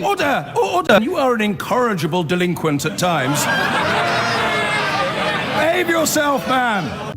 Order! Order! You are an incorrigible delinquent at times. Behave yourself, man!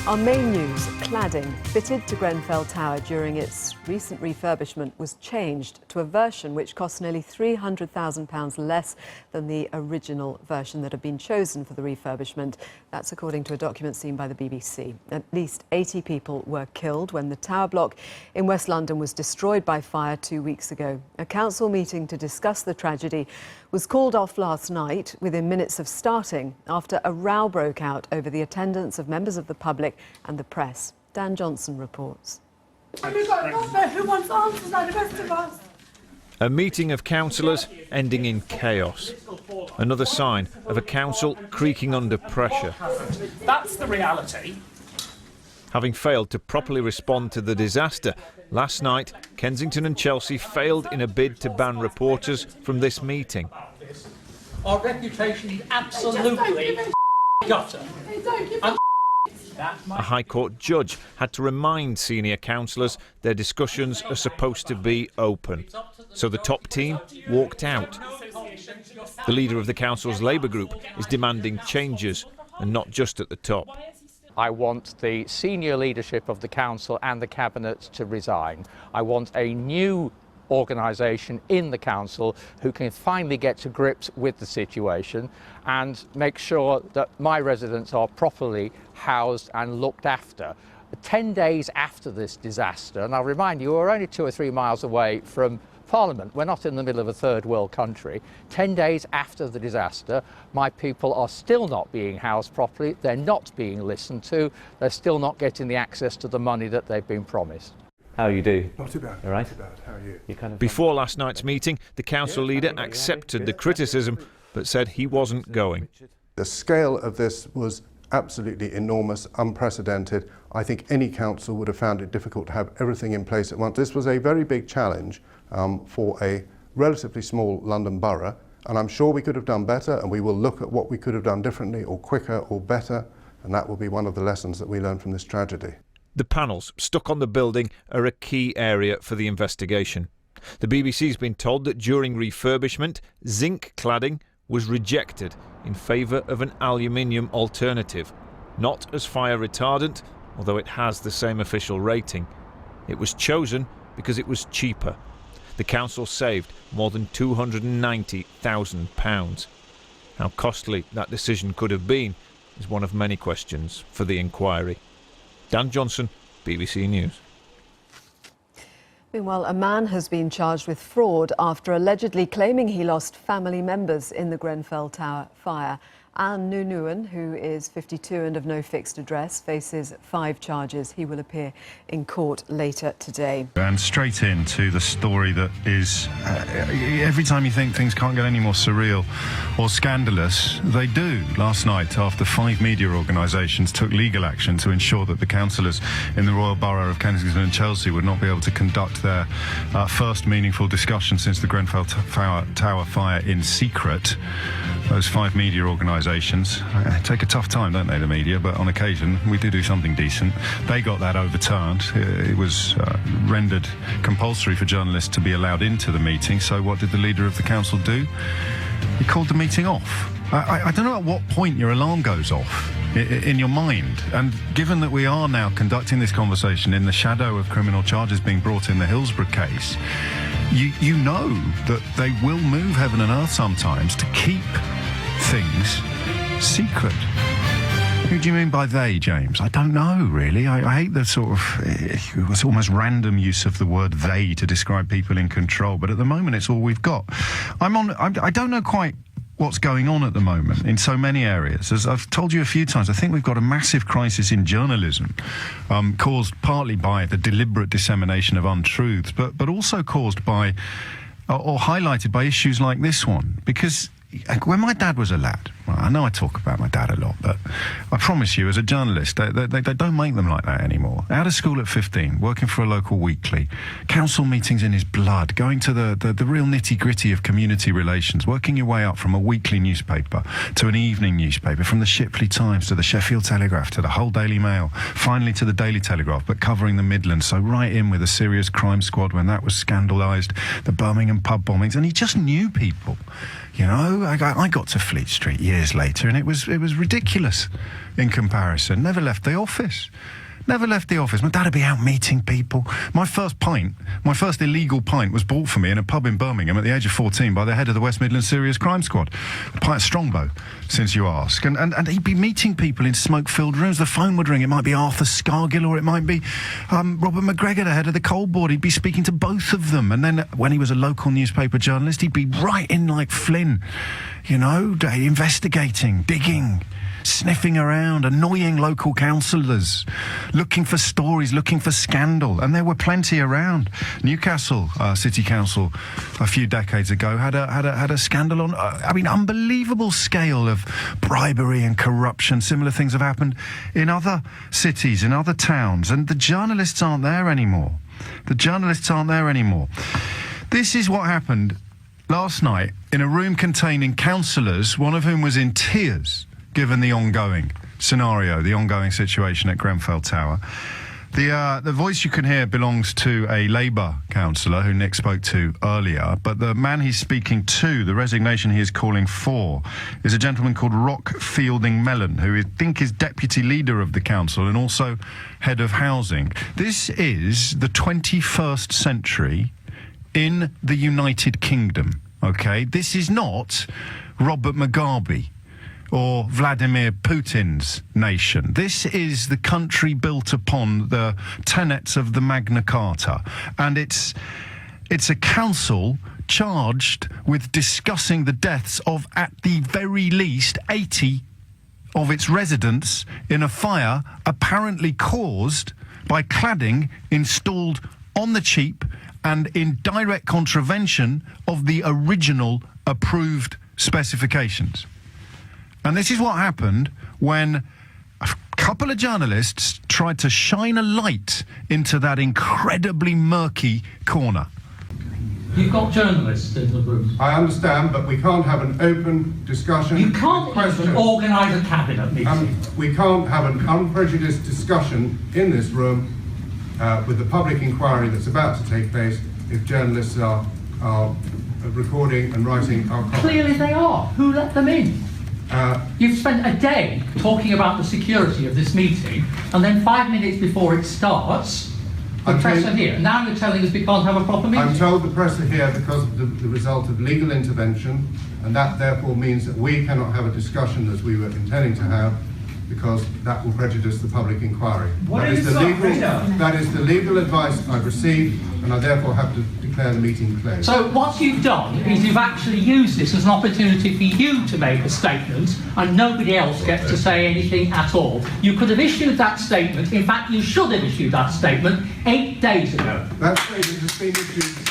Our main news, cladding fitted to Grenfell Tower during its recent refurbishment was changed to a version which cost nearly £300,000 less than the original version that had been chosen for the refurbishment. That's according to a document seen by the BBC. At least 80 people were killed when the tower block in West London was destroyed by fire 2 weeks ago. A council meeting to discuss the tragedy was called off last night within minutes of starting after a row broke out over the attendance of members of the public and the press. Dan Johnson reports. We've got a government who wants answers like the rest of us. A meeting of councillors ending in chaos. Another sign of a council creaking under pressure. That's the reality. Having failed to properly respond to the disaster, last night Kensington and Chelsea failed in a bid to ban reporters from this meeting. Our reputation is absolutely gutter. A High Court judge had to remind senior councillors their discussions are supposed to be open. So the top team walked out. The leader of the council's Labour group is demanding changes, and not just at the top. I want the senior leadership of the council and the cabinet to resign. I want a new organisation in the council who can finally get to grips with the situation and make sure that my residents are properly housed and looked after. 10 days after this disaster, and I'll remind you, we're only 2 or 3 miles away from Parliament. We're not in the middle of a third world country. 10 days after the disaster, my people are still not being housed properly. They're not being listened to. They're still not getting the access to the money that they've been promised. How you do? Not too bad. All right. Not too bad. How are you? Before last night's meeting, the council leader accepted the criticism, but said he wasn't going. The scale of this was absolutely enormous, unprecedented. I think any council would have found it difficult to have everything in place at once. This was a very big challenge for a relatively small London borough, and I'm sure we could have done better, and we will look at what we could have done differently or quicker or better, and that will be one of the lessons that we learn from this tragedy. The panels stuck on the building are a key area for the investigation. The BBC's been told that during refurbishment, zinc cladding was rejected in favour of an aluminium alternative, not as fire retardant, although it has the same official rating. It was chosen because it was cheaper. The council saved more than £290,000. How costly that decision could have been is one of many questions for the inquiry. Dan Johnson, BBC News. Meanwhile, a man has been charged with fraud after allegedly claiming he lost family members in the Grenfell Tower fire. Anne Nunuan, who is 52 and of no fixed address, faces 5 charges. He will appear in court later today. And straight into the story that is, every time you think things can't get any more surreal or scandalous, they do. Last night, after 5 media organisations took legal action to ensure that the councillors in the Royal Borough of Kensington and Chelsea would not be able to conduct their first meaningful discussion since the Grenfell Tower fire in secret, those 5 media organisations take a tough time, don't they, the media, but on occasion we do something decent. They got that overturned. It was rendered compulsory for journalists to be allowed into the meeting, so what did the leader of the council do? He called the meeting off. I don't know at what point your alarm goes off in your mind, and given that we are now conducting this conversation in the shadow of criminal charges being brought in the Hillsborough case, you know that they will move heaven and earth sometimes to keep things secret. Who do you mean by they, James? I don't know, really. I hate the sort of, it's almost random use of the word they to describe people in control, but at the moment it's all we've got. I don't know quite what's going on at the moment in so many areas. As I've told you a few times, I think we've got a massive crisis in journalism, caused partly by the deliberate dissemination of untruths, but also caused by, or highlighted by issues like this one. Because when my dad was a lad, Well, I know I talk about my dad a lot, but I promise you, as a journalist, they don't make them like that anymore. Out of school at 15, working for a local weekly, council meetings in his blood, going to the real nitty-gritty of community relations, working your way up from a weekly newspaper to an evening newspaper, from the Shipley Times to the Sheffield Telegraph to the Hull Daily Mail, finally to the Daily Telegraph, but covering the Midlands, so right in with a serious crime squad when that was scandalised, the Birmingham pub bombings, and he just knew people. You know, I got to Fleet Street years later, and it was ridiculous in comparison. Never left the office. Never left the office. My dad would be out meeting people. My first illegal pint was bought for me in a pub in Birmingham at the age of 14 by the head of the West Midlands Serious Crime Squad, Piet Strongbow, since you ask. And he'd be meeting people in smoke-filled rooms. The phone would ring. It might be Arthur Scargill or it might be Robert McGregor, the head of the coal board. He'd be speaking to both of them. And then when he was a local newspaper journalist, he'd be right in like Flynn, you know, investigating, digging, sniffing around, annoying local councillors, looking for stories, looking for scandal, and there were plenty around. Newcastle City Council a few decades ago had a scandal on, unbelievable scale of bribery and corruption. Similar things have happened in other cities, in other towns, and the journalists aren't there anymore. This is what happened last night in a room containing councillors, one of whom was in tears, given the ongoing scenario, the ongoing situation at Grenfell Tower. The voice you can hear belongs to a Labour councillor who Nick spoke to earlier, but the man he's speaking to, the resignation he is calling for, is a gentleman called Feidling-Mellen, who I think is deputy leader of the council and also head of housing. This is the 21st century in the United Kingdom, okay? This is not Robert Mugabe or Vladimir Putin's nation. This is the country built upon the tenets of the Magna Carta, and it's a council charged with discussing the deaths of, at the very least, 80 of its residents in a fire apparently caused by cladding installed on the cheap and in direct contravention of the original approved specifications. And this is what happened when a couple of journalists tried to shine a light into that incredibly murky corner. You've got journalists in the room. I understand, but we can't have an open discussion. You can't even organise a cabinet meeting. We can't have an unprejudiced discussion in this room with the public inquiry that's about to take place if journalists are recording and writing our comments. Clearly they are. Who let them in? You've spent a day talking about the security of this meeting, and then 5 minutes before it starts, the press are here. Now you're telling us we can't have a proper meeting. I'm told the press are here because of the result of legal intervention, and that therefore means that we cannot have a discussion as we were intending to have, because that will prejudice the public inquiry. That is the legal advice I've received, and I therefore have to declare the meeting closed. So what you've done is you've actually used this as an opportunity for you to make a statement, and nobody else gets to say anything at all. You could have issued that statement. In fact, you should have issued that statement 8 days ago. That statement has been issued.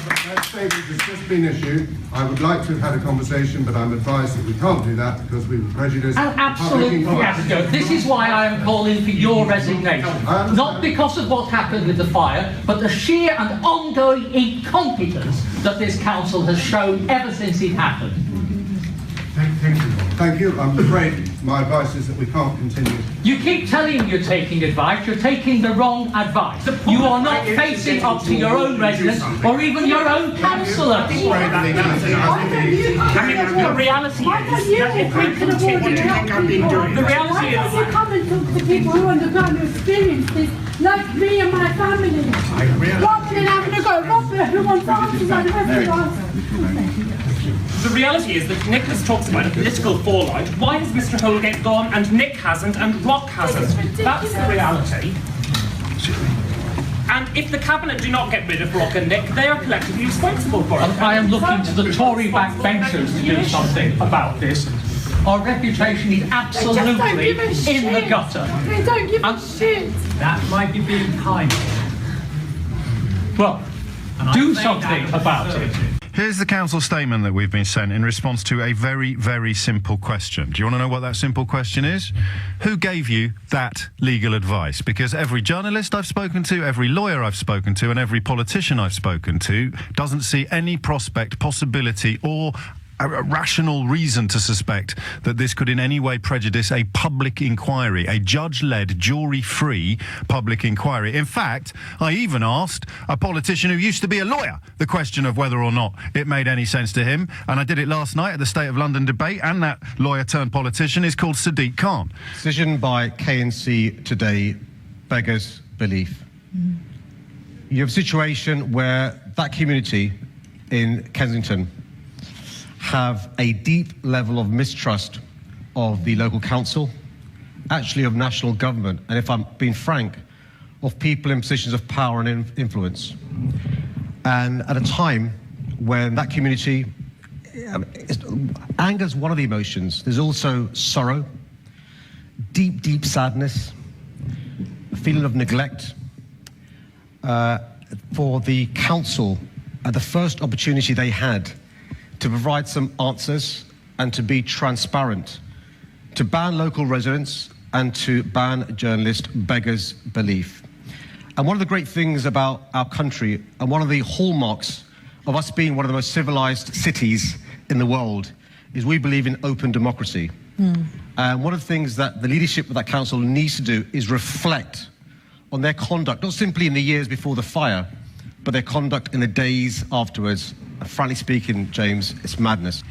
That statement has just been issued. I would like to have had a conversation, but I'm advised that we can't do that because we would prejudice An absolute fiasco. This is why I am calling for your resignation. Not because of what happened with the fire, but the sheer and ongoing incompetence that this council has shown ever since it happened. Thank you. Thank you. I'm afraid my advice is that we can't continue. You keep telling you're taking advice, you're taking the wrong advice. You are not facing up to your own residents or even your own councillors. The reality is that if we continue the reality is you come and talk to people who are on the ground who experience this, like me and my family. Rather than having to go, Robert, who wants answers like the rest of us. The reality is that Nicholas talks about a political fallout. Why has Mr. Holgate gone and Nick hasn't and Rock hasn't? That's the reality. And if the Cabinet do not get rid of Rock and Nick, they are collectively responsible for it. I am looking to the Tory backbenchers to do something about this. Our reputation is absolutely in the gutter. They don't give a shit. That might be being kind. Well, do something about it. Here's the council statement that we've been sent in response to a very, very simple question. Do you want to know what that simple question is? Who gave you that legal advice? Because every journalist I've spoken to, every lawyer I've spoken to, and every politician I've spoken to doesn't see any prospect, possibility, or a rational reason to suspect that this could in any way prejudice a public inquiry, a judge-led, jury-free public inquiry. In fact, I even asked a politician who used to be a lawyer the question of whether or not it made any sense to him, and I did it last night at the State of London debate, and that lawyer-turned-politician is called Sadiq Khan. Decision by KNC today beggars belief. You have a situation where that community in Kensington have a deep level of mistrust of the local council, actually of national government, and if I'm being frank, of people in positions of power and influence. And at a time when that community, anger is one of the emotions. There's also sorrow, deep, deep sadness, a feeling of neglect for the council at the first opportunity they had to provide some answers and to be transparent, to ban local residents and to ban journalists beggars belief. And one of the great things about our country, and one of the hallmarks of us being one of the most civilized cities in the world, is we believe in open democracy. And one of the things that the leadership of that council needs to do is reflect on their conduct, not simply in the years before the fire, but their conduct in the days afterwards. Frankly speaking, James, it's madness.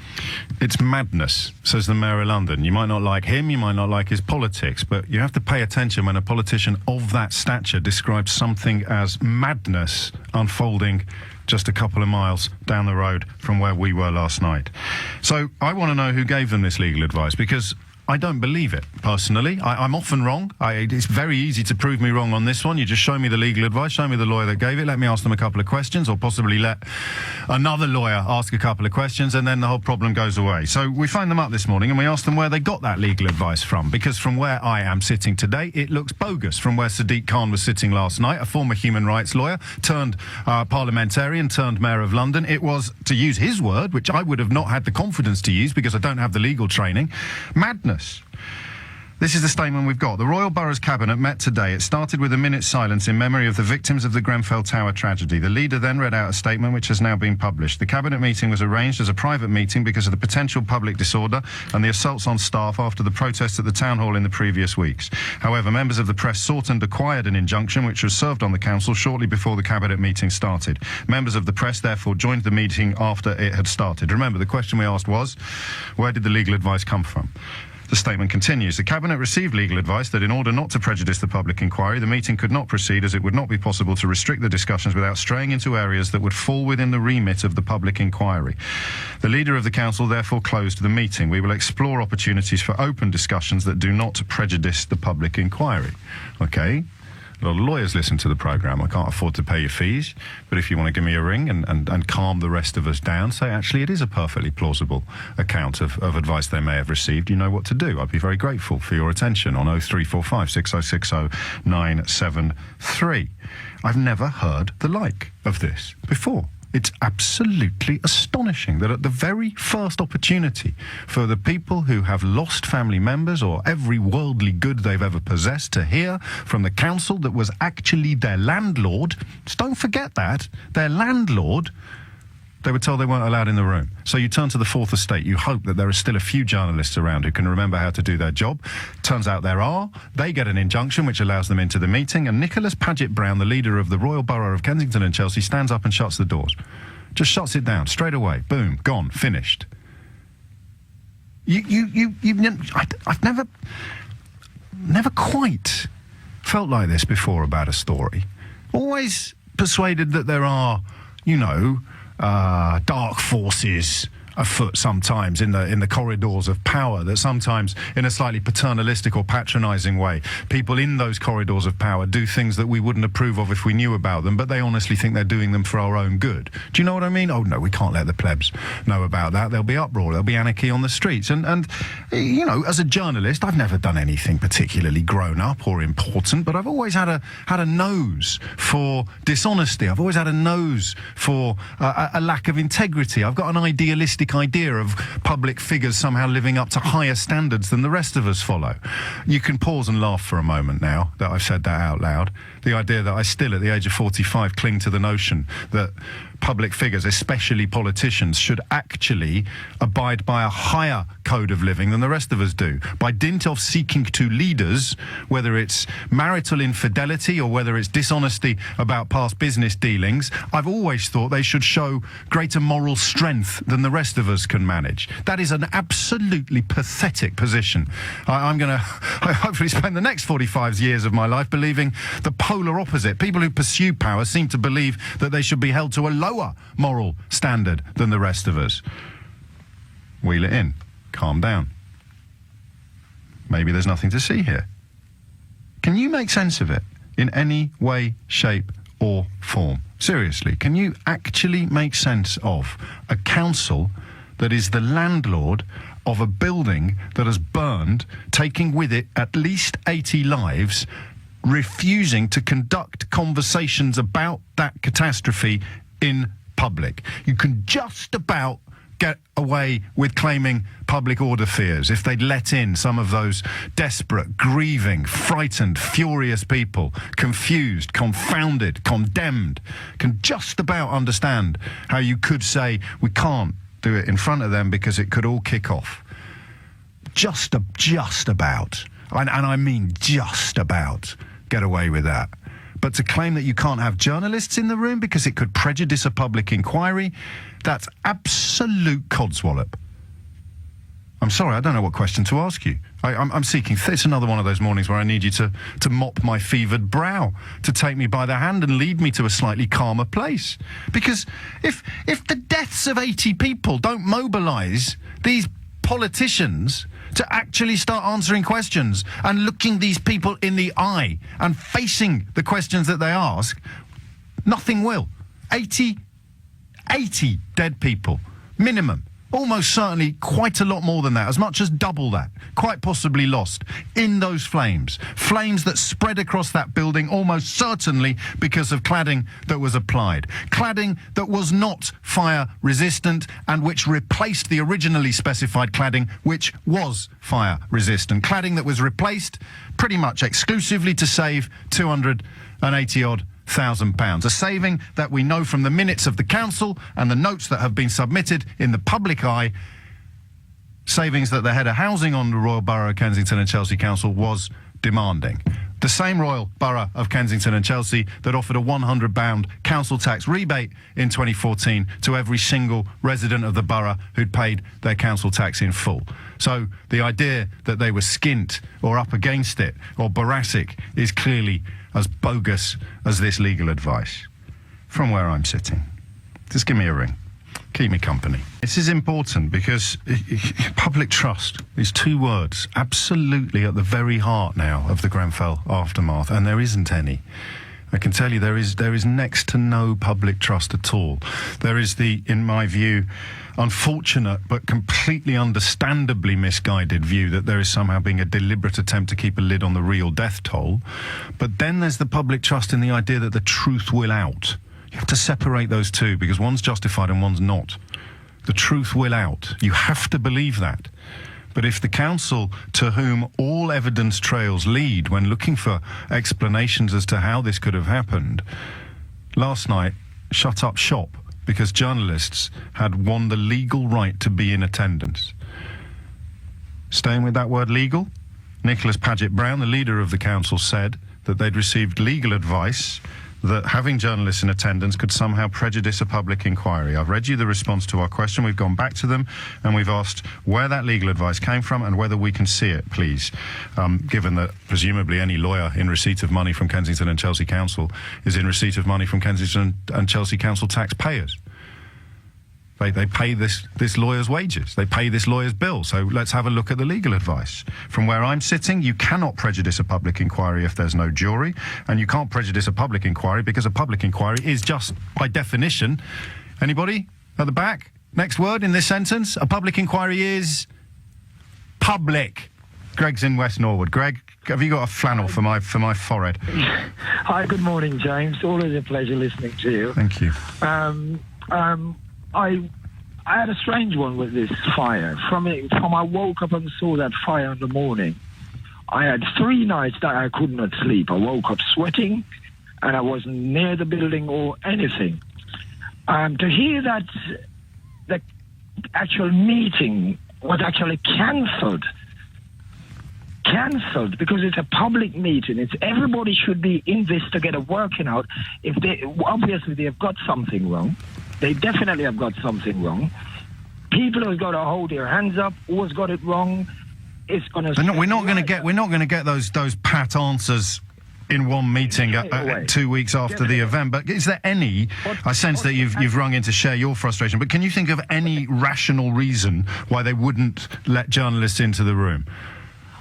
It's madness, says the Mayor of London. You might not like him, you might not like his politics, but you have to pay attention when a politician of that stature describes something as madness unfolding just a couple of miles down the road from where we were last night. So I want to know who gave them this legal advice, because I don't believe it, personally. I'm often wrong. It's very easy to prove me wrong on this one. You just show me the legal advice, show me the lawyer that gave it, let me ask them a couple of questions, or possibly let another lawyer ask a couple of questions, and then the whole problem goes away. So we phoned them up this morning and we asked them where they got that legal advice from, because from where I am sitting today, it looks bogus. From where Sadiq Khan was sitting last night, a former human rights lawyer, turned parliamentarian, turned Mayor of London, it was, to use his word, which I would have not had the confidence to use because I don't have the legal training, madness. This is the statement we've got. The Royal Borough's Cabinet met today. It started with a minute's silence in memory of the victims of the Grenfell Tower tragedy. The leader then read out a statement which has now been published. The Cabinet meeting was arranged as a private meeting because of the potential public disorder and the assaults on staff after the protests at the Town Hall in the previous weeks. However, members of the press sought and acquired an injunction which was served on the Council shortly before the Cabinet meeting started. Members of the press therefore joined the meeting after it had started. Remember, the question we asked was, where did the legal advice come from? The statement continues. The Cabinet received legal advice that in order not to prejudice the public inquiry, the meeting could not proceed as it would not be possible to restrict the discussions without straying into areas that would fall within the remit of the public inquiry. The Leader of the Council therefore closed the meeting. We will explore opportunities for open discussions that do not prejudice the public inquiry. Okay? A lot of lawyers listen to the programme. I can't afford to pay your fees, but if you want to give me a ring and calm the rest of us down, say, actually, it is a perfectly plausible account of advice they may have received, you know what to do. I'd be very grateful for your attention on 0345 6060 973. I've never heard the like of this before. It's absolutely astonishing that at the very first opportunity for the people who have lost family members or every worldly good they've ever possessed to hear from the council that was actually their landlord, just don't forget that, their landlord, they were told they weren't allowed in the room. So you turn to the Fourth Estate, you hope that there are still a few journalists around who can remember how to do their job. Turns out there are. They get an injunction which allows them into the meeting, and Nicholas Paget-Brown, the leader of the Royal Borough of Kensington and Chelsea, stands up and shuts the doors. Just shuts it down, straight away. Boom, gone, finished. I've never quite felt like this before about a story. Always persuaded that there are, you know, dark forces afoot sometimes in the corridors of power, that sometimes in a slightly paternalistic or patronising way, people in those corridors of power do things that we wouldn't approve of if we knew about them, but they honestly think they're doing them for our own good. Do you know what I mean? Oh no, we can't let the plebs know about that. There'll be uproar, there'll be anarchy on the streets. And you know, as a journalist, I've never done anything particularly grown up or important, but I've always had a nose for dishonesty. I've always had a nose for a lack of integrity. I've got an idealistic idea of public figures somehow living up to higher standards than the rest of us follow. You can pause and laugh for a moment now that I've said that out loud. The idea that I still, at the age of 45, cling to the notion that public figures, especially politicians, should actually abide by a higher code of living than the rest of us do. By dint of seeking to leaders, whether it's marital infidelity or whether it's dishonesty about past business dealings, I've always thought they should show greater moral strength than the rest of us can manage. That is an absolutely pathetic position. I'm going to hopefully spend the next 45 years of my life believing the polar opposite. People who pursue power seem to believe that they should be held to a lower moral standard than the rest of us. Wheel it in. Calm down. Maybe there's nothing to see here. Can you make sense of it in any way, shape or form? Seriously, can you actually make sense of a council that is the landlord of a building that has burned, taking with it at least 80 lives, refusing to conduct conversations about that catastrophe in public? You can just about get away with claiming public order fears if they'd let in some of those desperate, grieving, frightened, furious people, confused, confounded, condemned. Can just about understand how you could say we can't do it in front of them because it could all kick off. Just about, and I mean just about, get away with that. But to claim that you can't have journalists in the room because it could prejudice a public inquiry, that's absolute codswallop. I'm sorry, I don't know what question to ask you. I'm seeking... It's another one of those mornings where I need you to mop my fevered brow, to take me by the hand and lead me to a slightly calmer place. Because if the deaths of 80 people don't mobilise these politicians to actually start answering questions and looking these people in the eye and facing the questions that they ask, nothing will. 80 dead people, minimum. Almost certainly quite a lot more than that, as much as double that, quite possibly lost in those flames. Flames that spread across that building almost certainly because of cladding that was applied. Cladding that was not fire resistant and which replaced the originally specified cladding which was fire resistant. Cladding that was replaced pretty much exclusively to save £280,000. A saving that we know from the minutes of the council and the notes that have been submitted in the public eye, savings that the head of housing on the Royal Borough of Kensington and Chelsea Council was demanding. The same Royal Borough of Kensington and Chelsea that offered a £100 council tax rebate in 2014 to every single resident of the borough who'd paid their council tax in full. So the idea that they were skint or up against it or boracic is clearly as bogus as this legal advice. From where I'm sitting, just give me a ring. Keep me company. This is important because public trust is two words absolutely at the very heart now of the Grenfell aftermath, and there isn't any. I can tell you there is next to no public trust at all. There is the, in my view, unfortunate but completely understandably misguided view that there is somehow being a deliberate attempt to keep a lid on the real death toll. But then there's the public trust in the idea that the truth will out. You have to separate those two because one's justified and one's not. The truth will out. You have to believe that. But if the council, to whom all evidence trails lead when looking for explanations as to how this could have happened, last night shut up shop because journalists had won the legal right to be in attendance. Staying with that word legal, Nicholas Paget-Brown, the leader of the council, said that they'd received legal advice that having journalists in attendance could somehow prejudice a public inquiry. I've read you the response to our question. We've gone back to them and we've asked where that legal advice came from and whether we can see it, please, given that presumably any lawyer in receipt of money from Kensington and Chelsea Council is in receipt of money from Kensington and Chelsea Council taxpayers. They pay this lawyer's wages. They pay this lawyer's bill. So let's have a look at the legal advice. From where I'm sitting, you cannot prejudice a public inquiry if there's no jury, and you can't prejudice a public inquiry because a public inquiry is just, by definition, anybody at the back? Next word in this sentence, a public inquiry is public. Greg's in West Norwood. Greg, have you got a flannel for my forehead? Hi, good morning, James. Always a pleasure listening to you. Thank you. I had a strange one with this fire. From I woke up and saw that fire in the morning, I had 3 nights that I could not sleep. I woke up sweating, and I wasn't near the building or anything. To hear that the actual meeting was actually cancelled because it's a public meeting. It's everybody should be in this together working out. If they obviously they have got something wrong, they definitely have got something wrong. People have got to hold their hands up. Who's got it wrong? It's going to. We're not going to get those pat answers in one meeting 2 weeks after the event. But is there any? I sense that you've rung in to share your frustration. But can you think of any rational reason why they wouldn't let journalists into the room?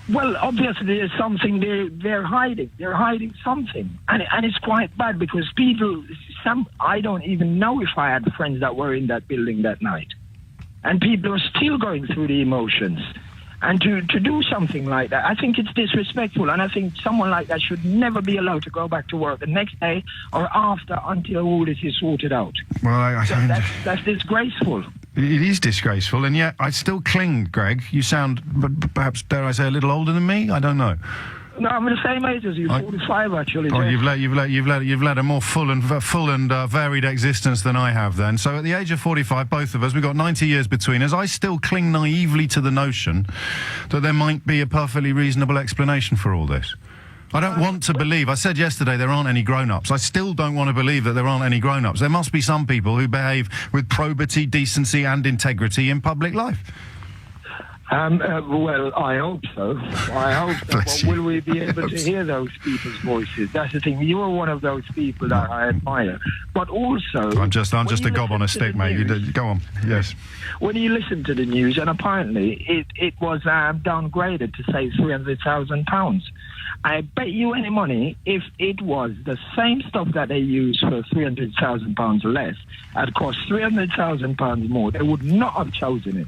Well, obviously there's something they're hiding. They're hiding something, and it's quite bad because I don't even know if I had friends that were in that building that night, and people are still going through the emotions. And to do something like that, I think it's disrespectful, and I think someone like that should never be allowed to go back to work the next day or after until all this is sorted out. Well, that's disgraceful. It is disgraceful, and yet I still cling, Greg. You sound, perhaps, dare I say, a little older than me? I don't know. No, I'm the same age as you, 45 actually. Oh, you've led a more full and varied existence than I have then. So at the age of 45, both of us, we've got 90 years between us. I still cling naively to the notion that there might be a perfectly reasonable explanation for all this. I don't want to believe, I said yesterday there aren't any grown-ups. I still don't want to believe that there aren't any grown-ups. There must be some people who behave with probity, decency and integrity in public life. Well, I hope so. But will we be able to hear those people's voices? That's the thing. You are one of those people that I admire. But also... I'm just a gob on a stick, mate. Go on. Yes. When you listen to the news, and apparently it was downgraded to say £300,000. I bet you any money, if it was the same stuff that they use for £300,000 less, it cost £300,000 more, they would not have chosen it.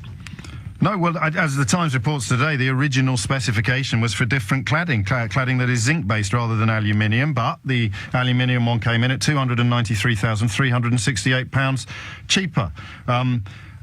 No, well, as the Times reports today, the original specification was for different cladding that is zinc-based rather than aluminium, but the aluminium one came in at £293,368 cheaper.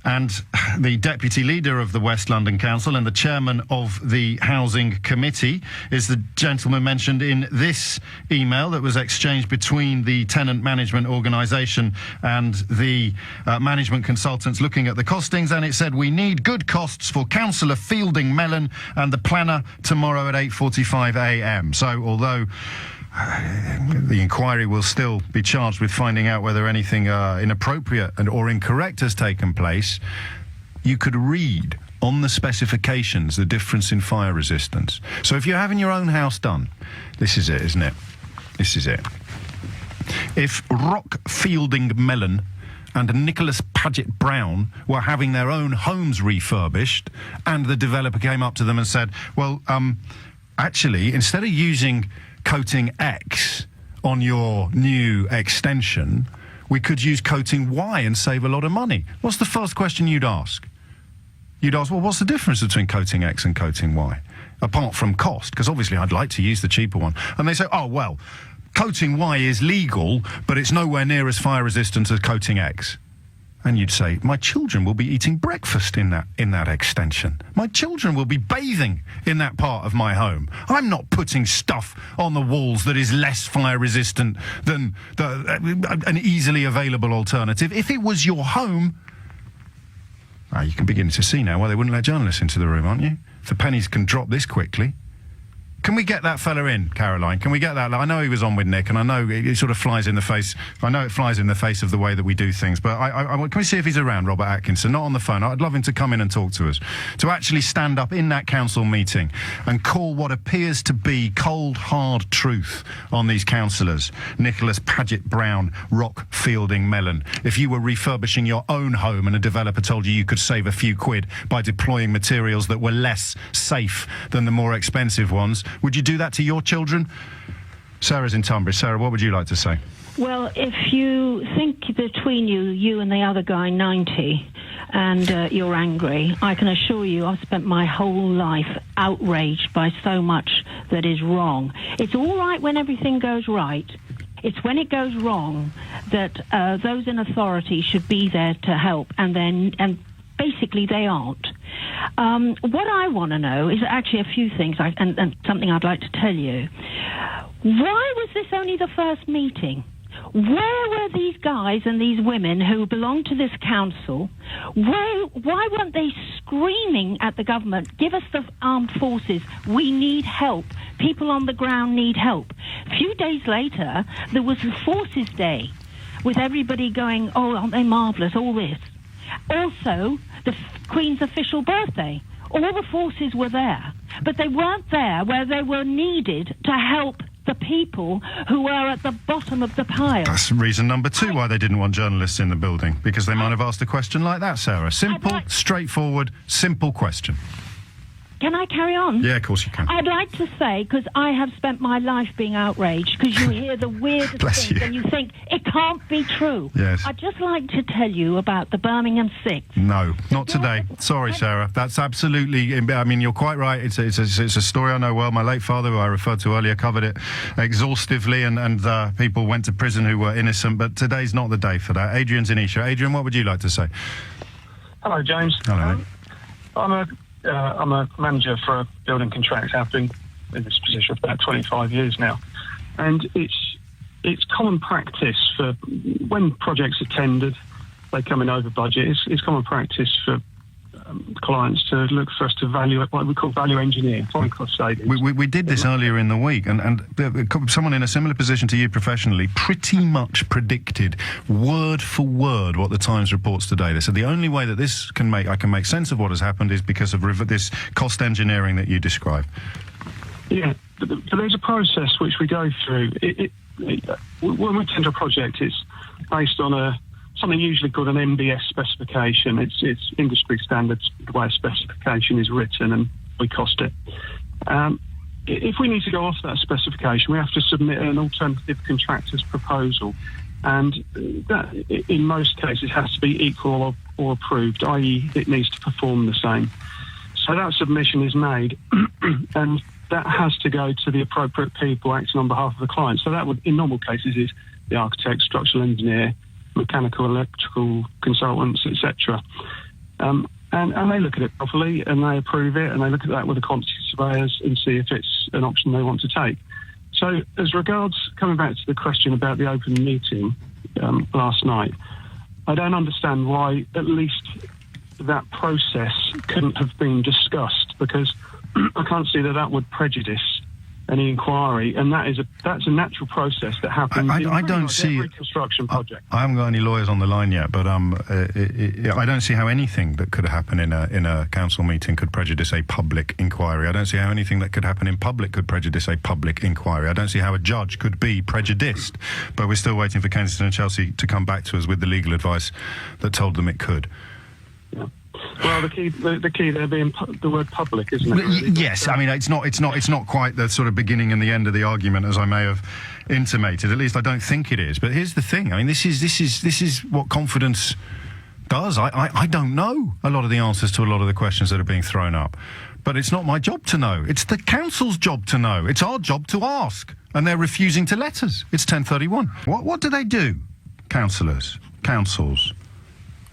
And the deputy leader of the West London Council and the chairman of the Housing Committee is the gentleman mentioned in this email that was exchanged between the tenant management organisation and the management consultants looking at the costings, and it said, we need good costs for Councillor Feidling-Mellen and the planner tomorrow at 8:45 a.m. So although the inquiry will still be charged with finding out whether anything inappropriate or incorrect has taken place, you could read on the specifications the difference in fire resistance. So if you're having your own house done, this is it, isn't it? This is it. If Feidling-Mellen and Nicholas Paget-Brown were having their own homes refurbished and the developer came up to them and said, well, actually, instead of using coating X on your new extension, we could use coating Y and save a lot of money. What's the first question you'd ask? You'd ask, well, what's the difference between coating X and coating Y? Apart from cost, because obviously I'd like to use the cheaper one. And they say, oh, well, coating Y is legal, but it's nowhere near as fire resistant as coating X. And you'd say, my children will be eating breakfast in that extension. My children will be bathing in that part of my home. I'm not putting stuff on the walls that is less fire resistant than an easily available alternative. If it was your home... you can begin to see now why they wouldn't let journalists into the room, aren't you? If the pennies can drop this quickly. Can we get that fella in, Caroline? Can we get that? I know he was on with Nick, and I know it sort of flies in the face. I know it flies in the face of the way that we do things, but can we see if he's around, Robert Atkinson? Not on the phone. I'd love him to come in and talk to us, to actually stand up in that council meeting and call what appears to be cold, hard truth on these councillors. Nicholas, Paget-Brown, Rock, Feidling-Mellen. If you were refurbishing your own home and a developer told you could save a few quid by deploying materials that were less safe than the more expensive ones, would you do that to your children? Sarah's in Tunbridge. Sarah, what would you like to say? Well, if you think between you and the other guy 90, and you're angry, I can assure you I've spent my whole life outraged by so much that is wrong. It's all right when everything goes right. It's when it goes wrong that those in authority should be there to help, and basically they aren't. What I want to know is actually a few things, and something I'd like to tell you. Why was this only the first meeting? Where were these guys and these women who belong to this council? Why weren't they screaming at the government, give us the armed forces, we need help, people on the ground need help? A few days later, there was the Forces Day, with everybody going, oh, aren't they marvellous, all this. Also, the Queen's official birthday. All the forces were there, but they weren't there where they were needed to help the people who were at the bottom of the pile. That's reason number 2 why they didn't want journalists in the building, because they might have asked a question like that, Sarah. Simple, straightforward, simple question. Can I carry on? Yeah, of course you can. I'd like to say, because I have spent my life being outraged, because you hear the weirdest things and you think, it can't be true. Yes. I'd just like to tell you about the Birmingham 6. No, not today. Sorry, Sarah. That's absolutely... I mean, you're quite right. It's a story I know well. My late father, who I referred to earlier, covered it exhaustively, and people went to prison who were innocent, but today's not the day for that. Adrian's in Isha. Adrian, what would you like to say? Hello, James. Hello, mate. I'm a manager for a building contractor. I've been in this position for about 25 years now. And it's common practice for, when projects are tendered, they come in over budget, it's common practice for clients to look for us to value, what we call value engineer, find cost savings. We did this earlier in the week, and someone in a similar position to you professionally pretty much predicted word for word what the Times reports today. They said the only way that I can make sense of what has happened is because of this cost engineering that you describe. Yeah, but there's a process which we go through. When we tender a project, it's based on something usually called an MBS specification. It's industry standards, the way a specification is written, and we cost it. If we need to go off that specification, we have to submit an alternative contractor's proposal, and that, in most cases, has to be equal or approved, i.e. it needs to perform the same. So that submission is made, and that has to go to the appropriate people acting on behalf of the client. So that would, in normal cases, is the architect, structural engineer, mechanical, electrical consultants, etc. And they look at it properly, and they approve it, and they look at that with the quantity surveyors and see if it's an option they want to take. So as regards, coming back to the question about the open meeting last night, I don't understand why at least that process couldn't have been discussed, because I can't see that would prejudice any inquiry, and that's a natural process that happens I don't see every construction project. I haven't got any lawyers on the line yet, but I don't see how anything that could happen in a council meeting could prejudice a public inquiry. I don't see how anything that could happen in public could prejudice a public inquiry. I don't see how a judge could be prejudiced, but we're still waiting for Kensington and Chelsea to come back to us with the legal advice that told them it could. Yeah. Well, the key there being the word public, isn't it? Really? Yes, I mean it's not quite the sort of beginning and the end of the argument as I may have intimated. At least I don't think it is. But here's the thing. I mean, this is what confidence does. I don't know a lot of the answers to a lot of the questions that are being thrown up, but it's not my job to know. It's the council's job to know. It's our job to ask, and they're refusing to let us. It's 10:31. What do they do, councils?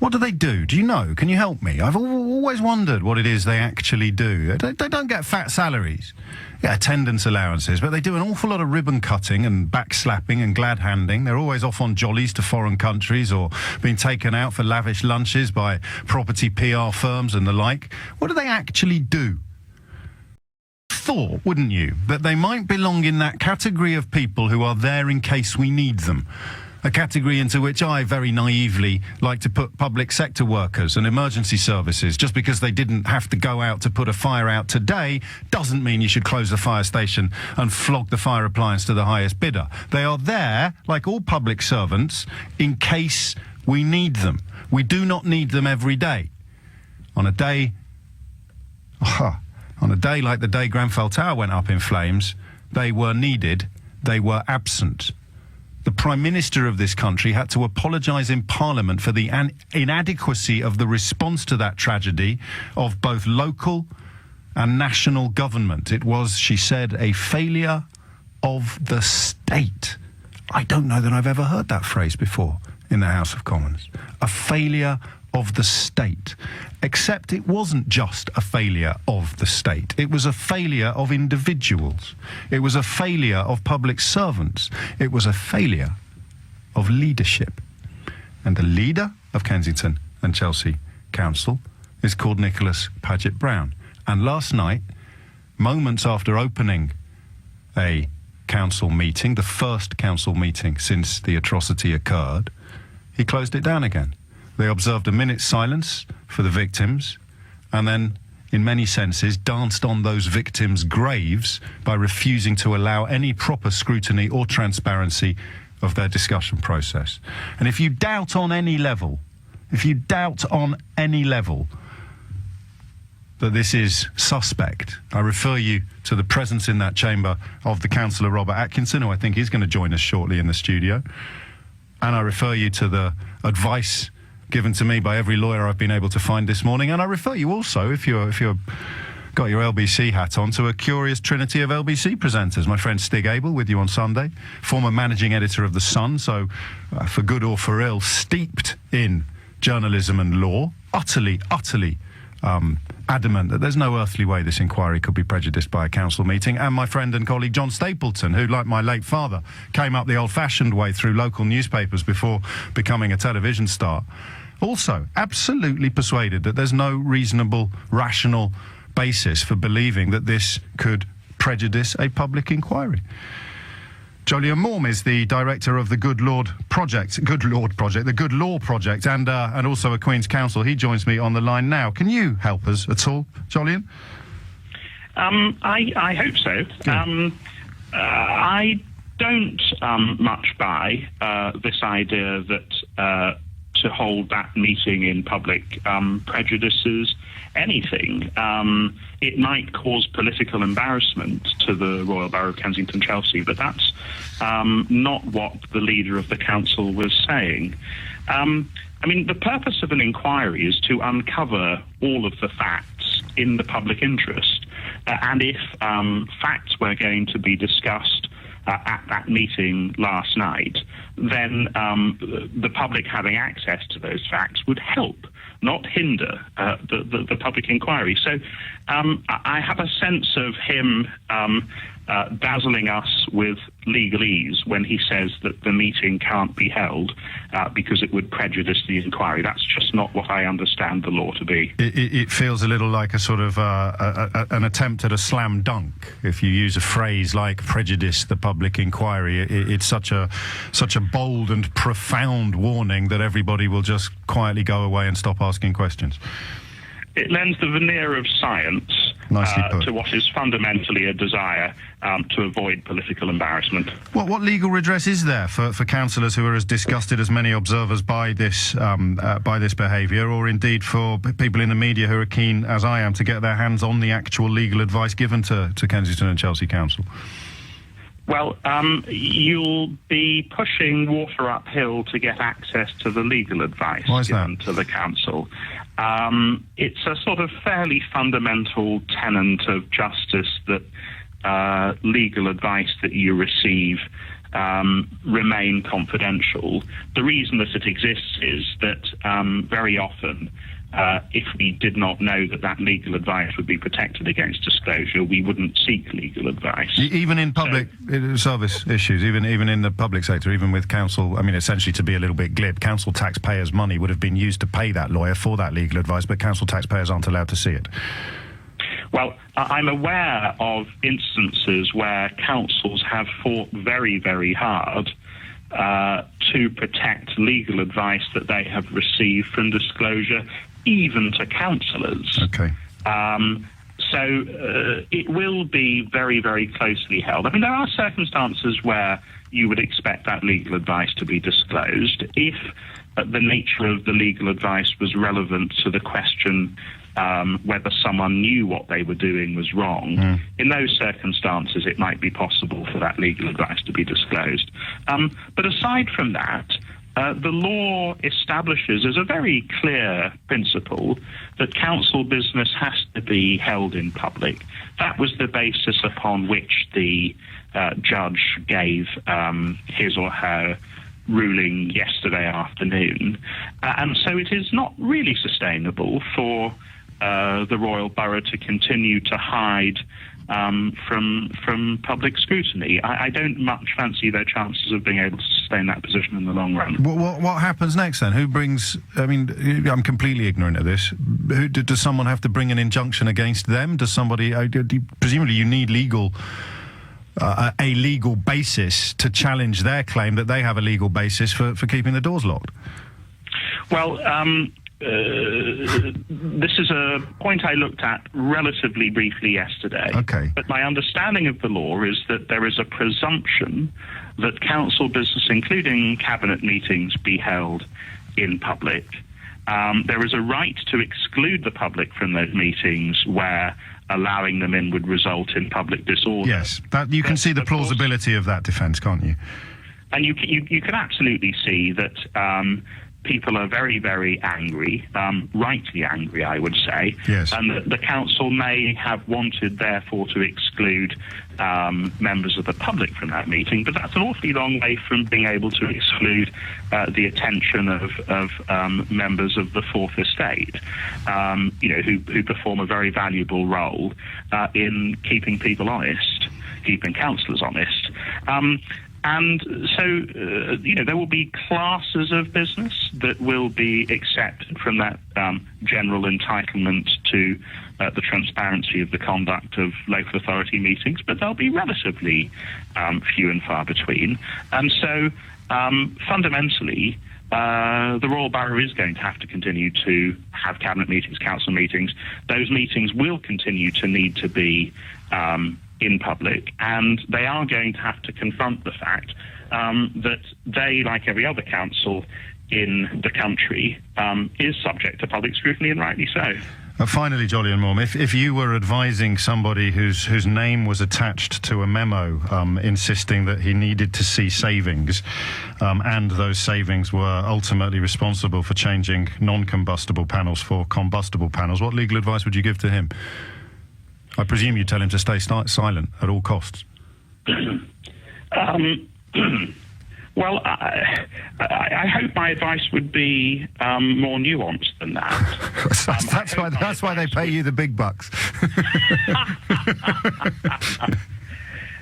What do they do? Do you know? Can you help me? I've always wondered what it is they actually do. They don't get fat salaries, attendance allowances, but they do an awful lot of ribbon cutting and backslapping and glad handing. They're always off on jollies to foreign countries or being taken out for lavish lunches by property PR firms and the like. What do they actually do? thought, wouldn't you, that they might belong in that category of people who are there in case we need them. A category into which I very naively like to put public sector workers and emergency services. Just because they didn't have to go out to put a fire out today doesn't mean you should close the fire station and flog the fire appliance to the highest bidder. They are there, like all public servants, in case we need them. We do not need them every day. On a day like the day Grenfell Tower went up in flames, they were needed, they were absent. The Prime Minister of this country had to apologise in Parliament for the inadequacy of the response to that tragedy of both local and national government. It was, she said, a failure of the state. I don't know that I've ever heard that phrase before in the House of Commons. A failure of the state. Except it wasn't just a failure of the state. It was a failure of individuals. It was a failure of public servants. It was a failure of leadership. And the leader of Kensington and Chelsea Council is called Nicholas Paget-Brown. And last night, moments after opening a council meeting, the first council meeting since the atrocity occurred, he closed it down again. They observed a minute's silence for the victims and then, in many senses, danced on those victims' graves by refusing to allow any proper scrutiny or transparency of their discussion process. And if you doubt on any level that this is suspect, I refer you to the presence in that chamber of the Councillor Robert Atkinson, who I think is going to join us shortly in the studio. And I refer you to the advice given to me by every lawyer I've been able to find this morning. And I refer you also, if you're got your LBC hat on, to a curious trinity of LBC presenters. My friend Stig Abel with you on Sunday, former managing editor of The Sun, so for good or for ill, steeped in journalism and law, utterly adamant that there's no earthly way this inquiry could be prejudiced by a council meeting. And my friend and colleague John Stapleton, who, like my late father, came up the old-fashioned way through local newspapers before becoming a television star, also absolutely persuaded that there's no reasonable, rational basis for believing that this could prejudice a public inquiry. Jolyon Morm is the director of the the Good Law Project, and also a Queen's Counsel. He joins me on the line now. Can you help us at all, Jolyon? I hope so. I don't much buy this idea that to hold that meeting in public prejudices anything. It might cause political embarrassment to the Royal Borough of Kensington-Chelsea, but that's not what the leader of the council was saying. I mean, the purpose of an inquiry is to uncover all of the facts in the public interest. And if facts were going to be discussed at that meeting last night, then the public having access to those facts would help, not hinder the public inquiry. So I have a sense of him dazzling us with legalese when he says that the meeting can't be held because it would prejudice the inquiry. That's just not what I understand the law to be. It feels a little like a sort of an attempt at a slam dunk. If you use a phrase like prejudice the public inquiry, it's such a bold and profound warning that everybody will just quietly go away and stop asking questions. It lends the veneer of science to what is fundamentally a desire to avoid political embarrassment. What legal redress is there for councillors who are as disgusted as many observers by this behaviour, or indeed for people in the media who are keen, as I am, to get their hands on the actual legal advice given to Kensington and Chelsea Council? Well, you'll be pushing water uphill to get access to the legal advice given to the council. It's a sort of fairly fundamental tenet of justice that legal advice that you receive remain confidential. The reason that it exists is that very often, if we did not know that legal advice would be protected against disclosure, we wouldn't seek legal advice. Even in public service issues, even in the public sector, even with council, I mean, essentially, to be a little bit glib, council taxpayers' money would have been used to pay that lawyer for that legal advice, but council taxpayers aren't allowed to see it. Well, I'm aware of instances where councils have fought very, very hard to protect legal advice that they have received from disclosure, even to councillors. Okay. So it will be very, very closely held. I mean, there are circumstances where you would expect that legal advice to be disclosed if the nature of the legal advice was relevant to the question whether someone knew what they were doing was wrong. In those circumstances, it might be possible for that legal advice to be disclosed. But aside from that, the law establishes as a very clear principle that council business has to be held in public. That was the basis upon which the judge gave his or her ruling yesterday afternoon. And so it is not really sustainable for the Royal Borough to continue to hide from public scrutiny. I don't much fancy their chances of being able to sustain that position in the long run. What happens next then? Who brings... I mean, I'm completely ignorant of this. Does someone have to bring an injunction against them? Does somebody... presumably you need a legal basis to challenge their claim that they have a legal basis for keeping the doors locked. Well, this is a point I looked at relatively briefly yesterday. Okay. But my understanding of the law is that there is a presumption that council business, including cabinet meetings, be held in public. There is a right to exclude the public from those meetings where allowing them in would result in public disorder. Yes, you can see the plausibility of that defence, can't you? And you can absolutely see that people are very, very angry, rightly angry, I would say. Yes. And the council may have wanted, therefore, to exclude members of the public from that meeting, but that's an awfully long way from being able to exclude the attention of members of the Fourth Estate, who perform a very valuable role in keeping people honest, keeping councillors honest. And so, there will be classes of business that will be accepted from that general entitlement to the transparency of the conduct of local authority meetings, but they'll be relatively few and far between. And so, fundamentally, the Royal Borough is going to have to continue to have cabinet meetings, council meetings. Those meetings will continue to need to be in public, and they are going to have to confront the fact that they, like every other council in the country, is subject to public scrutiny, and rightly so. Finally, Jolyon Maugham, if you were advising somebody whose name was attached to a memo insisting that he needed to see savings, and those savings were ultimately responsible for changing non-combustible panels for combustible panels, what legal advice would you give to him? I presume you tell him to stay silent at all costs. Well, I hope my advice would be more nuanced than that. That's why they pay you the big bucks.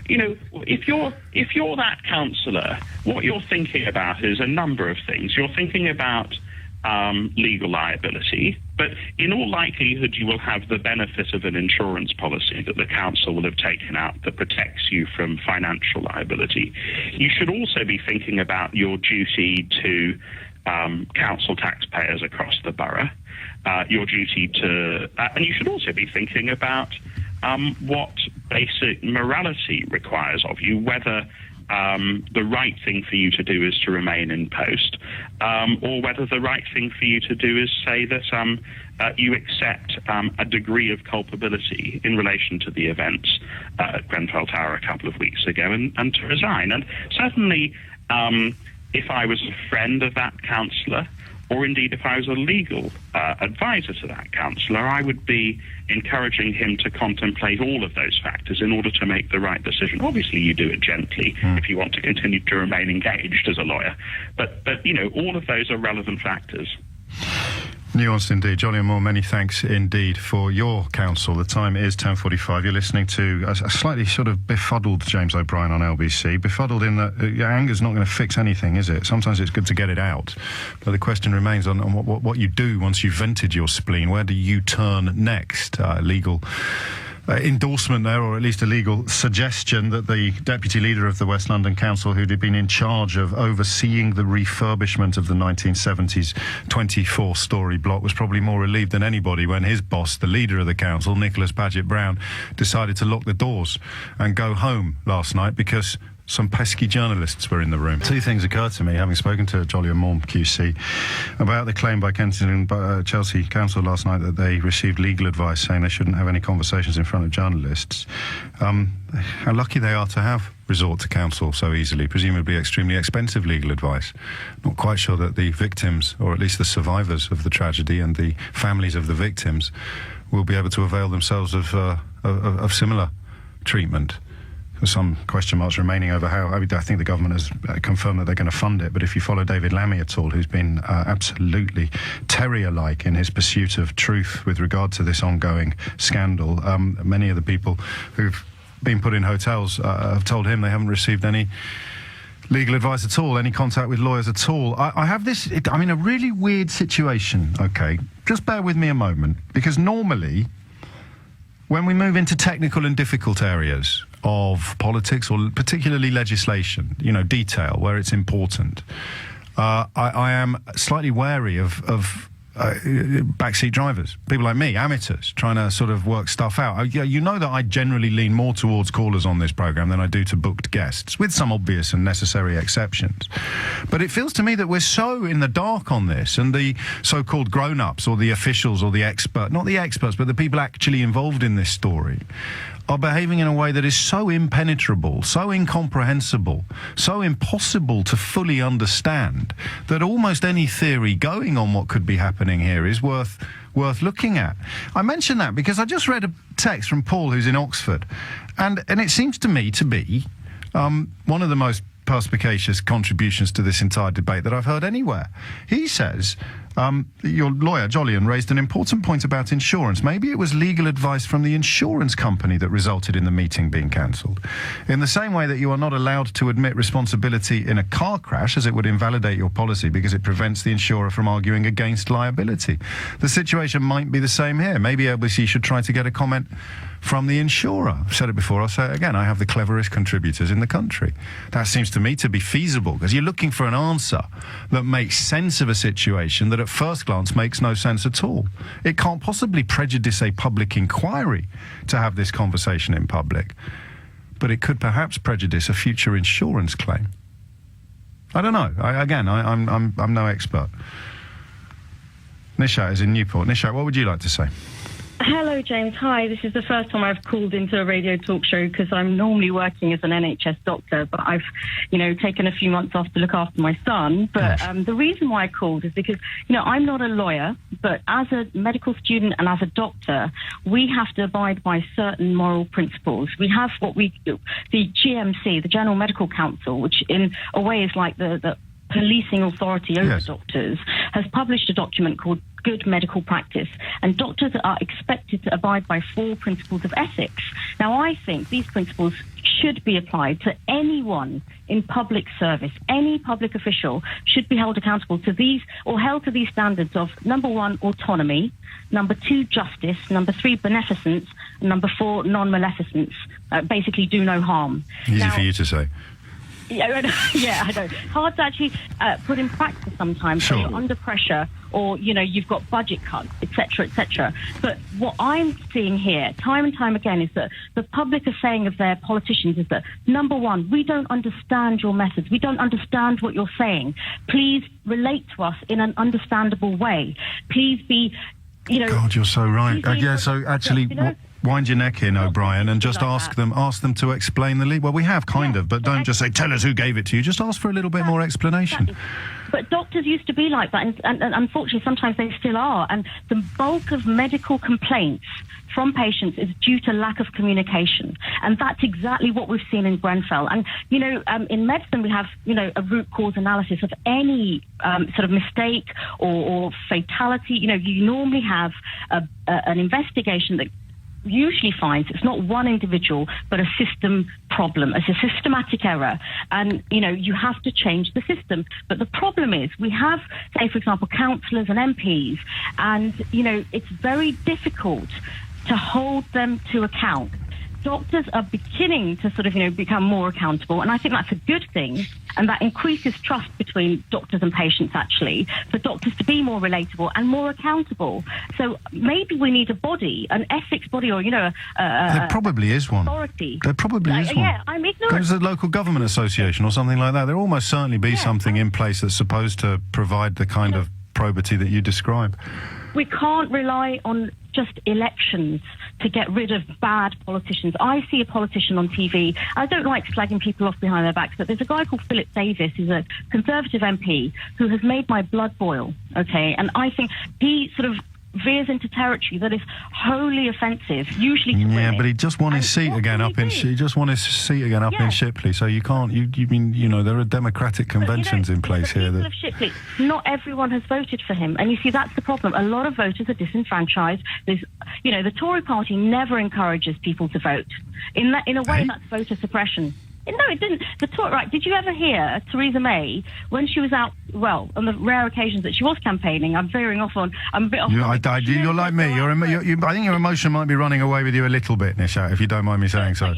If you're that councillor, what you're thinking about is a number of things. You're thinking about legal liability, but in all likelihood you will have the benefit of an insurance policy that the council will have taken out that protects you from financial liability. You should also be thinking about your duty to council taxpayers across the borough, your duty to... and you should also be thinking about what basic morality requires of you, whether the right thing for you to do is to remain in post, or whether the right thing for you to do is say that you accept a degree of culpability in relation to the events at Grenfell Tower a couple of weeks ago and to resign. And certainly, if I was a friend of that councillor, or indeed if I was a legal advisor to that councillor, I would be encouraging him to contemplate all of those factors in order to make the right decision. Obviously, you do it gently if you want to continue to remain engaged as a lawyer. But all of those are relevant factors. Nuanced indeed. Jolly and Moore, many thanks indeed for your counsel. The time is 10:45. You're listening to a slightly sort of befuddled James O'Brien on LBC. Befuddled in that your anger's not going to fix anything, is it? Sometimes it's good to get it out. But the question remains on what you do once you've vented your spleen. Where do you turn next? Legal endorsement there, or at least a legal suggestion that the deputy leader of the West London Council, who'd been in charge of overseeing the refurbishment of the 1970s 24-storey block, was probably more relieved than anybody when his boss, the leader of the council, Nicholas Paget-Brown, decided to lock the doors and go home last night because some pesky journalists were in the room. Two things occurred to me, having spoken to Jolly and Moore QC, about the claim by Kensington and Chelsea Council last night that they received legal advice saying they shouldn't have any conversations in front of journalists. How lucky they are to have resort to counsel so easily, presumably extremely expensive legal advice. Not quite sure that the victims, or at least the survivors of the tragedy and the families of the victims, will be able to avail themselves of similar treatment. There's some question marks remaining over how. I think the government has confirmed that they're going to fund it, but if you follow David Lammy at all, who's been absolutely terrier-like in his pursuit of truth with regard to this ongoing scandal, many of the people who've been put in hotels have told him they haven't received any legal advice at all, any contact with lawyers at all. I have this, a really weird situation, okay? Just bear with me a moment, because normally, when we move into technical and difficult areas of politics, or particularly legislation, detail, where it's important, I am slightly wary of backseat drivers, people like me, amateurs, trying to sort of work stuff out. You know that I generally lean more towards callers on this programme than I do to booked guests, with some obvious and necessary exceptions. But it feels to me that we're so in the dark on this, and the so-called grown-ups, or the officials, or the not the experts, but the people actually involved in this story, are behaving in a way that is so impenetrable, so incomprehensible, so impossible to fully understand, that almost any theory going on what could be happening here is worth looking at. I mention that because I just read a text from Paul, who's in Oxford, and it seems to me to be one of the most perspicacious contributions to this entire debate that I've heard anywhere. He says, your lawyer, Jolyon, raised an important point about insurance. Maybe it was legal advice from the insurance company that resulted in the meeting being cancelled. In the same way that you are not allowed to admit responsibility in a car crash, as it would invalidate your policy because it prevents the insurer from arguing against liability. The situation might be the same here. Maybe LBC should try to get a comment from the insurer. I've said it before, I'll say it again. I have the cleverest contributors in the country. That seems to me to be feasible, because you're looking for an answer that makes sense of a situation that at first glance makes no sense at all. It can't possibly prejudice a public inquiry to have this conversation in public, but it could perhaps prejudice a future insurance claim. I don't know. I'm no expert. Nishat is in Newport. Nishat, what would you like to say? Hello, James. Hi. This is the first time I've called into a radio talk show, because I'm normally working as an NHS doctor, but I've, taken a few months off to look after my son. But the reason why I called is because, I'm not a lawyer, but as a medical student and as a doctor, we have to abide by certain moral principles. We have the GMC, the General Medical Council, which in a way is like the policing authority over doctors, has published a document called Good Medical Practice, and doctors are expected to abide by 4 principles of ethics. Now, I think these principles should be applied to anyone in public service. Any public official should be held accountable to these, or held to these standards of, number 1, autonomy, number 2, justice, number 3, beneficence, and number 4, non-maleficence. Basically, do no harm. Easy for you to say. Yeah, I know. Hard to actually put in practice sometimes. Sure. So you're under pressure, or, you've got budget cuts, etc., etc. But what I'm seeing here, time and time again, is that the public are saying of their politicians is that, number 1, we don't understand your methods. We don't understand what you're saying. Please relate to us in an understandable way. Please be, God, you're so right. So actually... Wind your neck in, O'Brien, and just ask them to explain the lead. Well, we have kind of, but don't just say, tell us who gave it to you. Just ask for a little bit more explanation. But doctors used to be like that, and unfortunately sometimes they still are. And the bulk of medical complaints from patients is due to lack of communication. And that's exactly what we've seen in Grenfell. And, in medicine we have, a root cause analysis of any sort of mistake or fatality. You normally have an investigation that usually finds it's not one individual but a system problem. It's a systematic error, and you have to change the system. But the problem is we have, say for example, councillors and MPs, and it's very difficult to hold them to account. Doctors are beginning to sort of become more accountable, and I think that's a good thing, and that increases trust between doctors and patients, actually, for doctors to be more relatable and more accountable. So maybe we need a body, an ethics body, or there probably is one. Authority. There probably is one. Yeah, I'm ignorant. There's a local government association or something like that. There will almost certainly be something in place that's supposed to provide the kind of probity that you describe. We can't rely on just elections to get rid of bad politicians. I see a politician on TV. I don't like slagging people off behind their backs, but there's a guy called Philip Davis, who's a Conservative MP, who has made my blood boil, okay? And I think he sort of veers into territory that is wholly offensive, usually to women. Yeah, but he just won his seat again up in Shipley, so you can't, you mean, there are democratic conventions in place here. Of Shipley, not everyone has voted for him, and you see that's the problem. A lot of voters are disenfranchised. There's, the Tory party never encourages people to vote. In a way, that's voter suppression. No, it didn't. Right, did you ever hear Theresa May, when she was out, on the rare occasions that she was campaigning, I'm veering off on, I'm a bit off. You're like me. I think your emotion might be running away with you a little bit, Nishat, if you don't mind me saying so.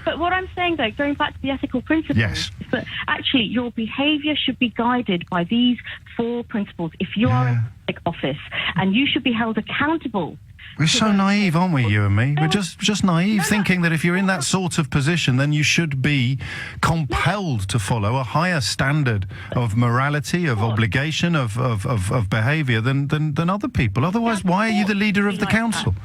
But what I'm saying, though, going back to the ethical principles, is that actually your behaviour should be guided by these 4 principles. If you are in public office, and you should be held accountable. We're so naive, aren't we, you and me? We're just naive, thinking that if you're in that sort of position, then you should be compelled to follow a higher standard of morality, of obligation, of behaviour than other people. Otherwise, why are you the leader of the council?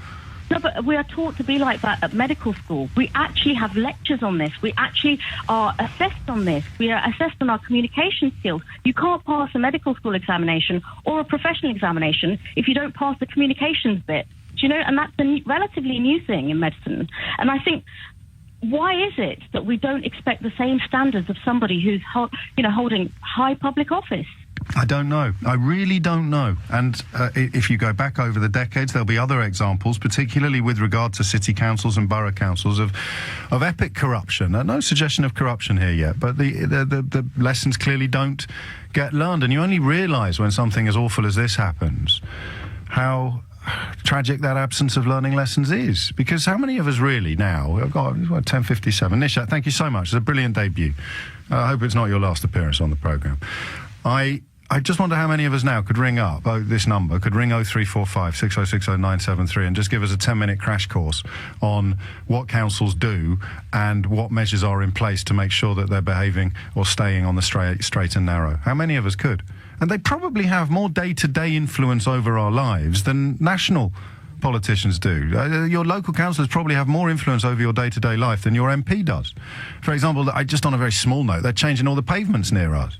No, but we are taught to be like that at medical school. We actually have lectures on this. We actually are assessed on this. We are assessed on our communication skills. You can't pass a medical school examination or a professional examination if you don't pass the communications bit. And that's a relatively new thing in medicine. And I think, why is it that we don't expect the same standards of somebody who's, holding high public office? I don't know. I really don't know. And if you go back over the decades, there'll be other examples, particularly with regard to city councils and borough councils, of epic corruption. No suggestion of corruption here yet, but the lessons clearly don't get learned. And you only realise when something as awful as this happens, how tragic that absence of learning lessons is. Because how many of us really now, I've got 10:57. Nishat, thank you so much. It's a brilliant debut. I hope it's not your last appearance on the programme. I just wonder how many of us now could ring up this number, could ring 0345 6060 973 and just give us a 10-minute crash course on what councils do and what measures are in place to make sure that they're behaving or staying on the straight and narrow. How many of us could? And they probably have more day-to-day influence over our lives than national politicians do. Your local councillors probably have more influence over your day-to-day life than your MP does. For example, just on a very small note, they're changing all the pavements near us.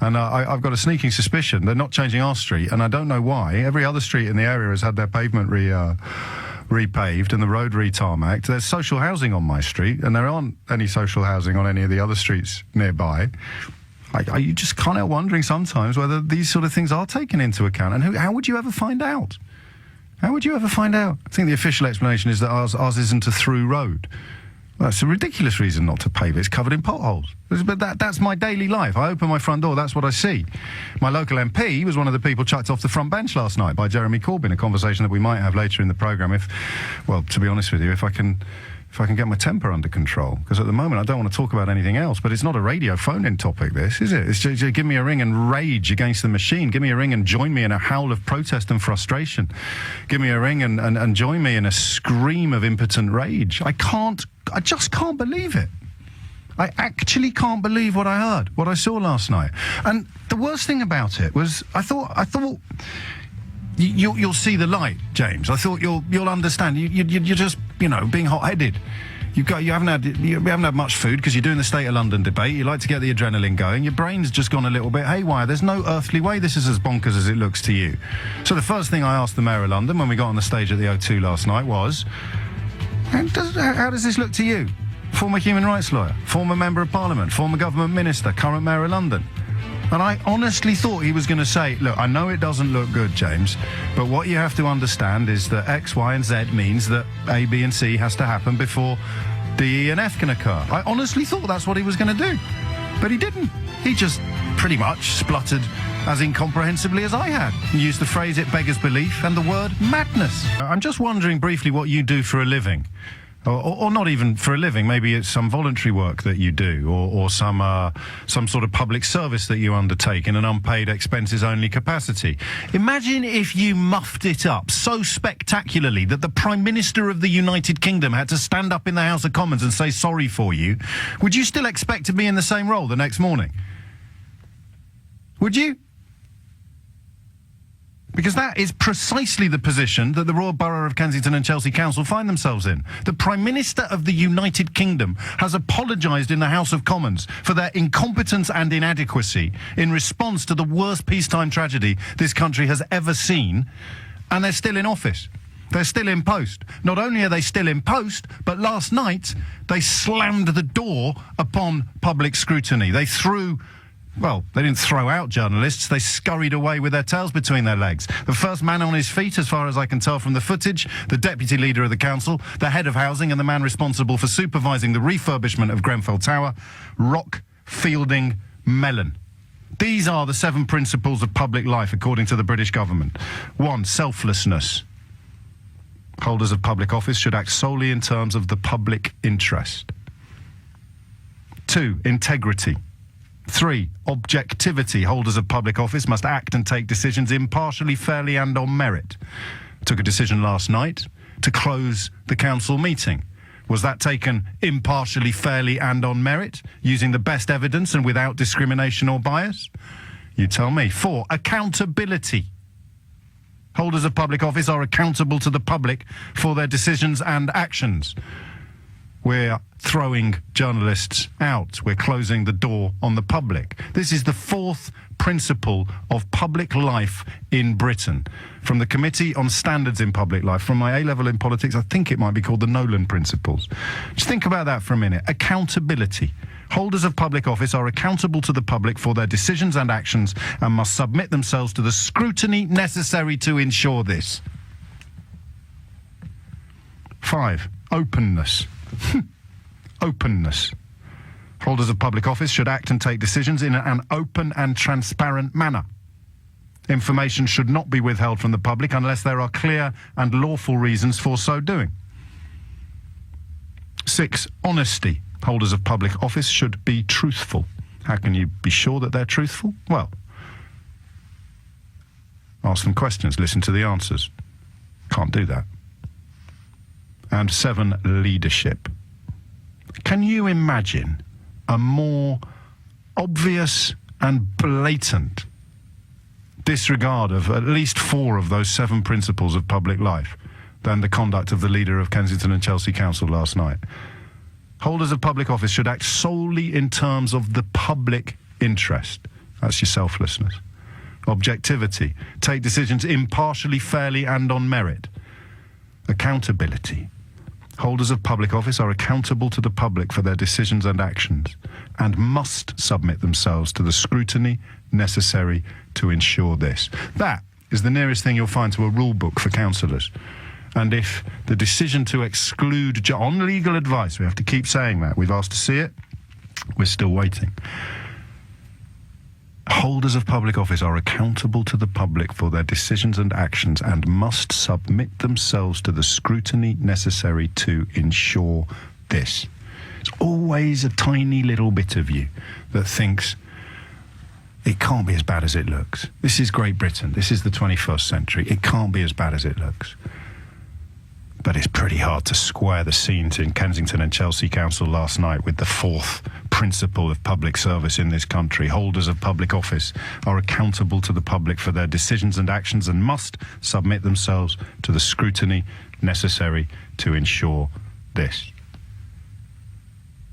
And I've got a sneaking suspicion they're not changing our street, and I don't know why. Every other street in the area has had their pavement repaved and the road re-tarmacked. There's social housing on my street, and there aren't any social housing on any of the other streets nearby. You just can't help wondering sometimes whether these sort of things are taken into account. And how would you ever find out? How would you ever find out? I think the official explanation is that ours isn't a through road. Well, that's a ridiculous reason not to pave it. It's covered in potholes. But that's my daily life. I open my front door, that's what I see. My local MP was one of the people chucked off the front bench last night by Jeremy Corbyn, a conversation that we might have later in the programme to be honest with you, if I can get my temper under control. Because at the moment I don't want to talk about anything else, but it's not a radio phone-in topic, this, is it? It's just give me a ring and rage against the machine. Give me a ring and join me in a howl of protest and frustration. Give me a ring and join me in a scream of impotent rage. I just can't believe it. I actually can't believe what I heard, what I saw last night. And the worst thing about it was I thought you'll see the light, James. I thought you'll understand. You're just, being hot-headed. You haven't had much food because you're doing the State of London debate. You like to get the adrenaline going. Your brain's just gone a little bit haywire. There's no earthly way this is as bonkers as it looks to you. So the first thing I asked the Mayor of London when we got on the stage at the O2 last night was, how does this look to you? Former human rights lawyer, former member of Parliament, former government minister, current Mayor of London. And I honestly thought he was going to say, look, I know it doesn't look good, James, but what you have to understand is that X, Y and Z means that A, B and C has to happen before D, E and F can occur. I honestly thought that's what he was going to do. But he didn't. He just pretty much spluttered as incomprehensibly as I had. He used the phrase, it beggars belief, and the word madness. I'm just wondering briefly what you do for a living. Or not even for a living, maybe it's some voluntary work that you do, or some sort of public service that you undertake in an unpaid expenses-only capacity. Imagine if you muffed it up so spectacularly that the Prime Minister of the United Kingdom had to stand up in the House of Commons and say sorry for you. Would you still expect to be in the same role the next morning? Would you? Because that is precisely the position that the Royal Borough of Kensington and Chelsea Council find themselves in. The Prime Minister of the United Kingdom has apologised in the House of Commons for their incompetence and inadequacy in response to the worst peacetime tragedy this country has ever seen, and they're still in office. They're still in post. Not only are they still in post, but last night they slammed the door upon public scrutiny. They didn't throw out journalists, they scurried away with their tails between their legs. The first man on his feet, as far as I can tell from the footage, the Deputy Leader of the Council, the Head of Housing and the man responsible for supervising the refurbishment of Grenfell Tower, Feidling-Mellen. These are the 7 principles of public life, according to the British government. 1. Selflessness. Holders of public office should act solely in terms of the public interest. 2. Integrity. 3. Objectivity. Holders of public office must act and take decisions impartially, fairly and on merit. I took a decision last night to close the council meeting. Was that taken impartially, fairly and on merit, using the best evidence and without discrimination or bias? You tell me. 4. Accountability. Holders of public office are accountable to the public for their decisions and actions. We're throwing journalists out. We're closing the door on the public. This is the 4th principle of public life in Britain. From the Committee on Standards in Public Life, from my A-level in politics, I think it might be called the Nolan Principles. Just think about that for a minute. Accountability. Holders of public office are accountable to the public for their decisions and actions and must submit themselves to the scrutiny necessary to ensure this. 5. Openness. Openness. Holders of public office should act and take decisions in an open and transparent manner. Information should not be withheld from the public unless there are clear and lawful reasons for so doing. 6. Honesty. Holders of public office should be truthful. How can you be sure that they're truthful? Well, ask them questions, listen to the answers. Can't do that. And 7. Leadership. Can you imagine a more obvious and blatant disregard of at least 4 of those 7 principles of public life than the conduct of the leader of Kensington and Chelsea Council last night? Holders of public office should act solely in terms of the public interest. That's your selflessness. Objectivity. Take decisions impartially, fairly and on merit. Accountability. Holders of public office are accountable to the public for their decisions and actions and must submit themselves to the scrutiny necessary to ensure this. That is the nearest thing you'll find to a rule book for councillors. And if the decision to exclude, on legal advice, we have to keep saying that, we've asked to see it, we're still waiting. Holders of public office are accountable to the public for their decisions and actions and must submit themselves to the scrutiny necessary to ensure this. It's always a tiny little bit of you that thinks it can't be as bad as it looks. This is Great Britain. This is the 21st century. It can't be as bad as it looks. But it's pretty hard to square the scenes in Kensington and Chelsea Council last night with the 4th principle of public service in this country. Holders of public office are accountable to the public for their decisions and actions and must submit themselves to the scrutiny necessary to ensure this.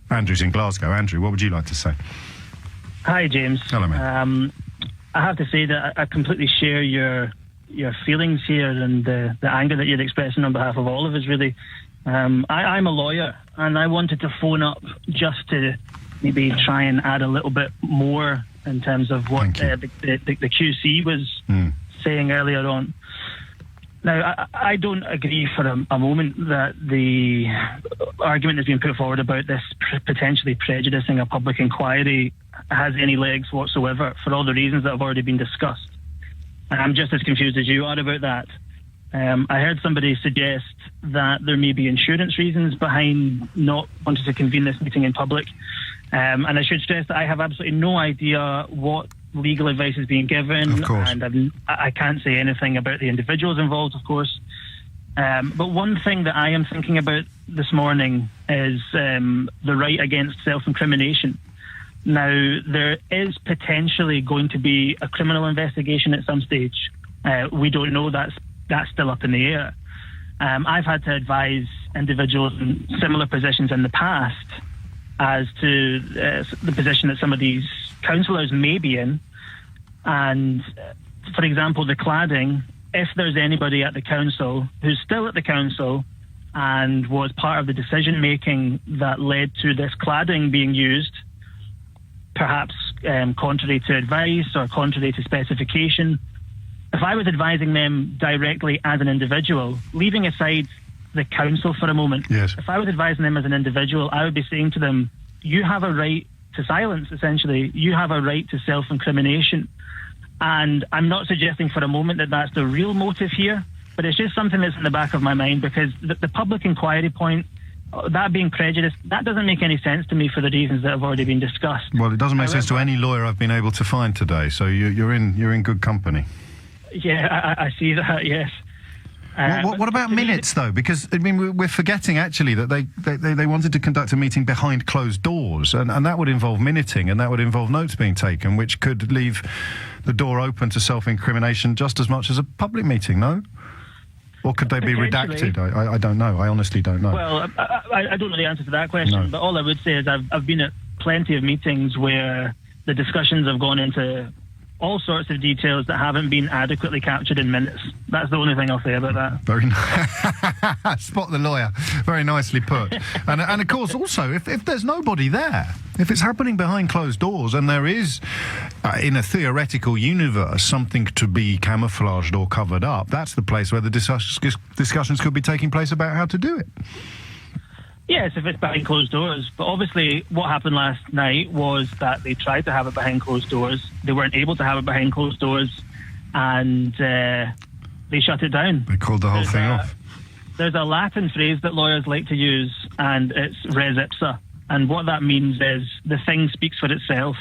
Andrew's in Glasgow. Andrew, what would you like to say? Hi, James. Hello, mate. I have to say that I completely share your feelings here and the anger that you're expressing on behalf of all of us, really. I'm a lawyer, and I wanted to phone up just to maybe try and add a little bit more in terms of what the QC was saying earlier on. Now, I don't agree for a moment that the argument that's been put forward about this potentially prejudicing a public inquiry has any legs whatsoever, for all the reasons that have already been discussed. And I'm just as confused as you are about that. I heard somebody suggest that there may be insurance reasons behind not wanting to convene this meeting in public. And I should stress that I have absolutely no idea what legal advice is being given. Of course. And I can't say anything about the individuals involved, of course. But one thing that I am thinking about this morning is the right against self-incrimination. Now, there is potentially going to be a criminal investigation at some stage. We don't know. That's still up in the air. I've had to advise individuals in similar positions in the past as to the position that some of these councillors may be in. And, for example, the cladding, if there's anybody at the council who's still at the council and was part of the decision-making that led to this cladding being used, perhaps contrary to advice or contrary to specification, if I was advising them directly as an individual, leaving aside the council for a moment, yes. If I was advising them as an individual, I would be saying to them, you have a right to silence, essentially. You have a right to self-incrimination. And I'm not suggesting for a moment that that's the real motive here, but it's just something that's in the back of my mind, because the public inquiry point, that being prejudiced, that doesn't make any sense to me for the reasons that have already been discussed. Well, it doesn't make sense to any lawyer I've been able to find today, so you're in good company. Yeah, I see that, yes. What about minutes, though? Because, I mean, we're forgetting, actually, that they wanted to conduct a meeting behind closed doors, and that would involve minuting, and that would involve notes being taken, which could leave the door open to self-incrimination just as much as a public meeting, no? Or could they be redacted? I don't know. I honestly don't know. Well, I don't know the answer to that question, but all I would say is I've been at plenty of meetings where the discussions have gone into all sorts of details that haven't been adequately captured in minutes. That's the only thing I'll say about that. Very nice. Spot the lawyer. Very nicely put. and of course, also, if there's nobody there, if it's happening behind closed doors and there is, in a theoretical universe, something to be camouflaged or covered up, that's the place where the discussions could be taking place about how to do it. Yes, if it's behind closed doors. But obviously what happened last night was that they tried to have it behind closed doors. They weren't able to have it behind closed doors, and they shut it down. They called the whole thing off. There's a Latin phrase that lawyers like to use, and it's res ipsa. And what that means is the thing speaks for itself.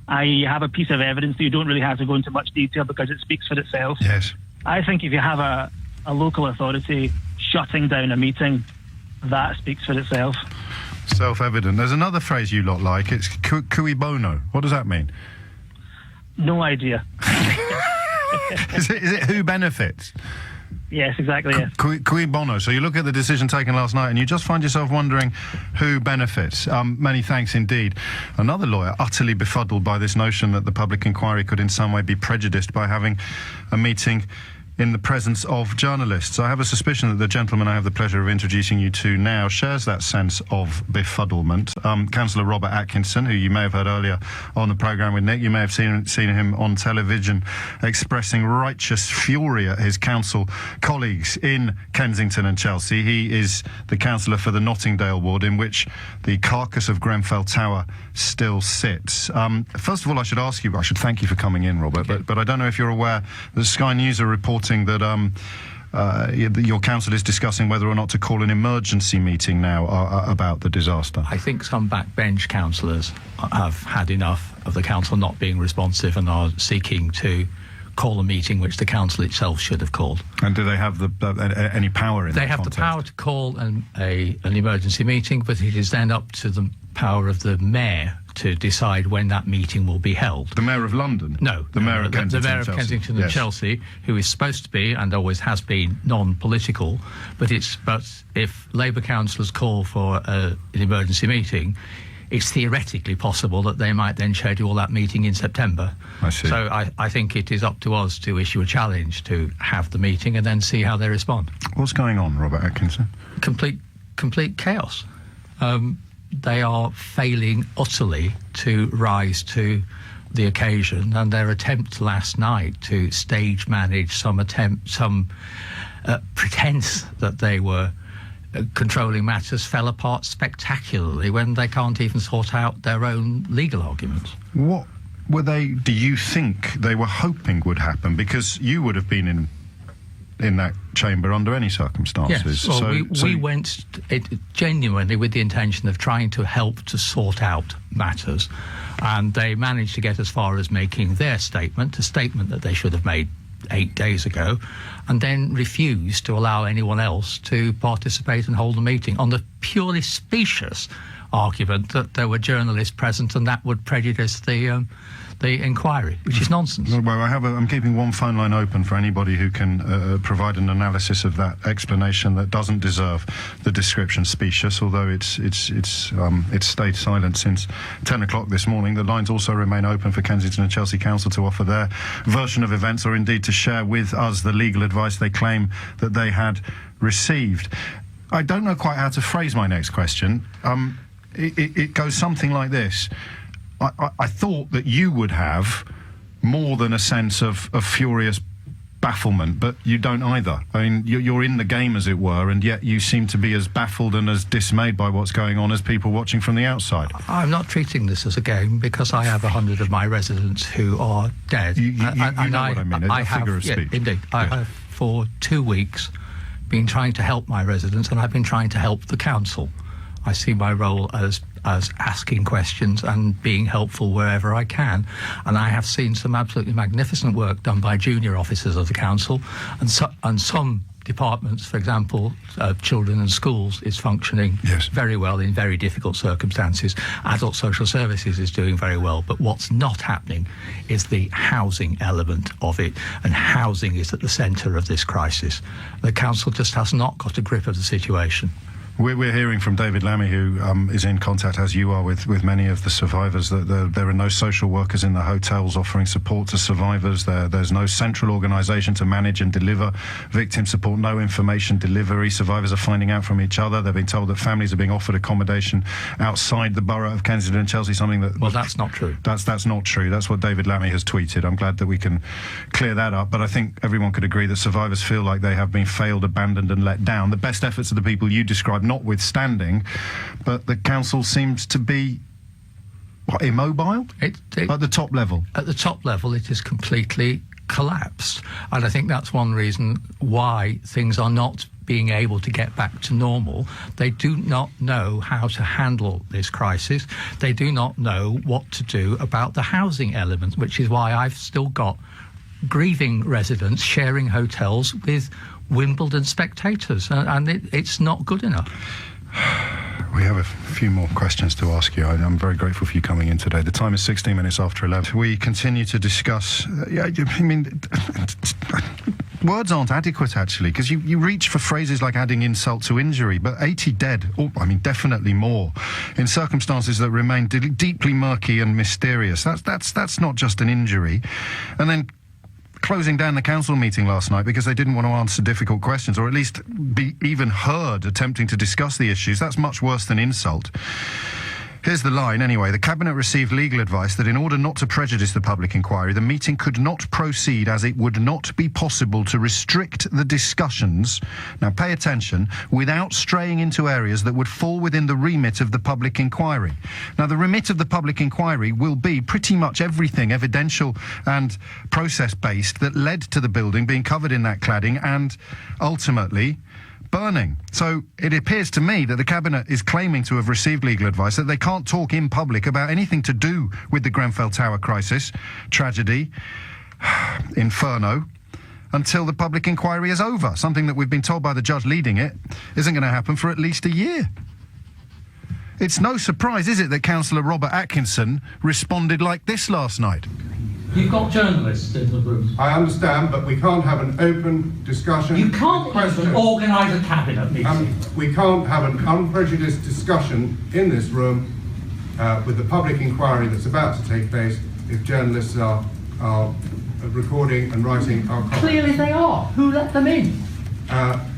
I have a piece of evidence that you don't really have to go into much detail because it speaks for itself. Yes. I think if you have a local authority shutting down a meeting, that speaks for itself. Self-evident. There's another phrase you lot like. It's cui bono. What does that mean? No idea. Is it who benefits? Yes, exactly, yes. Cui bono. So you look at the decision taken last night and you just find yourself wondering who benefits. Many thanks indeed. Another lawyer utterly befuddled by this notion that the public inquiry could in some way be prejudiced by having a meeting in the presence of journalists. I have a suspicion that the gentleman I have the pleasure of introducing you to now shares that sense of befuddlement. Councillor Robert Atkinson, who you may have heard earlier on the programme with Nick. You may have seen him on television expressing righteous fury at his council colleagues in Kensington and Chelsea. He is the councillor for the Nottingdale ward, in which the carcass of Grenfell Tower still sits. First of all, I should thank you for coming in, Robert, but I don't know if you're aware that Sky News are reporting that your council is discussing whether or not to call an emergency meeting now about the disaster. I think some backbench councillors have had enough of the council not being responsive and are seeking to call a meeting which the council itself should have called. And do they have any power in that? They have the power to call an emergency meeting, but it is then up to the power of the mayor to decide when that meeting will be held. The Mayor of London? No. The Mayor of Kensington, the Mayor of Kensington and Chelsea, who is supposed to be, and always has been, non-political, but if Labour councillors call for an emergency meeting, it's theoretically possible that they might then schedule that meeting in September. I see. So I think it is up to us to issue a challenge to have the meeting and then see how they respond. What's going on, Robert Atkinson? Complete chaos. They are failing utterly to rise to the occasion, and their attempt last night to stage manage some pretense that they were controlling matters fell apart spectacularly when they can't even sort out their own legal arguments. What were they, do you think they were hoping would happen? Because you would have been in that chamber under any circumstances. Yes, well, we went genuinely with the intention of trying to help to sort out matters, and they managed to get as far as making their statement, a statement that they should have made 8 days ago, and then refused to allow anyone else to participate and hold a meeting on the purely specious argument that there were journalists present and that would prejudice the inquiry, which is nonsense. Well, I'm keeping one phone line open for anybody who can provide an analysis of that explanation that doesn't deserve the description specious, although it's stayed silent since 10 o'clock this morning. The lines also remain open for Kensington and Chelsea Council to offer their version of events, or indeed to share with us the legal advice they claim that they had received. I don't know quite how to phrase my next question. It goes something like this. I thought that you would have more than a sense of furious bafflement, but you don't either. I mean, you're in the game, as it were, and yet you seem to be as baffled and as dismayed by what's going on as people watching from the outside. I'm not treating this as a game because I have 100 of my residents who are dead. You know what I mean, a figure of speech. Indeed. I have, for 2 weeks, been trying to help my residents, and I've been trying to help the council. I see my role as asking questions and being helpful wherever I can. And I have seen some absolutely magnificent work done by junior officers of the council, and some departments, for example, children and schools, is functioning very well in very difficult circumstances. Adult social services is doing very well, but what's not happening is the housing element of it, and housing is at the centre of this crisis. The council just has not got a grip of the situation. We're hearing from David Lammy, who is in contact, as you are, with many of the survivors, that there are no social workers in the hotels offering support to survivors. There's no central organisation to manage and deliver victim support, no information delivery. Survivors are finding out from each other. They've been told that families are being offered accommodation outside the borough of Kensington and Chelsea, something that... Well, that's not true. That's not true. That's what David Lammy has tweeted. I'm glad that we can clear that up. But I think everyone could agree that survivors feel like they have been failed, abandoned and let down. The best efforts of the people you described notwithstanding, but the council seems to be immobile at the top level. At the top level, it is completely collapsed, and I think that's one reason why things are not being able to get back to normal. They do not know how to handle this crisis. They do not know what to do about the housing element, which is why I've still got grieving residents sharing hotels with Wimbledon spectators, and it's not good enough. We have a few more questions to ask you. I'm very grateful for you coming in today. The time is 16 minutes after 11. We continue to discuss... words aren't adequate, actually, because you reach for phrases like adding insult to injury, but 80 dead, definitely more, in circumstances that remain deeply murky and mysterious. That's not just an injury. And then closing down the council meeting last night because they didn't want to answer difficult questions, or at least be even heard attempting to discuss the issues. That's much worse than insult. Here's the line, anyway. The Cabinet received legal advice that in order not to prejudice the public inquiry, the meeting could not proceed as it would not be possible to restrict the discussions, now pay attention, without straying into areas that would fall within the remit of the public inquiry. Now, the remit of the public inquiry will be pretty much everything evidential and process-based that led to the building being covered in that cladding and, ultimately, burning. So it appears to me that the Cabinet is claiming to have received legal advice that they can't talk in public about anything to do with the Grenfell Tower crisis, tragedy, inferno, until the public inquiry is over, something that we've been told by the judge leading it isn't going to happen for at least a year. It's no surprise, is it, that Councillor Robert Atkinson responded like this last night? You've got journalists in the room. I understand, but we can't have an open discussion. You can't even organise a cabinet meeting. We can't have an unprejudiced discussion in this room with the public inquiry that's about to take place if journalists are recording and writing our comments. Clearly they are. Who let them in?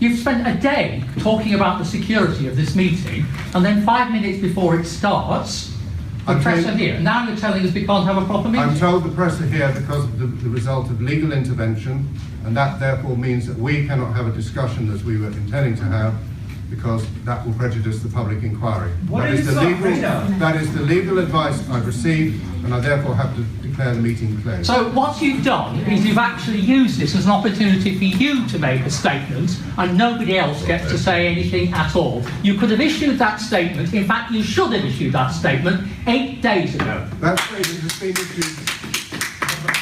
You've spent a day talking about the security of this meeting, and then 5 minutes before it starts, the press are here. Now you're telling us we can't have a proper meeting. I'm told the press are here because of the result of legal intervention, and that therefore means that we cannot have a discussion as we were intending to have, because that will prejudice the public inquiry. That is the legal advice I've received, and I therefore have to declare the meeting closed. So what you've done is you've actually used this as an opportunity for you to make a statement, and nobody else gets to say anything at all. You could have issued that statement. In fact, you should have issued that statement 8 days ago. That statement has been issued.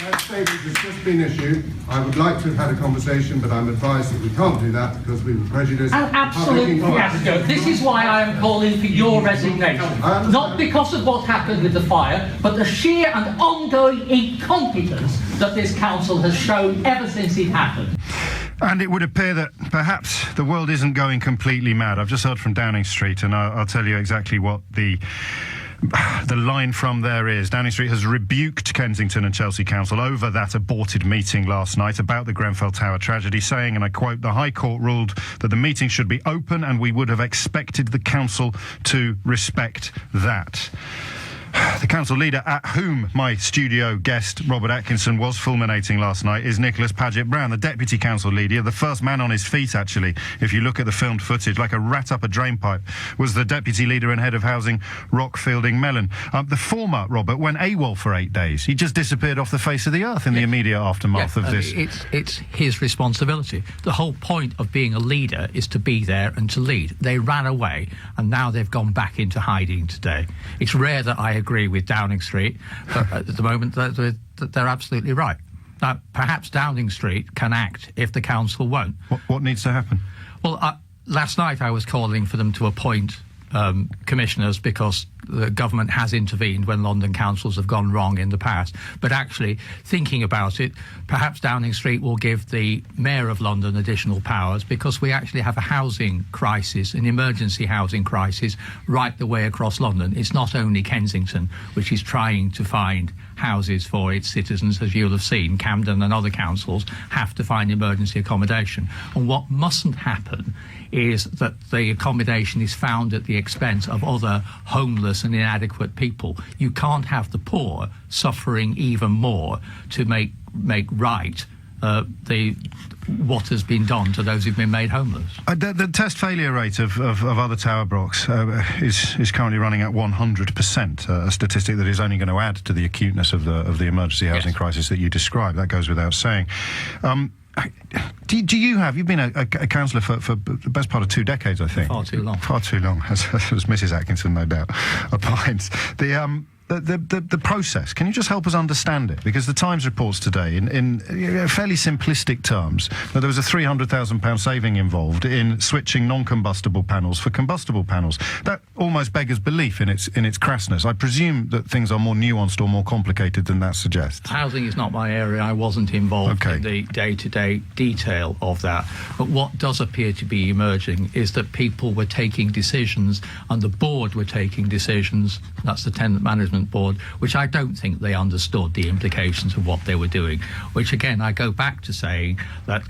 That statement has just been issued. I would like to have had a conversation, but I'm advised that we can't do that because we would prejudice the Absolutely. public. This is why I am calling for your resignation. Not because of what happened with the fire, but the sheer and ongoing incompetence that this council has shown ever since it happened. And it would appear that perhaps the world isn't going completely mad. I've just heard from Downing Street, and I'll tell you exactly what the line from there is. Downing Street has rebuked Kensington and Chelsea Council over that aborted meeting last night about the Grenfell Tower tragedy, saying, and I quote, "The High Court ruled that the meeting should be open and we would have expected the council to respect that." The council leader, at whom my studio guest Robert Atkinson was fulminating last night, is Nicholas Paget-Brown, the deputy council leader, the first man on his feet, actually, if you look at the filmed footage, like a rat up a drainpipe, was the deputy leader and head of housing, Feidling-Mellen. The former, Robert, went AWOL for 8 days. He just disappeared off the face of the earth in the immediate aftermath of this. It's his responsibility. The whole point of being a leader is to be there and to lead. They ran away, and now they've gone back into hiding today. It's rare that I agree with Downing Street, but at the moment they're absolutely right. Perhaps Downing Street can act if the council won't. What needs to happen? Well, last night I was calling for them to appoint commissioners because the government has intervened when London councils have gone wrong in the past. But actually, thinking about it, perhaps Downing Street will give the Mayor of London additional powers, because we actually have a housing crisis, an emergency housing crisis, right the way across London. It's not only Kensington, which is trying to find houses for its citizens. As you'll have seen, Camden and other councils have to find emergency accommodation. And what mustn't happen is that the accommodation is found at the expense of other homeless and inadequate people. You can't have the poor suffering even more to make right what has been done to those who've been made homeless. The test failure rate of other tower blocks is currently running at 100%, a statistic that is only going to add to the acuteness of the emergency housing crisis that you described. That goes without saying. You've been a councillor for the best part of 2 decades, I think. Far too long. Far too long, as Mrs. Atkinson, no doubt, opines. The process, can you just help us understand it? Because the Times reports today, in fairly simplistic terms, that there was a £300,000 saving involved in switching non-combustible panels for combustible panels. That almost beggars belief in its crassness. I presume that things are more nuanced or more complicated than that suggests. Housing is not my area. I wasn't involved in the day-to-day detail of that. But what does appear to be emerging is that people were taking decisions, and the board were taking decisions, that's the tenant management board, which I don't think they understood the implications of what they were doing, which again I go back to saying that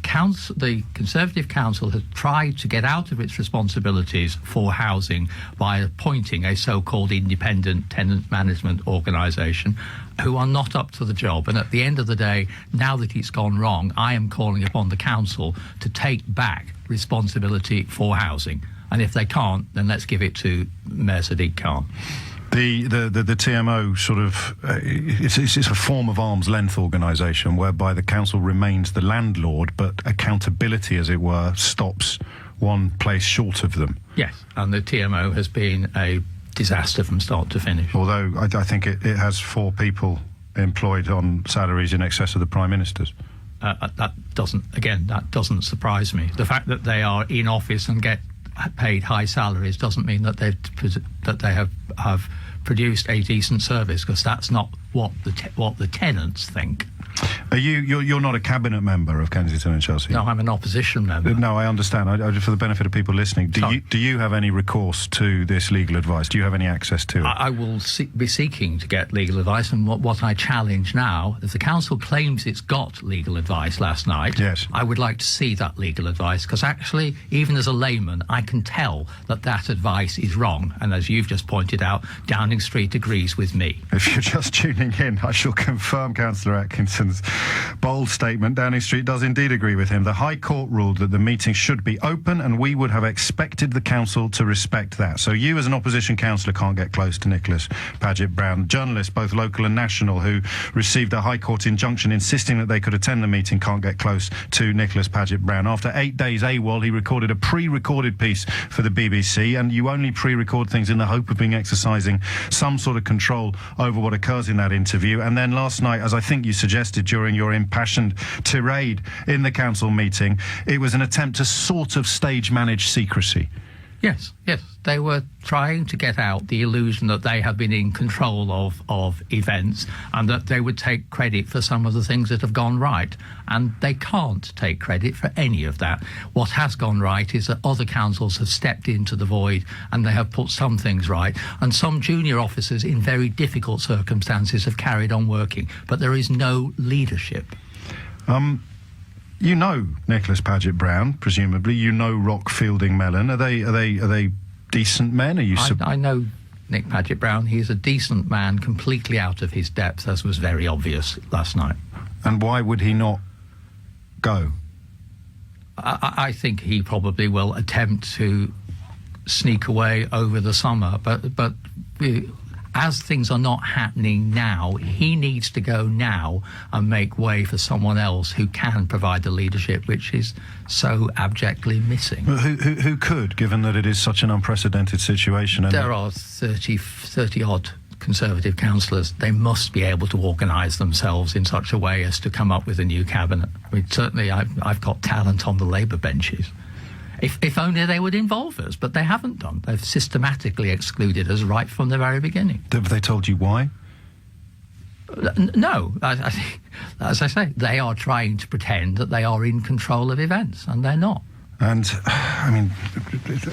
the Conservative Council has tried to get out of its responsibilities for housing by appointing a so-called independent tenant management organisation who are not up to the job. And at the end of the day, now that it's gone wrong, I am calling upon the council to take back responsibility for housing, and if they can't, then let's give it to Mayor Sadiq Khan. The TMO sort of it's a form of arm's length organisation whereby the council remains the landlord, but accountability, as it were, stops one place short of them. Yes, and the TMO has been a disaster from start to finish. Although I think it has 4 people employed on salaries in excess of the Prime Minister's. That doesn't surprise me. The fact that they are in office and get paid high salaries doesn't mean that they have produced a decent service, because that's not what the tenants think. You're not a cabinet member of Kensington and Chelsea? No, I'm an opposition member. No, I understand. For the benefit of people listening, do you have any recourse to this legal advice? Do you have any access to it? I will be seeking to get legal advice, and what I challenge now, if the council claims it's got legal advice last night, yes, I would like to see that legal advice, because actually, even as a layman, I can tell that advice is wrong, and as you've just pointed out, Downing Street agrees with me. If you're just tuning in, I shall confirm Councillor Atkinson's bold statement. Downing Street does indeed agree with him. The High Court ruled that the meeting should be open, and we would have expected the council to respect that. So you, as an opposition councillor, can't get close to Nicholas Paget-Brown. Journalists, both local and national, who received a High Court injunction insisting that they could attend the meeting, can't get close to Nicholas Paget-Brown. After 8 days AWOL, he recorded a pre-recorded piece for the BBC, and you only pre-record things in the hope of being exercising some sort of control over what occurs in that interview. And then last night, as I think you suggested during your impassioned tirade in the council meeting, it was an attempt to sort of stage manage secrecy. Yes. They were trying to get out the illusion that they have been in control of events, and that they would take credit for some of the things that have gone right. And they can't take credit for any of that. What has gone right is that other councils have stepped into the void, and they have put some things right. And some junior officers in very difficult circumstances have carried on working. But there is no leadership. You know Nicholas Paget-Brown, presumably. You know Feidling-Mellen. Are they decent men? I know Nick Paget-Brown. He's a decent man, completely out of his depth, as was very obvious last night. And why would he not go? I think he probably will attempt to sneak away over the summer, but as things are not happening now, he needs to go now and make way for someone else who can provide the leadership which is so abjectly missing. But who could, given that it is such an unprecedented situation? And there are 30-odd Conservative councillors. They must be able to organise themselves in such a way as to come up with a new cabinet. I mean, certainly I've got talent on the Labour benches. If only they would involve us, but they haven't done. They've systematically excluded us right from the very beginning. Have they told you why? No. I think, as I say, they are trying to pretend that they are in control of events, and they're not. And, I mean,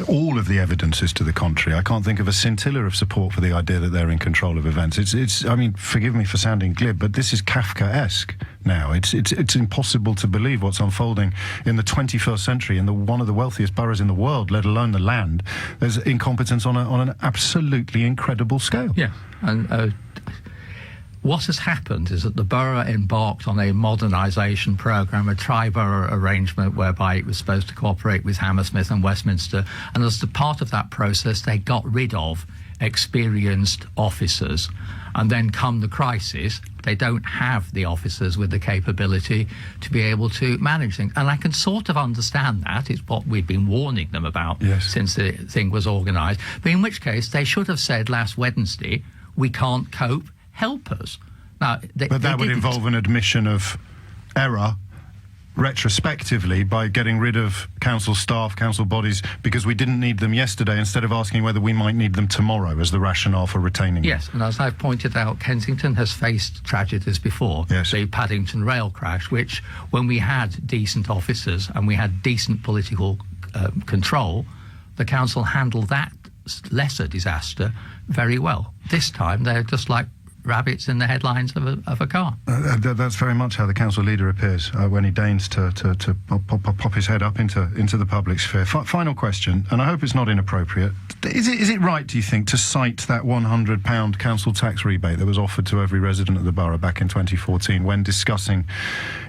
all of the evidence is to the contrary. I can't think of a scintilla of support for the idea that they're in control of events. It's I mean, forgive me for sounding glib, but this is Kafkaesque now. It's impossible to believe what's unfolding in the 21st century in one of the wealthiest boroughs in the world, let alone the land. There's incompetence on an absolutely incredible scale. Yeah, and what has happened is that the borough embarked on a modernisation programme, a tri-borough arrangement whereby it was supposed to cooperate with Hammersmith and Westminster, and as a part of that process they got rid of experienced officers, and then come the crisis they don't have the officers with the capability to be able to manage things. And I can sort of understand that. It's what we've been warning them about since the thing was organised. But in which case they should have said last Wednesday, we can't cope, help us. Now, but that would involve an admission of error retrospectively by getting rid of council staff, council bodies, because we didn't need them yesterday, instead of asking whether we might need them tomorrow as the rationale for retaining them. Yes, and as I've pointed out, Kensington has faced tragedies before. Yes. The Paddington rail crash, which, when we had decent officers and we had decent political control, the council handled that lesser disaster very well. This time they're just like rabbits in the headlines of a car. That's very much how the council leader appears when he deigns to pop his head up into the public sphere. Final question, and I hope it's not inappropriate. Is it right, do you think, to cite that £100 council tax rebate that was offered to every resident of the borough back in 2014 when discussing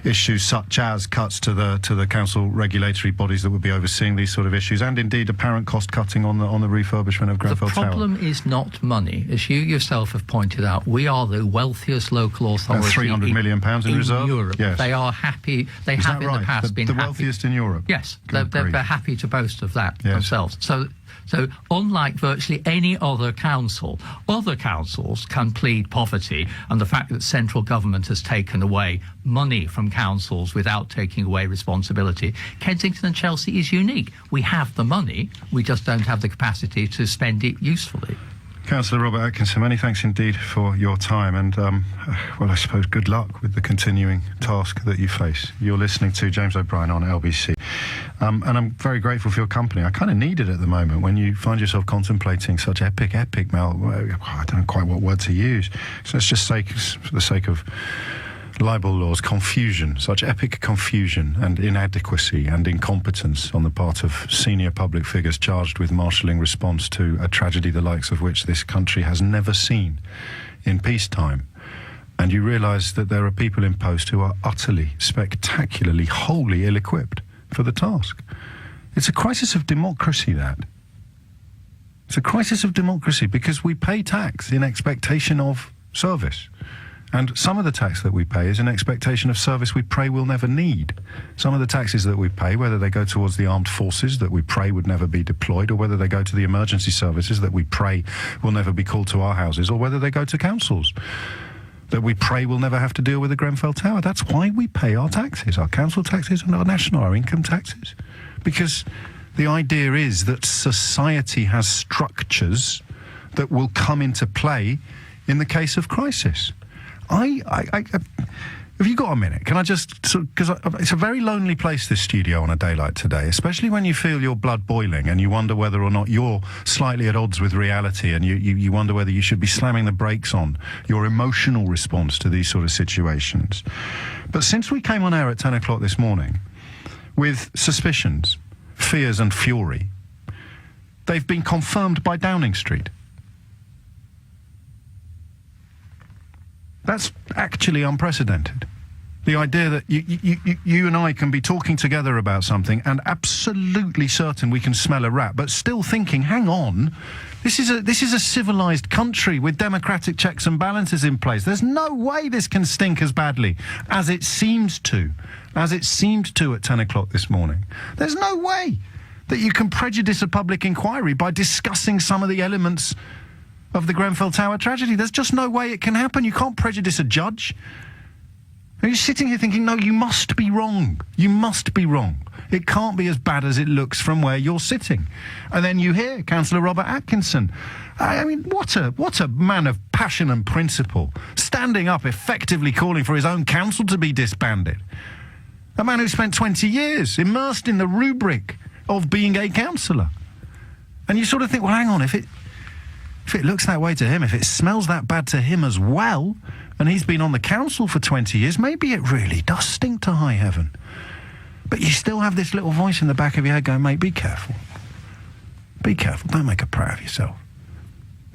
issues such as cuts to the council regulatory bodies that would be overseeing these sort of issues, and indeed apparent cost cutting on the refurbishment of Grenfell Tower? The problem is not money. As you yourself have pointed out, we are the wealthiest local authority £300 million in reserve? Europe. Yes. They are happy. They have in the past been the wealthiest in Europe? Yes, they're happy to boast of that themselves. So unlike virtually any other council, other councils can plead poverty, and the fact that central government has taken away money from councils without taking away responsibility. Kensington and Chelsea is unique. We have the money, we just don't have the capacity to spend it usefully. Councillor Robert Atkinson, many thanks indeed for your time and, well, I suppose good luck with the continuing task that you face. You're listening to James O'Brien on LBC. And I'm very grateful for your company. I kind of need it at the moment when you find yourself contemplating such epic, I don't know quite what word to use. So let's just say, for the sake of libel laws, confusion, such epic confusion and inadequacy and incompetence on the part of senior public figures charged with marshalling response to a tragedy the likes of which this country has never seen in peacetime. And you realise that there are people in post who are utterly, spectacularly, wholly ill-equipped for the task. It's a crisis of democracy, that. It's a crisis of democracy because we pay tax in expectation of service. And some of the tax that we pay is an expectation of service we pray we'll never need. Some of the taxes that we pay, whether they go towards the armed forces that we pray would never be deployed, or whether they go to the emergency services that we pray will never be called to our houses, or whether they go to councils that we pray will never have to deal with the Grenfell Tower. That's why we pay our taxes, our council taxes and our income taxes. Because the idea is that society has structures that will come into play in the case of crisis. Have you got a minute? Can I just, because it's a very lonely place, this studio, on a day like today, especially when you feel your blood boiling and you wonder whether or not you're slightly at odds with reality, and you wonder whether you should be slamming the brakes on your emotional response to these sort of situations. But since we came on air at 10 o'clock this morning with suspicions, fears and fury, they've been confirmed by Downing Street. That's actually unprecedented. The idea that you and I can be talking together about something and absolutely certain we can smell a rat, but still thinking, hang on, this is a civilized country with democratic checks and balances in place. There's no way this can stink as badly as it seems to at 10 o'clock this morning. There's no way that you can prejudice a public inquiry by discussing some of the elements of the Grenfell Tower tragedy. There's just no way it can happen. You can't prejudice a judge. And you're sitting here thinking, no, you must be wrong. You must be wrong. It can't be as bad as it looks from where you're sitting. And then you hear Councillor Robert Atkinson. I mean, what a man of passion and principle, standing up, effectively calling for his own council to be disbanded. A man who spent 20 years immersed in the rubric of being a councillor. And you sort of think, well, hang on, if it looks that way to him, if it smells that bad to him as well, and he's been on the council for 20 years, maybe it really does stink to high heaven. But you still have this little voice in the back of your head going, mate, be careful. Be careful. Don't make a prat of yourself.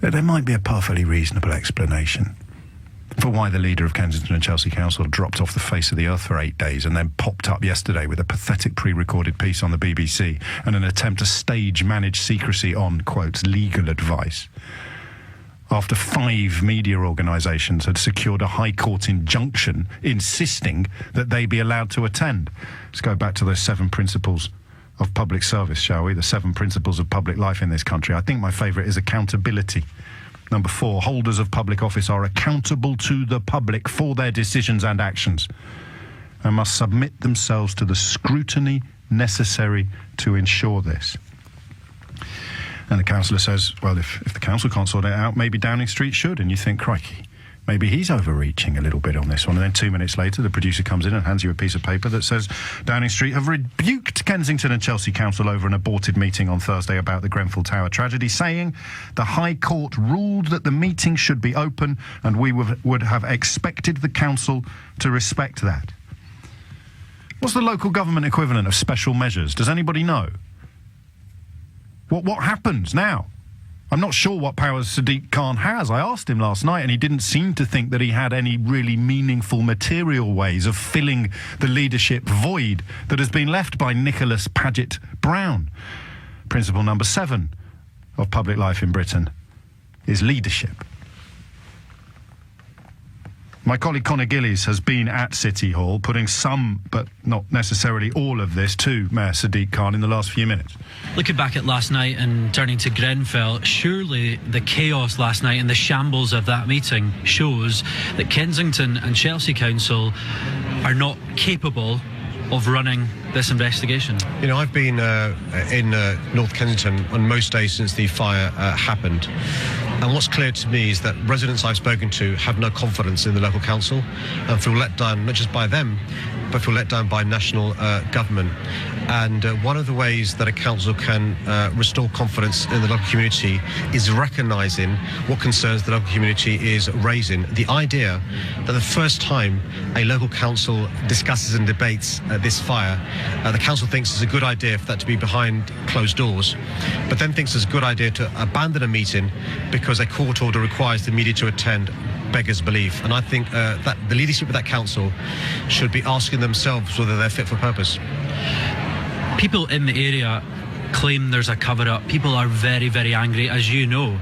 There might be a perfectly reasonable explanation for why the leader of Kensington and Chelsea Council dropped off the face of the earth for 8 days and then popped up yesterday with a pathetic pre-recorded piece on the BBC and an attempt to stage managed secrecy on, quote, legal advice. After 5 media organisations had secured a High Court injunction insisting that they be allowed to attend. Let's go back to those 7 principles of public service, shall we? The 7 principles of public life in this country. I think my favourite is accountability. Number 4, holders of public office are accountable to the public for their decisions and actions and must submit themselves to the scrutiny necessary to ensure this. And the councillor says, well, if the council can't sort it out, maybe Downing Street should. And you think, crikey, maybe he's overreaching a little bit on this one. And then 2 minutes later, the producer comes in and hands you a piece of paper that says Downing Street have rebuked Kensington and Chelsea Council over an aborted meeting on Thursday about the Grenfell Tower tragedy, saying the High Court ruled that the meeting should be open and we would have expected the council to respect that. What's the local government equivalent of special measures? Does anybody know? What happens now? I'm not sure what powers Sadiq Khan has. I asked him last night and he didn't seem to think that he had any really meaningful material ways of filling the leadership void that has been left by Nicholas Paget-Brown. Principle number 7 of public life in Britain is leadership. My colleague Conor Gillies has been at City Hall putting some, but not necessarily all of this, to Mayor Sadiq Khan in the last few minutes. Looking back at last night and turning to Grenfell, surely the chaos last night and the shambles of that meeting shows that Kensington and Chelsea Council are not capable of running this investigation? You know, I've been in North Kensington on most days since the fire happened. And what's clear to me is that residents I've spoken to have no confidence in the local council and feel let down, not just by them, but feel let down by national government. And one of the ways that a council can restore confidence in the local community is recognising what concerns the local community is raising. The idea that the first time a local council discusses and debates this fire, the council thinks it's a good idea for that to be behind closed doors, but then thinks it's a good idea to abandon a meeting because a court order requires the media to attend, beggars belief. And I think that the leadership of that council should be asking themselves whether they're fit for purpose. People in the area claim there's a cover-up. People are very, very angry, as you know.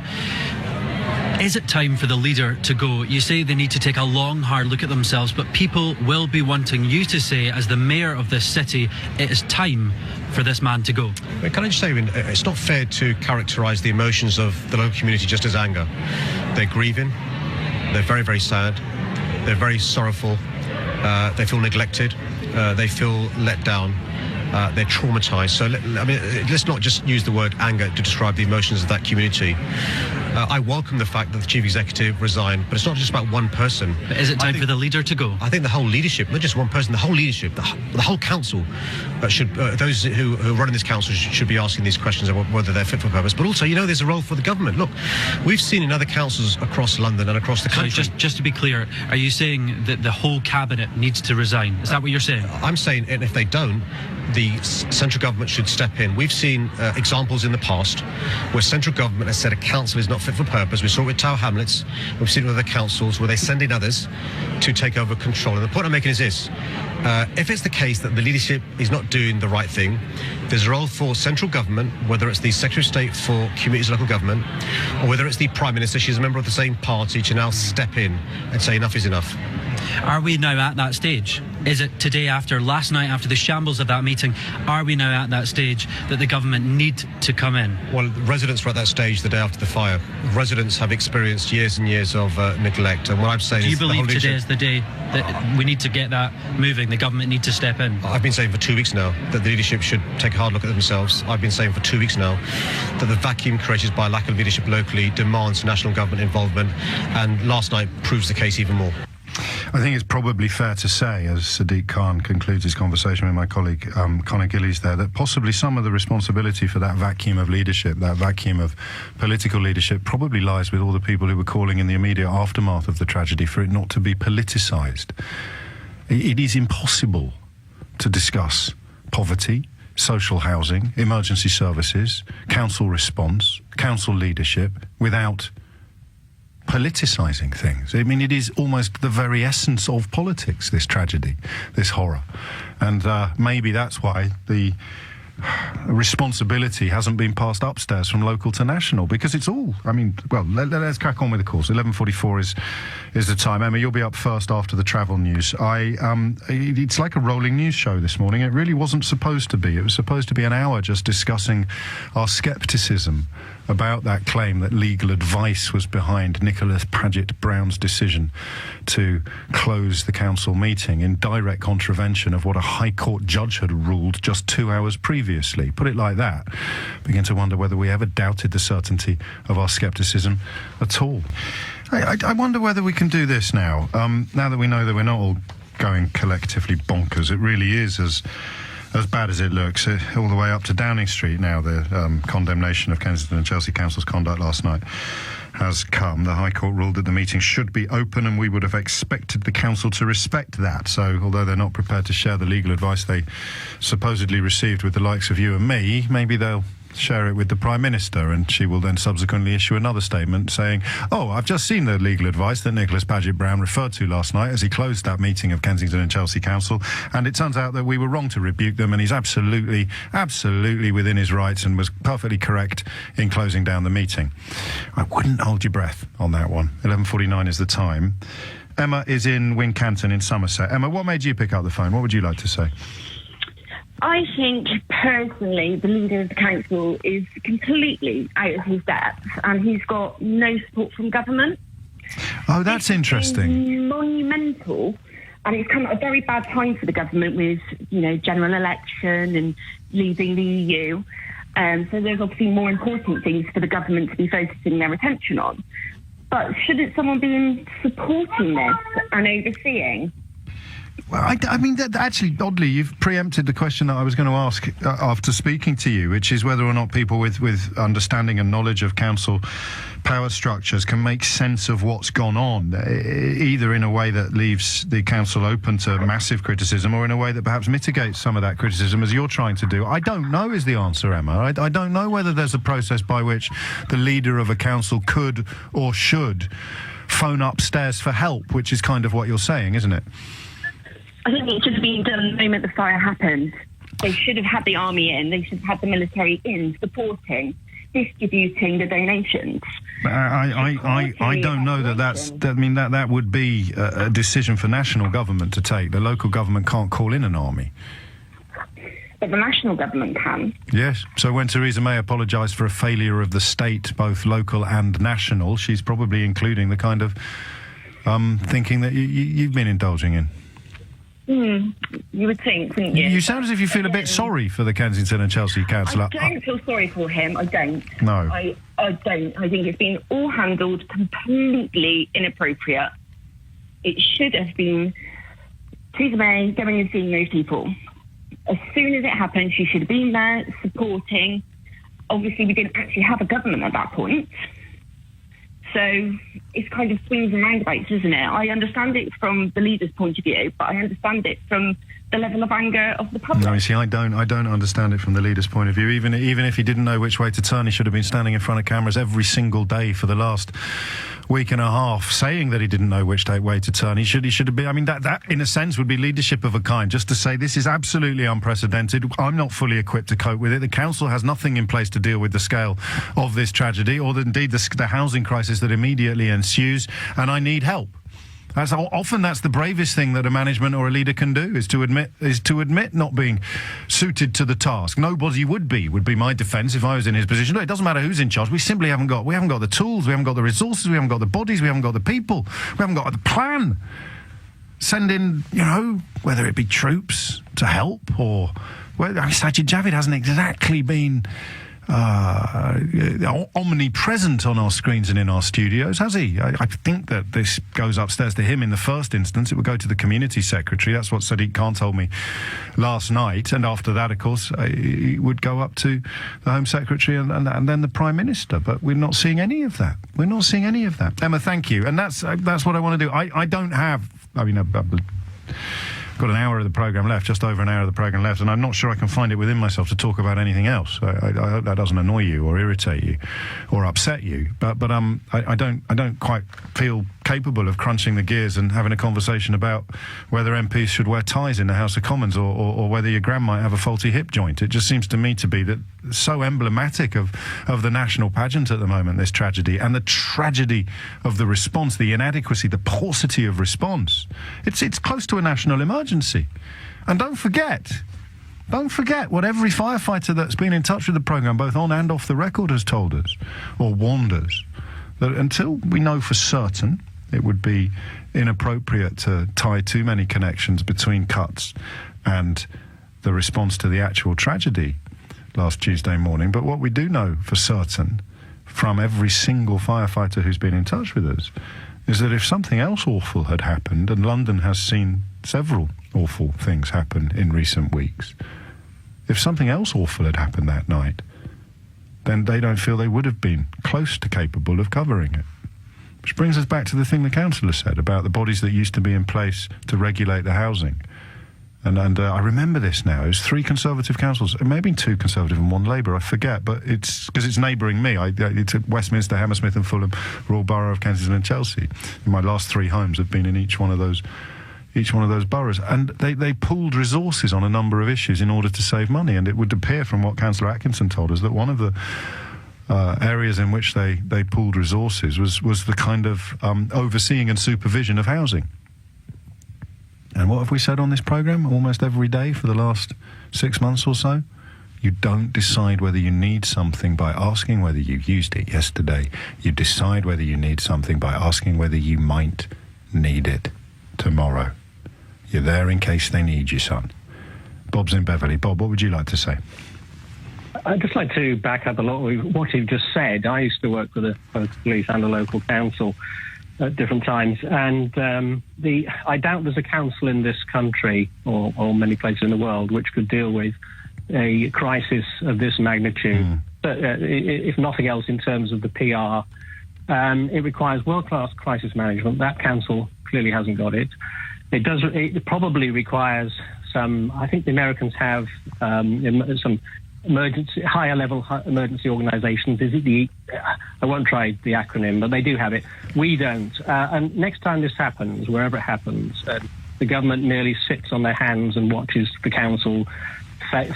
Is it time for the leader to go? You say they need to take a long, hard look at themselves, but people will be wanting you to say, as the mayor of this city, it is time for this man to go. Can I just say, it's not fair to characterise the emotions of the local community just as anger. They're grieving, they're very, very sad, they're very sorrowful, they feel neglected, they feel let down. They're traumatised. So, let's not just use the word anger to describe the emotions of that community. I welcome the fact that the chief executive resigned, but it's not just about one person. But is it time for the leader to go? I think the whole leadership, not just one person, the whole leadership, the whole council should, those who run in this council should be asking these questions about whether they're fit for purpose. But also, you know, there's a role for the government. Look, we've seen in other councils across London and across the country. Sorry, just to be clear, are you saying that the whole cabinet needs to resign? Is that what you're saying? I'm saying, and if they don't, the central government should step in. We've seen examples in the past where central government has said a council is not fit for purpose. We saw it with Tower Hamlets. We've seen it with other councils where they send in others to take over control. And the point I'm making is this. If it's the case that the leadership is not doing the right thing, there's a role for central government, whether it's the Secretary of State for Communities and Local Government, or whether it's the Prime Minister, she's a member of the same party, to now step in and say enough is enough. Are we now at that stage? Is it today, after last night, after the shambles of that meeting, are we now at that stage that the government need to come in? Well, residents were at that stage the day after the fire. Residents have experienced years and years of neglect, and what I'm saying is... Do you believe today is the day that we need to get that moving, the government need to step in? I've been saying for 2 weeks now that the leadership should take a hard look at themselves. I've been saying for 2 weeks now that the vacuum created by lack of leadership locally demands national government involvement, and last night proves the case even more. I think it's probably fair to say, as Sadiq Khan concludes his conversation with my colleague Conor Gillies there, that possibly some of the responsibility for that vacuum of leadership, that vacuum of political leadership, probably lies with all the people who were calling in the immediate aftermath of the tragedy for it not to be politicised. It is impossible to discuss poverty, social housing, emergency services, council response, council leadership without politicising things. I mean, it is almost the very essence of politics, this tragedy, this horror. And maybe that's why the responsibility hasn't been passed upstairs from local to national, because it's all, I mean, well, let's crack on with the course. 11:44 is the time. Emma, you'll be up first after the travel news. It's like a rolling news show this morning. It really wasn't supposed to be. It was supposed to be an hour just discussing our scepticism about that claim that legal advice was behind Nicholas Paget-Brown's decision to close the council meeting in direct contravention of what a High Court judge had ruled just 2 hours previously. Put it like that. Begin to wonder whether we ever doubted the certainty of our scepticism at all. I wonder whether we can do this now. Now that we know that we're not all going collectively bonkers, it really is as bad as it looks, all the way up to Downing Street now. The condemnation of Kensington and Chelsea Council's conduct last night has come. The High Court ruled that the meeting should be open, and we would have expected the council to respect that. So, although they're not prepared to share the legal advice they supposedly received with the likes of you and me, maybe they'll share it with the Prime Minister, and she will then subsequently issue another statement saying, oh, I've just seen the legal advice that Nicholas Paget-Brown referred to last night as he closed that meeting of Kensington and Chelsea Council, and it turns out that we were wrong to rebuke them, and he's absolutely within his rights and was perfectly correct in closing down the meeting. I wouldn't hold your breath on that one. 11:49 is the time. Emma is in Wincanton in Somerset. Emma, what made you pick up the phone? What would you like to say? I think, personally, the leader of the council is completely out of his depth, and he's got no support from government. Oh, that's interesting. It's monumental, And it's come at a very bad time for the government with, general election and leaving the EU. So there's obviously more important things for the government to be focusing their attention on. But shouldn't someone be supporting this and overseeing? Well, I mean, actually, oddly, you've preempted the question that I was going to ask after speaking to you, which is whether or not people with understanding and knowledge of council power structures can make sense of what's gone on, either in a way that leaves the council open to massive criticism or in a way that perhaps mitigates some of that criticism, as you're trying to do. I don't know is the answer, Emma. I don't know whether there's a process by which the leader of a council could or should phone upstairs for help, which is kind of what you're saying, isn't it? I think it should have been done the moment the fire happened. They should have had the army in. They should have had the military in, supporting, distributing the donations. I don't know that would be a decision for national government to take. The local government can't call in an army. But the national government can. Yes. So when Theresa May apologised for a failure of the state, both local and national, she's probably including the kind of thinking that you've been indulging in. You would think, wouldn't you? You sound as if you feel a bit sorry for the Kensington and Chelsea councillor. I don't feel sorry for him. I don't. No. I don't. I think it's been all handled completely inappropriate. It should have been Theresa May going and seeing those people. As soon as it happened, she should have been there supporting. Obviously, we didn't actually have a government at that point. So it's kind of swings and roundabouts, isn't it? I understand it from the leader's point of view, but I understand it from the level of anger of the public. No, you see, I don't understand it from the leader's point of view. Even if he didn't know which way to turn, he should have been standing in front of cameras every single day for the last week and a half, saying that he didn't know which way to turn. He should have been. I mean, that in a sense would be leadership of a kind, just to say this is absolutely unprecedented. I'm not fully equipped to cope with it. The council has nothing in place to deal with the scale of this tragedy, or indeed the housing crisis that immediately ensues, and I need help. Often that's the bravest thing that a management or a leader can do, is to admit not being suited to the task. Nobody would be my defence if I was in his position. Look, it doesn't matter who's in charge. We simply haven't got the tools, we haven't got the resources, we haven't got the bodies, we haven't got the people, we haven't got the plan. Send in, whether it be troops to help or Sajid Javid hasn't exactly been omnipresent on our screens and in our studios, has he? I think that this goes upstairs to him in the first instance. It would go to the community secretary. That's what Sadiq Khan told me last night. And after that, of course, it would go up to the Home Secretary and then the Prime Minister. But we're not seeing any of that. We're not seeing any of that. Emma, thank you. And that's what I want to do. I've got an hour of the programme left, just over an hour of the programme left, and I'm not sure I can find it within myself to talk about anything else. I hope that doesn't annoy you or irritate you or upset you, but I don't quite feel capable of crunching the gears and having a conversation about whether MPs should wear ties in the House of Commons or whether your gran might have a faulty hip joint. It just seems to me to be that so emblematic of the national pageant at the moment, this tragedy, and the tragedy of the response, the inadequacy, the paucity of response. It's close to a national emergency. And don't forget what every firefighter that's been in touch with the programme, both on and off the record, has told us, or warned us, that until we know for certain, it would be inappropriate to tie too many connections between cuts and the response to the actual tragedy last Tuesday morning. But what we do know for certain from every single firefighter who's been in touch with us is that if something else awful had happened, and London has seen several awful things happen in recent weeks, if something else awful had happened that night, then they don't feel they would have been close to capable of covering it. Which brings us back to the thing the councillor said about the bodies that used to be in place to regulate the housing. And I remember this now. It was 3 Conservative councils. It may have been 2 Conservative and 1 Labour, I forget, but it's because it's neighbouring me. It's Westminster, Hammersmith and Fulham, Royal Borough of Kensington and Chelsea. And my last 3 homes have been in each one of those boroughs. And they pooled resources on a number of issues in order to save money. And it would appear from what Councillor Atkinson told us that one of the areas in which they pooled resources was the kind of overseeing and supervision of housing. And what have we said on this programme almost every day for the last 6 months or so? You don't decide whether you need something by asking whether you used it yesterday. You decide whether you need something by asking whether you might need it tomorrow. You're there in case they need you, son. Bob's in Beverley. Bob, what would you like to say? I'd just like to back up a lot of what you've just said. I used to work with both the police and the local council at different times, and I doubt there's a council in this country or many places in the world which could deal with a crisis of this magnitude. But if nothing else, in terms of the PR, it requires world-class crisis management. That council clearly hasn't got it. It probably requires some. I think the Americans have some higher-level emergency organisations. I won't try the acronym, but they do have it. We don't. And next time this happens, wherever it happens, the government merely sits on their hands and watches the council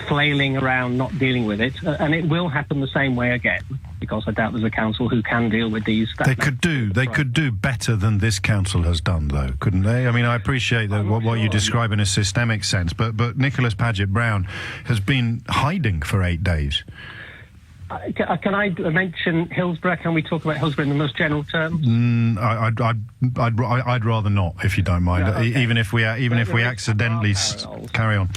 flailing around, not dealing with it. And it will happen the same way again, because I doubt there's a council who can deal with these. They could do better than this council has done, though, couldn't they? I mean, I appreciate that what you describe in a systemic sense, but Nicholas Paget-Brown has been hiding for 8 days. Can I mention Hillsborough? Can we talk about Hillsborough in the most general terms? I'd rather not, if you don't mind. Okay. Even if we accidentally carry on.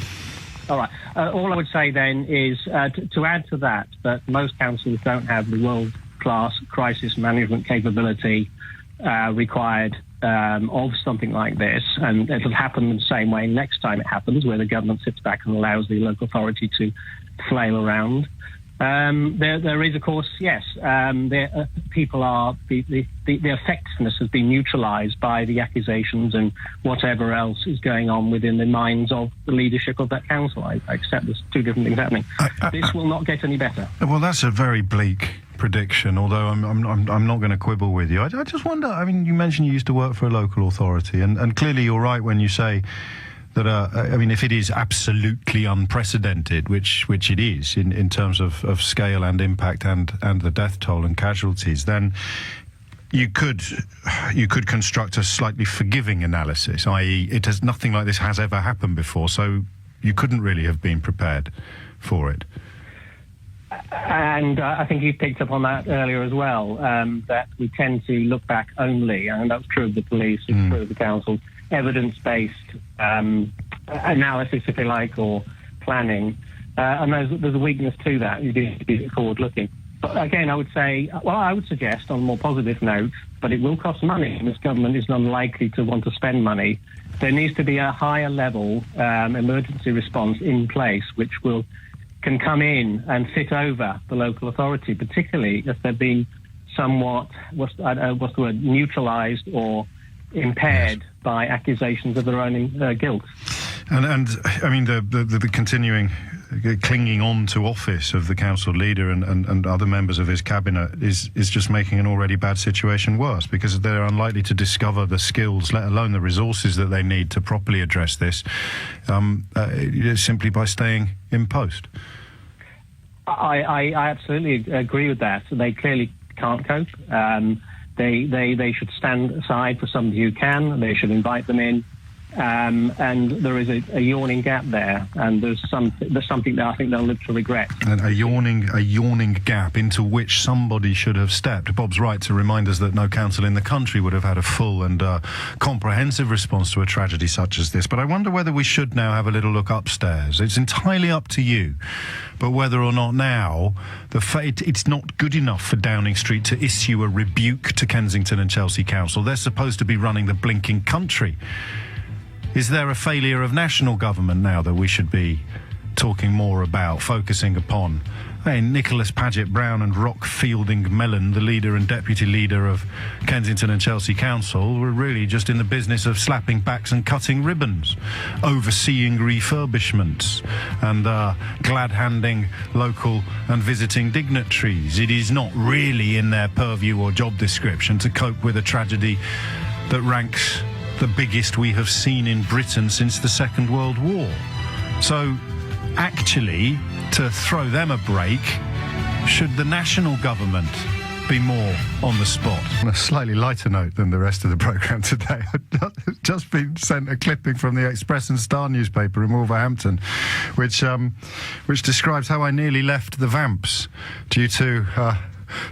All right. All I would say then is to add to that most councils don't have the world-class crisis management capability required of something like this, and it'll happen the same way next time it happens, where the government sits back and allows the local authority to flail around. There is, of course, yes. The effectiveness has been neutralised by the accusations and whatever else is going on within the minds of the leadership of that council. I accept there's two different things happening. This will not get any better. Well, that's a very bleak prediction, although I'm not going to quibble with you. I just wonder, I mean, you mentioned you used to work for a local authority, and clearly you're right when you say that, I mean, if it is absolutely unprecedented, which it is in terms of scale and impact and the death toll and casualties, then you could construct a slightly forgiving analysis, i.e. nothing like this has ever happened before, so you couldn't really have been prepared for it. And I think you picked up on that earlier as well, that we tend to look back only, and that's true of the police, it's true of the council, evidence-based analysis, if you like, or planning. And there's a weakness to that. You need to be forward-looking. But again, I would suggest, on a more positive note, but it will cost money, and this government is unlikely to want to spend money. There needs to be a higher-level emergency response in place, which can come in and sit over the local authority, particularly if they've been somewhat, neutralised or impaired by accusations of their own guilt. And I mean, the continuing clinging on to office of the council leader and other members of his cabinet is just making an already bad situation worse, because they're unlikely to discover the skills, let alone the resources that they need to properly address this, simply by staying in post. I absolutely agree with that. They clearly can't cope. They should stand aside for somebody who can. They should invite them in. And there is a yawning gap there, and there's something that I think they'll live to regret. And a yawning gap into which somebody should have stepped. Bob's right to remind us that no council in the country would have had a full and comprehensive response to a tragedy such as this. But I wonder whether we should now have a little look upstairs. It's entirely up to you. But whether or not now, it's not good enough for Downing Street to issue a rebuke to Kensington and Chelsea Council. They're supposed to be running the blinking country. Is there a failure of national government now that we should be talking more about, focusing upon? Nicholas Paget-Brown and Feidling-Mellen, the leader and deputy leader of Kensington and Chelsea Council, were really just in the business of slapping backs and cutting ribbons, overseeing refurbishments and glad-handing local and visiting dignitaries. It is not really in their purview or job description to cope with a tragedy that ranks the biggest we have seen in Britain since the Second World War. So, actually, to throw them a break, should the national government be more on the spot? On a slightly lighter note than the rest of the programme today, I've just been sent a clipping from the Express and Star newspaper in Wolverhampton, which describes how I nearly left the Vamps due to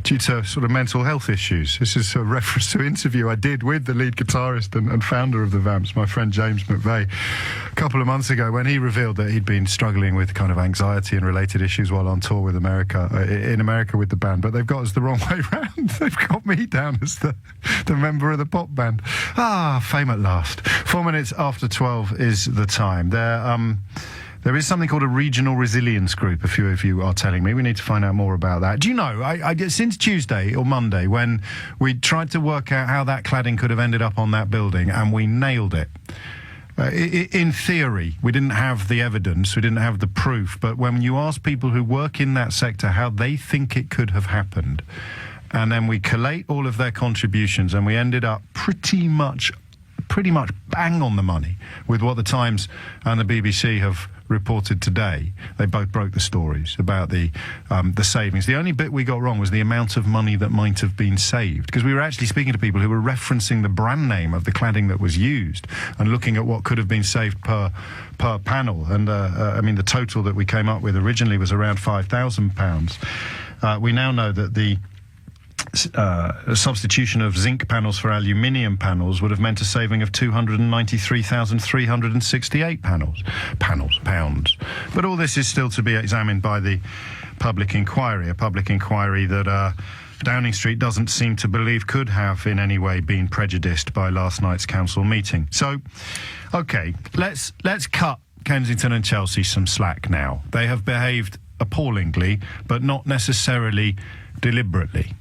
due to sort of mental health issues. This is a reference to an interview I did with the lead guitarist and founder of the Vamps, my friend James McVeigh, a couple of months ago, when he revealed that he'd been struggling with kind of anxiety and related issues while on tour with in America with the band. But they've got us the wrong way round. They've got me down as the member of the pop band. Fame at last. 4 minutes after 12 is the time. There is something called a regional resilience group, a few of you are telling me. We need to find out more about that. Do you know, since Tuesday or Monday, when we tried to work out how that cladding could have ended up on that building, and we nailed it. In theory, we didn't have the evidence, we didn't have the proof, but when you ask people who work in that sector how they think it could have happened, and then we collate all of their contributions, and we ended up pretty much bang on the money with what the Times and the BBC have reported today. They both broke the stories about the savings. The only bit we got wrong was the amount of money that might have been saved, because we were actually speaking to people who were referencing the brand name of the cladding that was used and looking at what could have been saved per panel. And the total that we came up with originally was around £5,000. We now know that the substitution of zinc panels for aluminium panels would have meant a saving of £293,368 pounds. But all this is still to be examined by the public inquiry, a public inquiry that Downing Street doesn't seem to believe could have in any way been prejudiced by last night's council meeting. So, OK, let's cut Kensington and Chelsea some slack now. They have behaved appallingly, but not necessarily deliberately.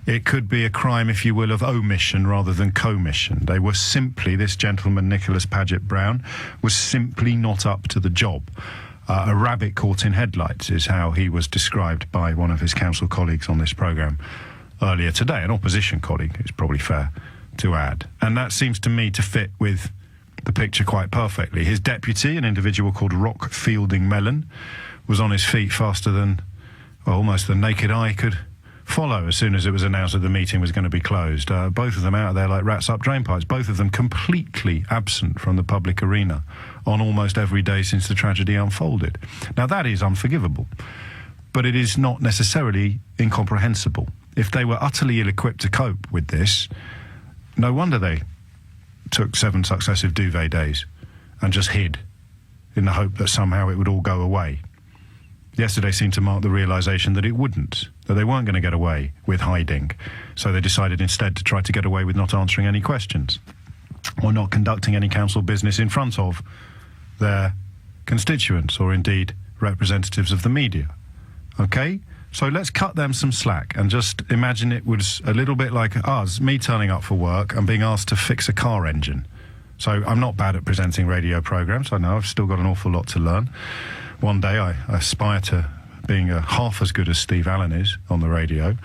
It could be a crime, if you will, of omission rather than commission. They were simply, this gentleman, Nicholas Paget-Brown, was simply not up to the job. A rabbit caught in headlights is how he was described by one of his council colleagues on this programme earlier today, an opposition colleague, it's probably fair to add. And that seems to me to fit with the picture quite perfectly. His deputy, an individual called Feidling-Mellen, was on his feet faster than, well, almost the naked eye could follow as soon as it was announced that the meeting was going to be closed. Both of them out there like rats up drainpipes, both of them completely absent from the public arena on almost every day since the tragedy unfolded. Now, that is unforgivable, but it is not necessarily incomprehensible. If they were utterly ill-equipped to cope with this, no wonder they took 7 successive duvet days and just hid in the hope that somehow it would all go away. Yesterday seemed to mark the realisation that it wouldn't, that they weren't going to get away with hiding. So they decided instead to try to get away with not answering any questions or not conducting any council business in front of their constituents or indeed representatives of the media. OK? So let's cut them some slack and just imagine it was a little bit like us, me turning up for work and being asked to fix a car engine. So I'm not bad at presenting radio programmes. I know I've still got an awful lot to learn. One day I aspire to being half as good as Steve Allen is on the radio,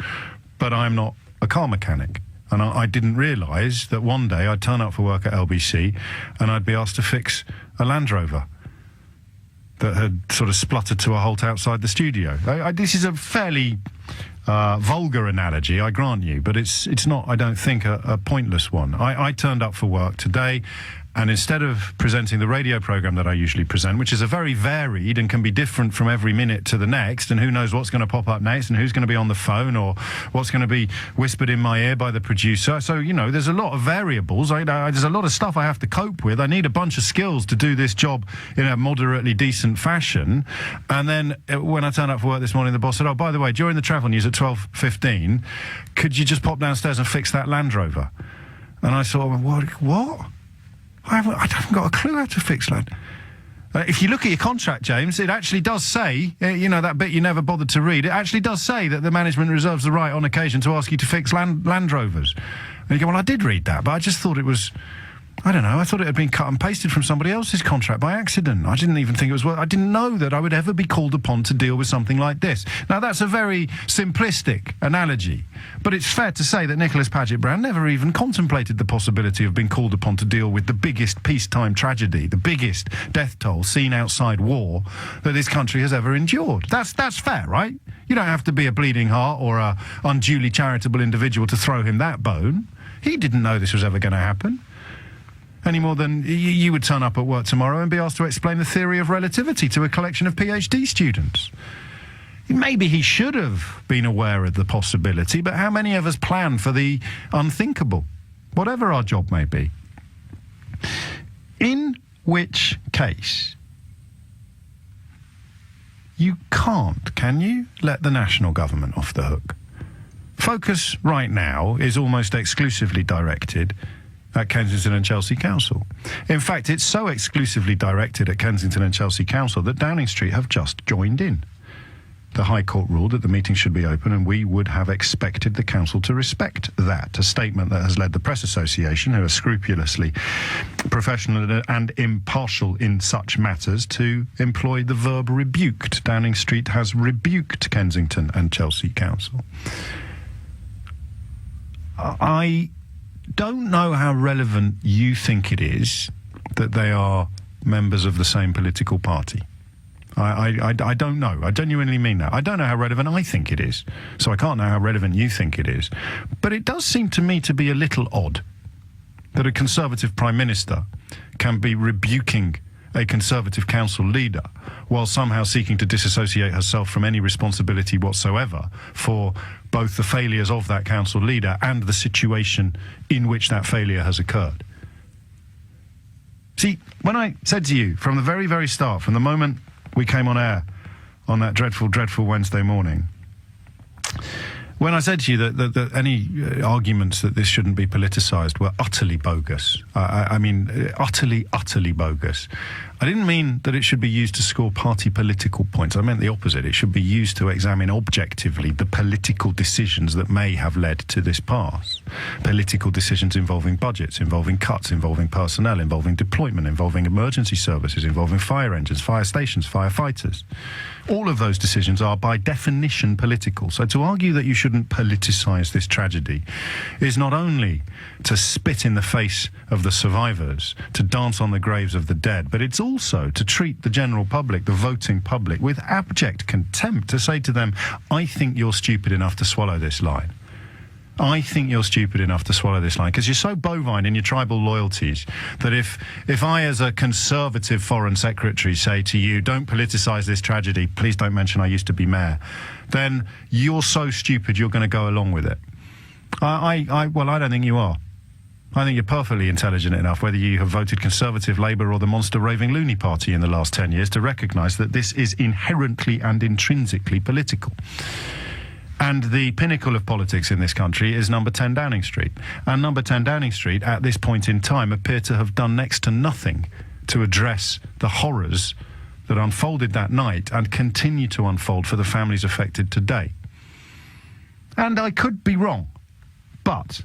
but I'm not a car mechanic. And I didn't realise that one day I'd turn up for work at LBC and I'd be asked to fix a Land Rover that had sort of spluttered to a halt outside the studio. This is a fairly vulgar analogy, I grant you, but it's not, I don't think, a pointless one. I turned up for work today, and instead of presenting the radio programme that I usually present, which is a very varied and can be different from every minute to the next, and who knows what's going to pop up next and who's going to be on the phone or what's going to be whispered in my ear by the producer. So, you know, there's a lot of variables. There's a lot of stuff I have to cope with. I need a bunch of skills to do this job in a moderately decent fashion. And then when I turned up for work this morning, the boss said, oh, by the way, during the travel news at 12:15, could you just pop downstairs and fix that Land Rover? And I sort of went, what? I haven't got a clue how to fix that. If you look at your contract, James, it actually does say, you know, that bit you never bothered to read, it actually does say that the management reserves the right on occasion to ask you to fix Land Rovers. And you go, well, I did read that, but I just thought it was, I don't know, I thought it had been cut and pasted from somebody else's contract by accident. I didn't even think it was, I didn't know that I would ever be called upon to deal with something like this. Now, that's a very simplistic analogy, but it's fair to say that Nicholas Paget-Brown never even contemplated the possibility of being called upon to deal with the biggest peacetime tragedy, the biggest death toll seen outside war that this country has ever endured. That's fair, right? You don't have to be a bleeding heart or a unduly charitable individual to throw him that bone. He didn't know this was ever going to happen. Any more than you would turn up at work tomorrow and be asked to explain the theory of relativity to a collection of PhD students. Maybe he should have been aware of the possibility, but how many of us plan for the unthinkable, whatever our job may be? In which case, you can't, can you, let the national government off the hook? Focus right now is almost exclusively directed at Kensington and Chelsea Council. In fact, it's so exclusively directed at Kensington and Chelsea Council that Downing Street have just joined in. The High Court ruled that the meeting should be open, and we would have expected the council to respect that. A statement that has led the Press Association, who are scrupulously professional and impartial in such matters, to employ the verb rebuked. Downing Street has rebuked Kensington and Chelsea Council. I don't know how relevant you think it is that they are members of the same political party. I don't know. I genuinely mean that. I don't know how relevant I think it is, so I can't know how relevant you think it is. But it does seem to me to be a little odd that a Conservative Prime Minister can be rebuking a Conservative council leader while somehow seeking to disassociate herself from any responsibility whatsoever for both the failures of that council leader and the situation in which that failure has occurred. See, when I said to you from the very, very start, from the moment we came on air on that dreadful, dreadful Wednesday morning, when I said to you that any arguments that this shouldn't be politicised were utterly bogus, I mean, utterly, utterly bogus. I didn't mean that it should be used to score party political points. I meant the opposite. It should be used to examine objectively the political decisions that may have led to this pass. Political decisions involving budgets, involving cuts, involving personnel, involving deployment, involving emergency services, involving fire engines, fire stations, firefighters. All of those decisions are by definition political. So to argue that you shouldn't politicise this tragedy is not only to spit in the face of the survivors, to dance on the graves of the dead, but it's also to treat the general public, the voting public, with abject contempt, to say to them, I think you're stupid enough to swallow this line. I think you're stupid enough to swallow this line, because you're so bovine in your tribal loyalties that if I, as a Conservative Foreign Secretary, say to you, don't politicise this tragedy, please don't mention I used to be mayor, then you're so stupid you're going to go along with it. Well, I don't think you are. I think you're perfectly intelligent enough, whether you have voted Conservative, Labour or the monster raving loony party in the last 10 years, to recognise that this is inherently and intrinsically political. And the pinnacle of politics in this country is number 10 Downing Street. And number 10 Downing Street, at this point in time, appear to have done next to nothing to address the horrors that unfolded that night and continue to unfold for the families affected today. And I could be wrong, but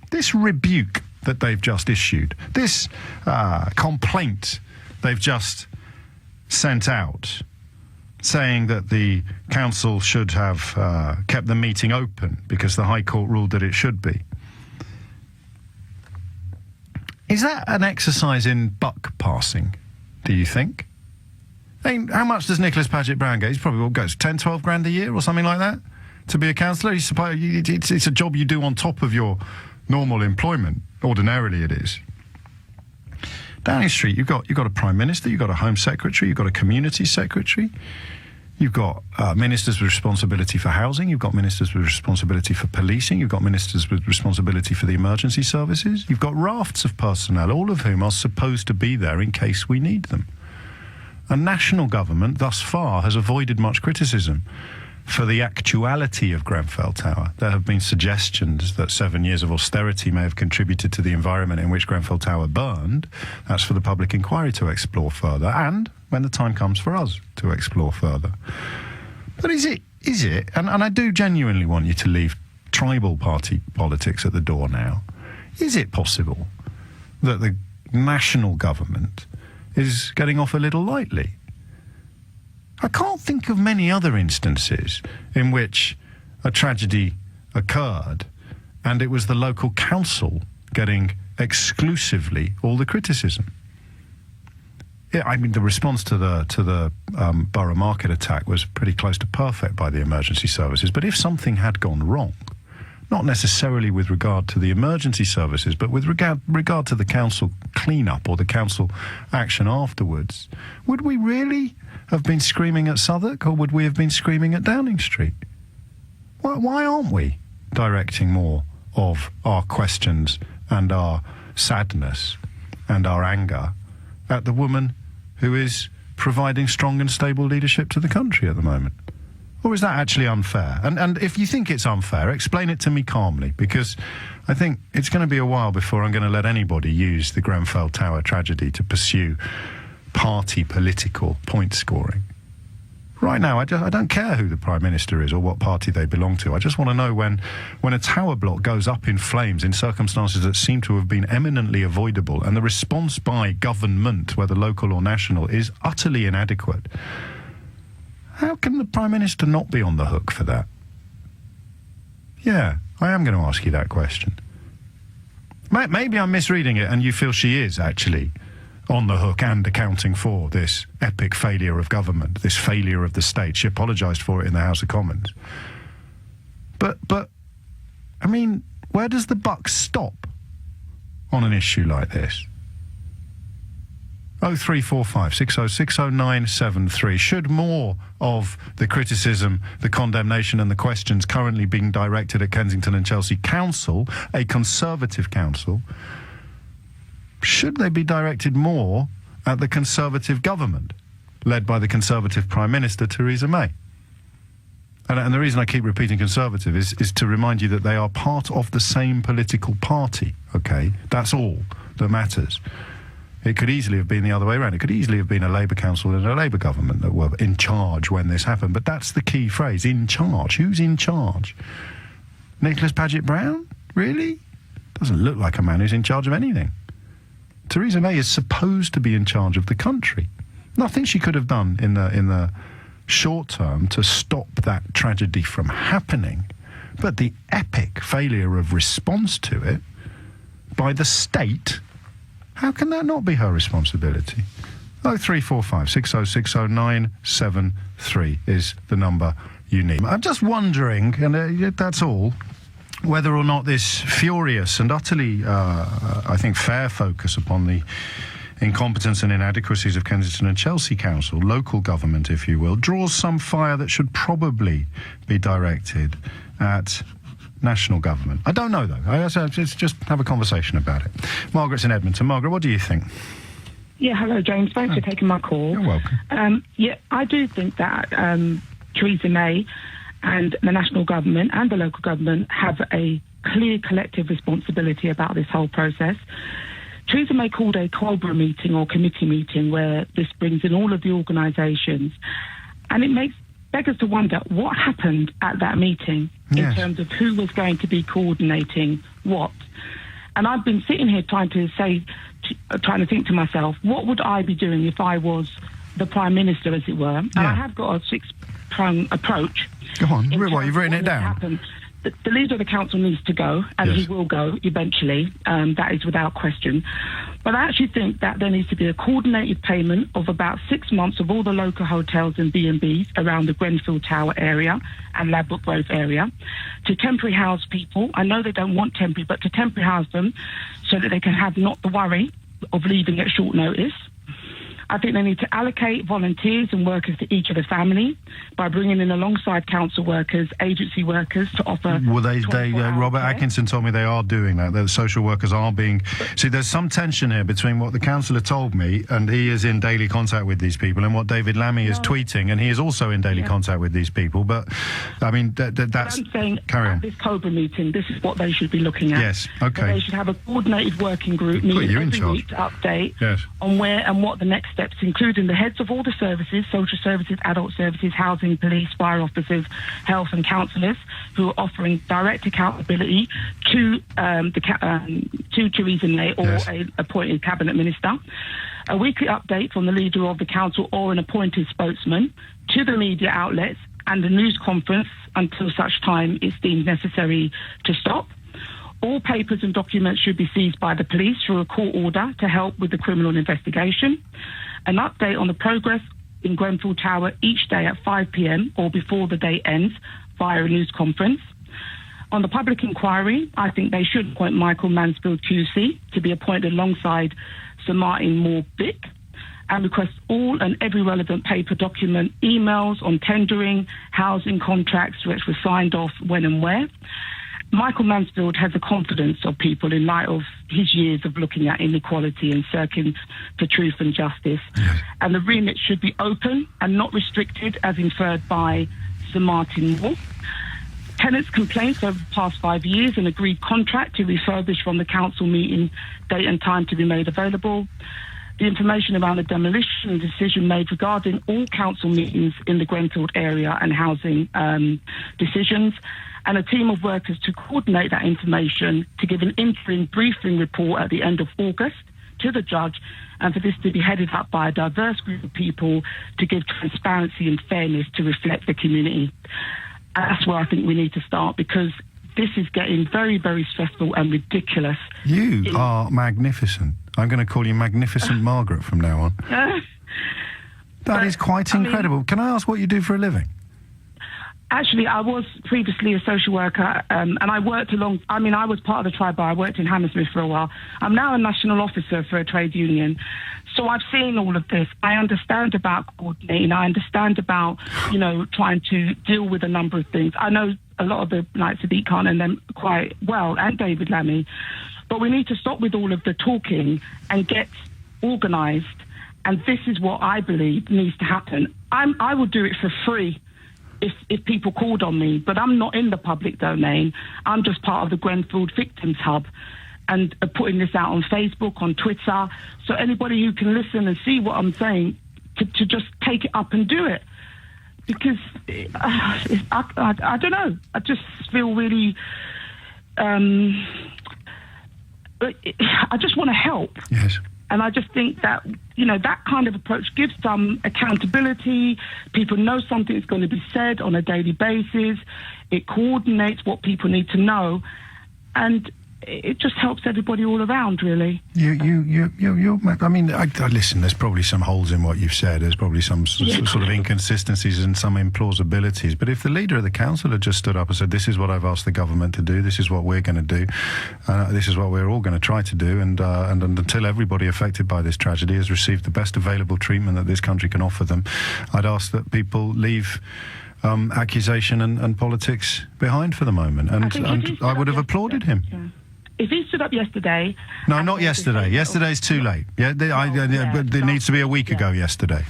this rebuke that they've just issued, this complaint they've just sent out, saying that the council should have kept the meeting open because the High Court ruled that it should be. Is that an exercise in buck passing, do you think? I mean, how much does Nicholas Paget-Brown get? He's probably, what goes, 10, 12 grand a year or something like that to be a councillor? It's a job you do on top of your normal employment. Ordinarily it is. Downing Street, you've got a Prime Minister, you've got a Home Secretary, you've got a Community Secretary, you've got ministers with responsibility for housing, you've got ministers with responsibility for policing, you've got ministers with responsibility for the emergency services, you've got rafts of personnel, all of whom are supposed to be there in case we need them. And national government, thus far, has avoided much criticism for the actuality of Grenfell Tower. There have been suggestions that 7 years of austerity may have contributed to the environment in which Grenfell Tower burned. That's for the public inquiry to explore further, and when the time comes for us to explore further. But is it, and I do genuinely want you to leave tribal party politics at the door now, is it possible that the national government is getting off a little lightly? I can't think of many other instances in which a tragedy occurred and it was the local council getting exclusively all the criticism. Yeah, I mean, the response to the Borough Market attack was pretty close to perfect by the emergency services, but if something had gone wrong, not necessarily with regard to the emergency services, but with regard to the council clean-up or the council action afterwards, would we really have been screaming at Southwark, or would we have been screaming at Downing Street? Why aren't we directing more of our questions and our sadness and our anger at the woman who is providing strong and stable leadership to the country at the moment? Or is that actually unfair? And if you think it's unfair, explain it to me calmly, because I think it's going to be a while before I'm going to let anybody use the Grenfell Tower tragedy to pursue party political point scoring. Right now, I don't care who the Prime Minister is or what party they belong to. I just want to know when a tower block goes up in flames in circumstances that seem to have been eminently avoidable, and the response by government, whether local or national, is utterly inadequate. How can the Prime Minister not be on the hook for that? Yeah, I am going to ask you that question. Maybe I'm misreading it and you feel she is actually on the hook and accounting for this epic failure of government, this failure of the state. She apologised for it in the House of Commons. But I mean, where does the buck stop on an issue like this? 0345 60600973. Should more of the criticism, the condemnation and the questions currently being directed at Kensington and Chelsea Council, a Conservative council, should they be directed more at the Conservative government, led by the Conservative Prime Minister, Theresa May? And the reason I keep repeating Conservative is to remind you that they are part of the same political party, OK? That's all that matters. It could easily have been the other way around. It could easily have been a Labour council and a Labour government that were in charge when this happened. But that's the key phrase, in charge. Who's in charge? Nicholas Paget-Brown? Really? Doesn't look like a man who's in charge of anything. Theresa May is supposed to be in charge of the country. Nothing she could have done in the short term to stop that tragedy from happening. But the epic failure of response to it by the state, how can that not be her responsibility? 0345 60600973 is the number you need. I'm just wondering, and that's all, whether or not this furious and utterly, I think, fair focus upon the incompetence and inadequacies of Kensington and Chelsea Council, local government, if you will, draws some fire that should probably be directed at national government. I don't know, though. Let's just have a conversation about it. Margaret's in Edmonton. Margaret, what do you think? Yeah, hello, James. Thanks for taking my call. You're welcome. Yeah, I do think that Theresa May and the national government and the local government have a clear collective responsibility about this whole process. Theresa May called a Cobra meeting or committee meeting where this brings in all of the organisations, and it beggars to wonder what happened at that meeting in terms of who was going to be coordinating what. And I've been sitting here trying to think to myself, what would I be doing if I was the Prime Minister, as it were? And I have got a six-pronged approach. Go on, what, you've written it down? The leader of the council needs to go, and he will go eventually. That is without question. But I actually think that there needs to be a coordinated payment of about 6 months of all the local hotels and B&Bs around the Grenfell Tower area and Ladbroke Grove area to temporary house people. I know they don't want temporary, but to temporary house them so that they can have not the worry of leaving at short notice. I think they need to allocate volunteers and workers to each of the family by bringing in alongside council workers, agency workers to offer... Well, Robert Atkinson told me they are doing that. The social workers are being... See, there's some tension here between what the councillor told me, and he is in daily contact with these people, and what David Lammy is tweeting, and he is also in daily contact with these people. But, I mean, that's... I'm saying carry on. At this Cobra meeting, this is what they should be looking at. Yes, OK. So they should have a coordinated working group meeting every week to update on where and what the next steps, including the heads of all the services, social services, adult services, housing, police, fire officers, health and counsellors, who are offering direct accountability to Theresa May or an appointed cabinet minister. A weekly update from the leader of the council or an appointed spokesman to the media outlets, and a news conference until such time it's deemed necessary to stop. All papers and documents should be seized by the police through a court order to help with the criminal investigation. An update on the progress in Grenfell Tower each day at 5 p.m. or before the day ends via a news conference. On the public inquiry, I think they should appoint Michael Mansfield QC to be appointed alongside Sir Martin Moore-Bick and request all and every relevant paper document, emails on tendering, housing contracts which were signed off when and where. Michael Mansfield has the confidence of people in light of his years of looking at inequality and searching for truth and justice. And the remit should be open and not restricted as inferred by Sir Martin Moore. Tenants' complaints over the past 5 years, an agreed contract to refurbish from the council meeting, date and time to be made available. The information around the demolition decision made regarding all council meetings in the Grenfell area and housing decisions, and a team of workers to coordinate that information to give an interim briefing report at the end of August to the judge, and for this to be headed up by a diverse group of people to give transparency and fairness to reflect the community. And that's where I think we need to start, because this is getting very, very stressful and ridiculous. You are magnificent. I'm going to call you Magnificent Margaret from now on. That is quite incredible. Can I ask what you do for a living? Actually, I was previously a social worker, and I worked I was part of the tribe bar. I worked in Hammersmith for a while. I'm now a national officer for a trade union. So I've seen all of this. I understand about coordinating. I understand about, trying to deal with a number of things. I know a lot of the Sadiq Khan and them quite well, and David Lammy. But we need to stop with all of the talking and get organised. And this is what I believe needs to happen. I would do it for free if people called on me, but I'm not in the public domain. I'm just part of the Grenfell Victims Hub and putting this out on Facebook, on Twitter, so anybody who can listen and see what I'm saying to just take it up and do it. Because I don't know. I just feel really... I just want to help. Yes. And I just think that, that kind of approach gives some accountability. People know something is going to be said on a daily basis. It coordinates what people need to know. And it just helps everybody all around, really. Listen, there's probably some holes in what you've said. There's probably some sort of inconsistencies and some implausibilities. But if the leader of the council had just stood up and said, this is what I've asked the government to do, this is what we're going to do, this is what we're all going to try to do, and until everybody affected by this tragedy has received the best available treatment that this country can offer them, I'd ask that people leave accusation and politics behind for the moment. And I would have applauded him. Yeah. If he stood up yesterday... No, not yesterday. Yesterday's too late. But it needs to be a week ago yesterday.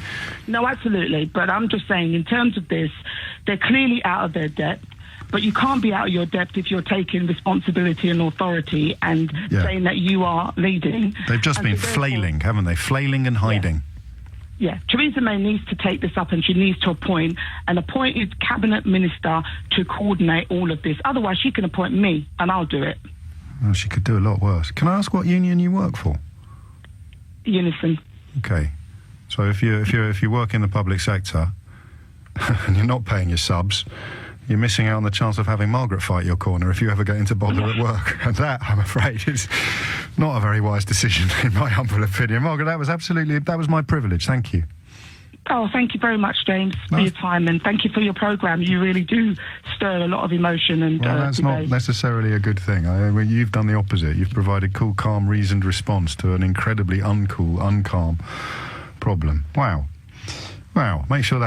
No, absolutely. But I'm just saying, in terms of this, they're clearly out of their depth. But you can't be out of your depth if you're taking responsibility and authority and saying that you are leading. They've just been flailing, haven't they? Flailing and hiding. Yeah, Theresa May needs to take this up, and she needs to appoint an appointed cabinet minister to coordinate all of this. Otherwise, she can appoint me, and I'll do it. Well, she could do a lot worse. Can I ask what union you work for? Unison. Okay. So if you work in the public sector and you're not paying your subs, you're missing out on the chance of having Margaret fight your corner if you ever get into bother at work. And that, I'm afraid, is not a very wise decision, in my humble opinion. Margaret, that was my privilege. Thank you. Oh, thank you very much, James, for your time, and thank you for your programme. You really do stir a lot of emotion and that's debate. Not necessarily a good thing. You've done the opposite. You've provided cool, calm, reasoned response to an incredibly uncool, uncalm problem. Wow. Make sure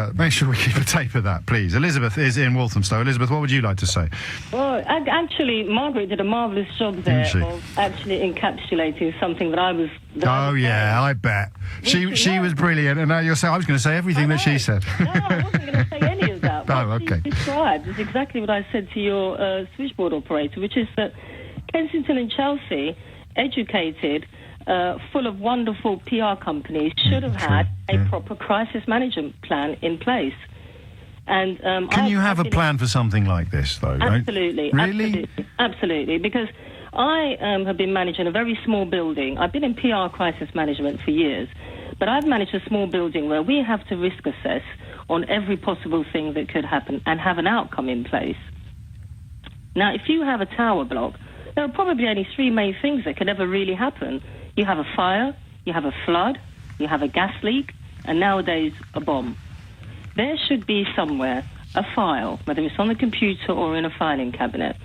we keep a tape of that, please. Elizabeth is in Walthamstow. Elizabeth, what would you like to say? Well, actually, Margaret did a marvellous job there of actually encapsulating something that I was... I bet. She was brilliant, and now you're saying... I was going to say everything that she said. No, I wasn't going to say any of that. What okay. she described is exactly what I said to your switchboard operator, which is that Kensington and Chelsea, educated... full of wonderful PR companies, should have had a proper crisis management plan in place. And can you have a plan for something like this, though? Absolutely. Really? Absolutely. Because I have been managing a very small building. I've been in PR crisis management for years, but I've managed a small building where we have to risk assess on every possible thing that could happen and have an outcome in place. Now, if you have a tower block, there are probably only three main things that could ever really happen. You have a fire, you have a flood, you have a gas leak, and nowadays a bomb. There should be somewhere a file, whether it's on the computer or in a filing cabinet,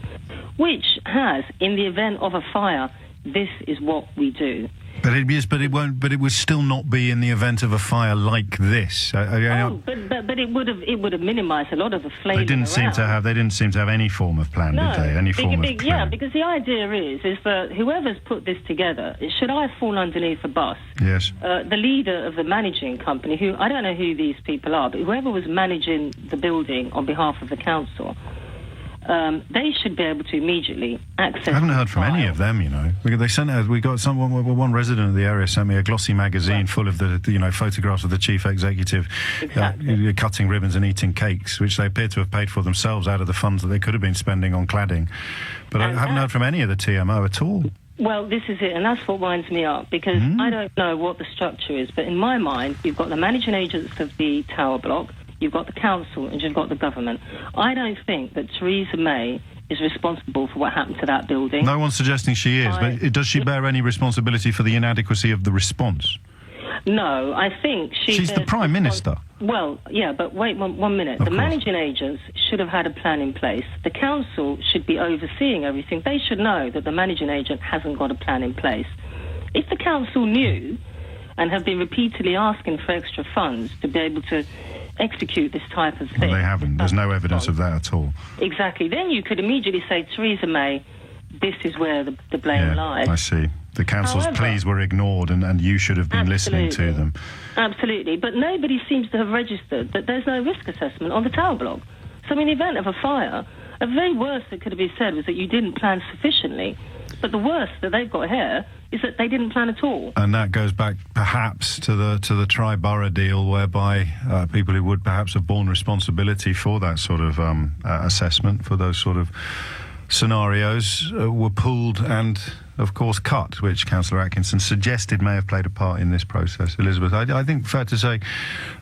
which has, in the event of a fire, this is what we do. But it won't. But it would still not be in the event of a fire like this. But it would have minimised a lot of the flavor. They didn't seem to have any form of plan, did they? Any form of plan? Yeah, because the idea is that whoever's put this together, should I fall underneath the bus? Yes. The leader of the managing company, who I don't know who these people are, but whoever was managing the building on behalf of the council. They should be able to immediately access. I haven't heard from any of them, you know. They sent out. We got one resident of the area sent me a glossy magazine full of the photographs of the chief executive cutting ribbons and eating cakes, which they appear to have paid for themselves out of the funds that they could have been spending on cladding. But I haven't heard from any of the TMO at all. Well, this is it, and that's what winds me up, because I don't know what the structure is, but in my mind, you've got the managing agents of the tower block. You've got the council and you've got the government. I don't think that Theresa May is responsible for what happened to that building. No one's suggesting she is, but does she bear any responsibility for the inadequacy of the response? No, I think she's the Prime Minister. Well, yeah, but wait one minute. The managing agents should have had a plan in place. The council should be overseeing everything. They should know that the managing agent hasn't got a plan in place. If the council knew and have been repeatedly asking for extra funds to be able to execute this type of thing. Well, they haven't. There's no evidence of that at all. Exactly. Then you could immediately say, Theresa May, this is where the blame lies. I see. The council's pleas were ignored and you should have been listening to them. Absolutely. But nobody seems to have registered that there's no risk assessment on the tower block. So in the event of a fire, the very worst that could have been said was that you didn't plan sufficiently. But the worst that they've got here is that they didn't plan at all. And that goes back perhaps to the tri-borough deal, whereby people who would perhaps have borne responsibility for that sort of assessment, for those sort of scenarios, were pulled and, of course, cut, which Councillor Atkinson suggested may have played a part in this process. Elizabeth, I think fair to say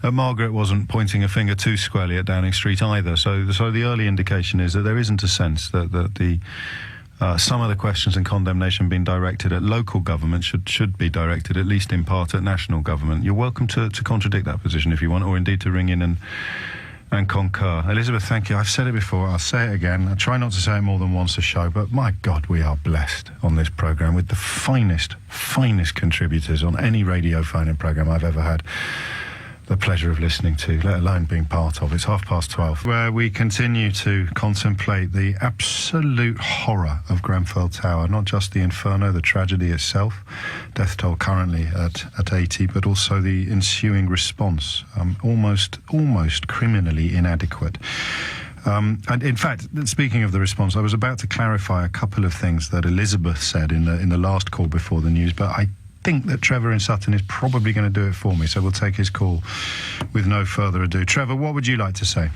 Margaret wasn't pointing a finger too squarely at Downing Street either. So the early indication is that there isn't a sense that the some of the questions and condemnation being directed at local government should be directed, at least in part, at national government. You're welcome to contradict that position if you want, or indeed to ring in and concur. Elizabeth, thank you. I've said it before, I'll say it again. I try not to say it more than once a show, but my God, we are blessed on this programme with the finest contributors on any radio phone-in programme I've ever had the pleasure of listening to, let alone being part of. It's 12:30, where we continue to contemplate the absolute horror of Grenfell Tower, not just the inferno, the tragedy itself, death toll currently at 80, but also the ensuing response, almost criminally inadequate. And in fact, speaking of the response, I was about to clarify a couple of things that Elizabeth said in the last call before the news, but I think that Trevor in Sutton is probably going to do it for me, so we'll take his call with no further ado. Trevor, what would you like to say?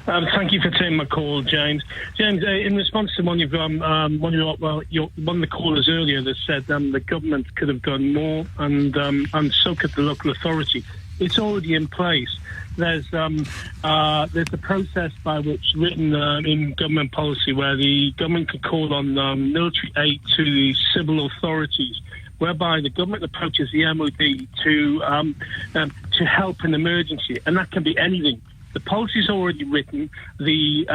Thank you for taking my call, James. James, in response to one of the callers earlier that said the government could have done more and so could the local authority. It's already in place. There's a process by which, written in government policy, where the government can call on military aid to the civil authorities, whereby the government approaches the MOD to help in emergency, and that can be anything. The policy is already written. The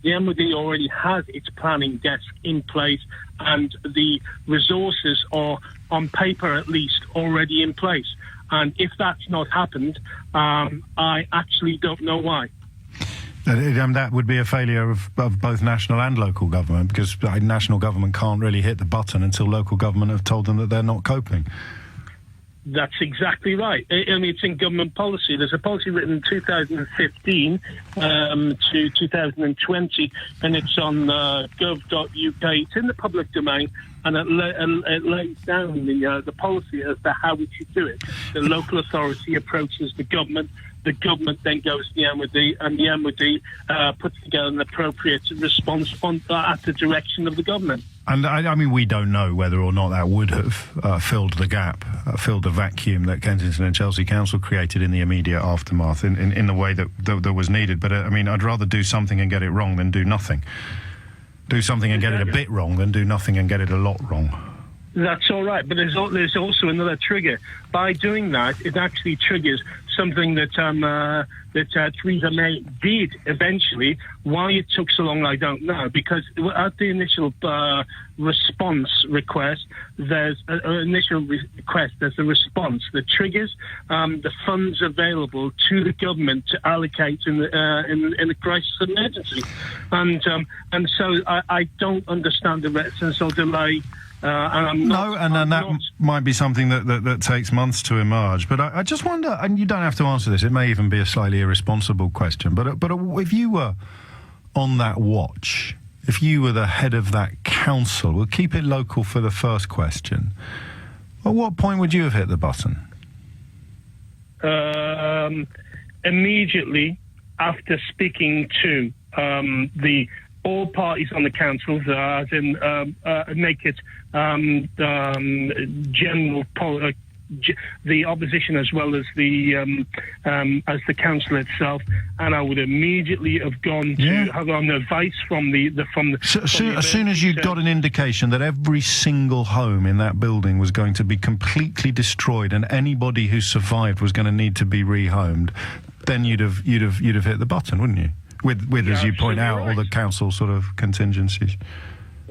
MOD already has its planning desk in place, and the resources are, on paper at least, already in place. And if that's not happened, I actually don't know why. That would be a failure of both national and local government, because national government can't really hit the button until local government have told them that they're not coping. That's exactly right. I mean, it's in government policy. There's a policy written in 2015 to 2020, and it's on gov.uk. It's in the public domain, and it lays down the policy as to how we should do it. The local authority approaches the government then goes to the MOD, and the MOD puts together an appropriate response at the direction of the government. And I mean, we don't know whether or not that would have filled the gap, filled the vacuum that Kensington and Chelsea Council created in the immediate aftermath in the way that was needed. But I mean, I'd rather do something and get it wrong than do nothing. Do something and get it a bit wrong than do nothing and get it a lot wrong. That's all right, but there's also another trigger. By doing that, it actually triggers something that Theresa May did eventually. Why it took so long, I don't know, because at the initial response request, there's a response that triggers the funds available to the government to allocate in the crisis emergency, and so I don't understand the reticence or delay. And that might be something that takes months to emerge. But I just wonder, and you don't have to answer this, it may even be a slightly irresponsible question, but if you were on that watch, if you were the head of that council, we'll keep it local for the first question, at what point would you have hit the button? Immediately after speaking to all parties on the council, as in make it general, the opposition as well as the council itself, and I would immediately have gone to have on advice from the as soon as you'd got an indication that every single home in that building was going to be completely destroyed and anybody who survived was going to need to be rehomed, then you'd have hit the button, wouldn't you? With as you point out, all the council sort of contingencies.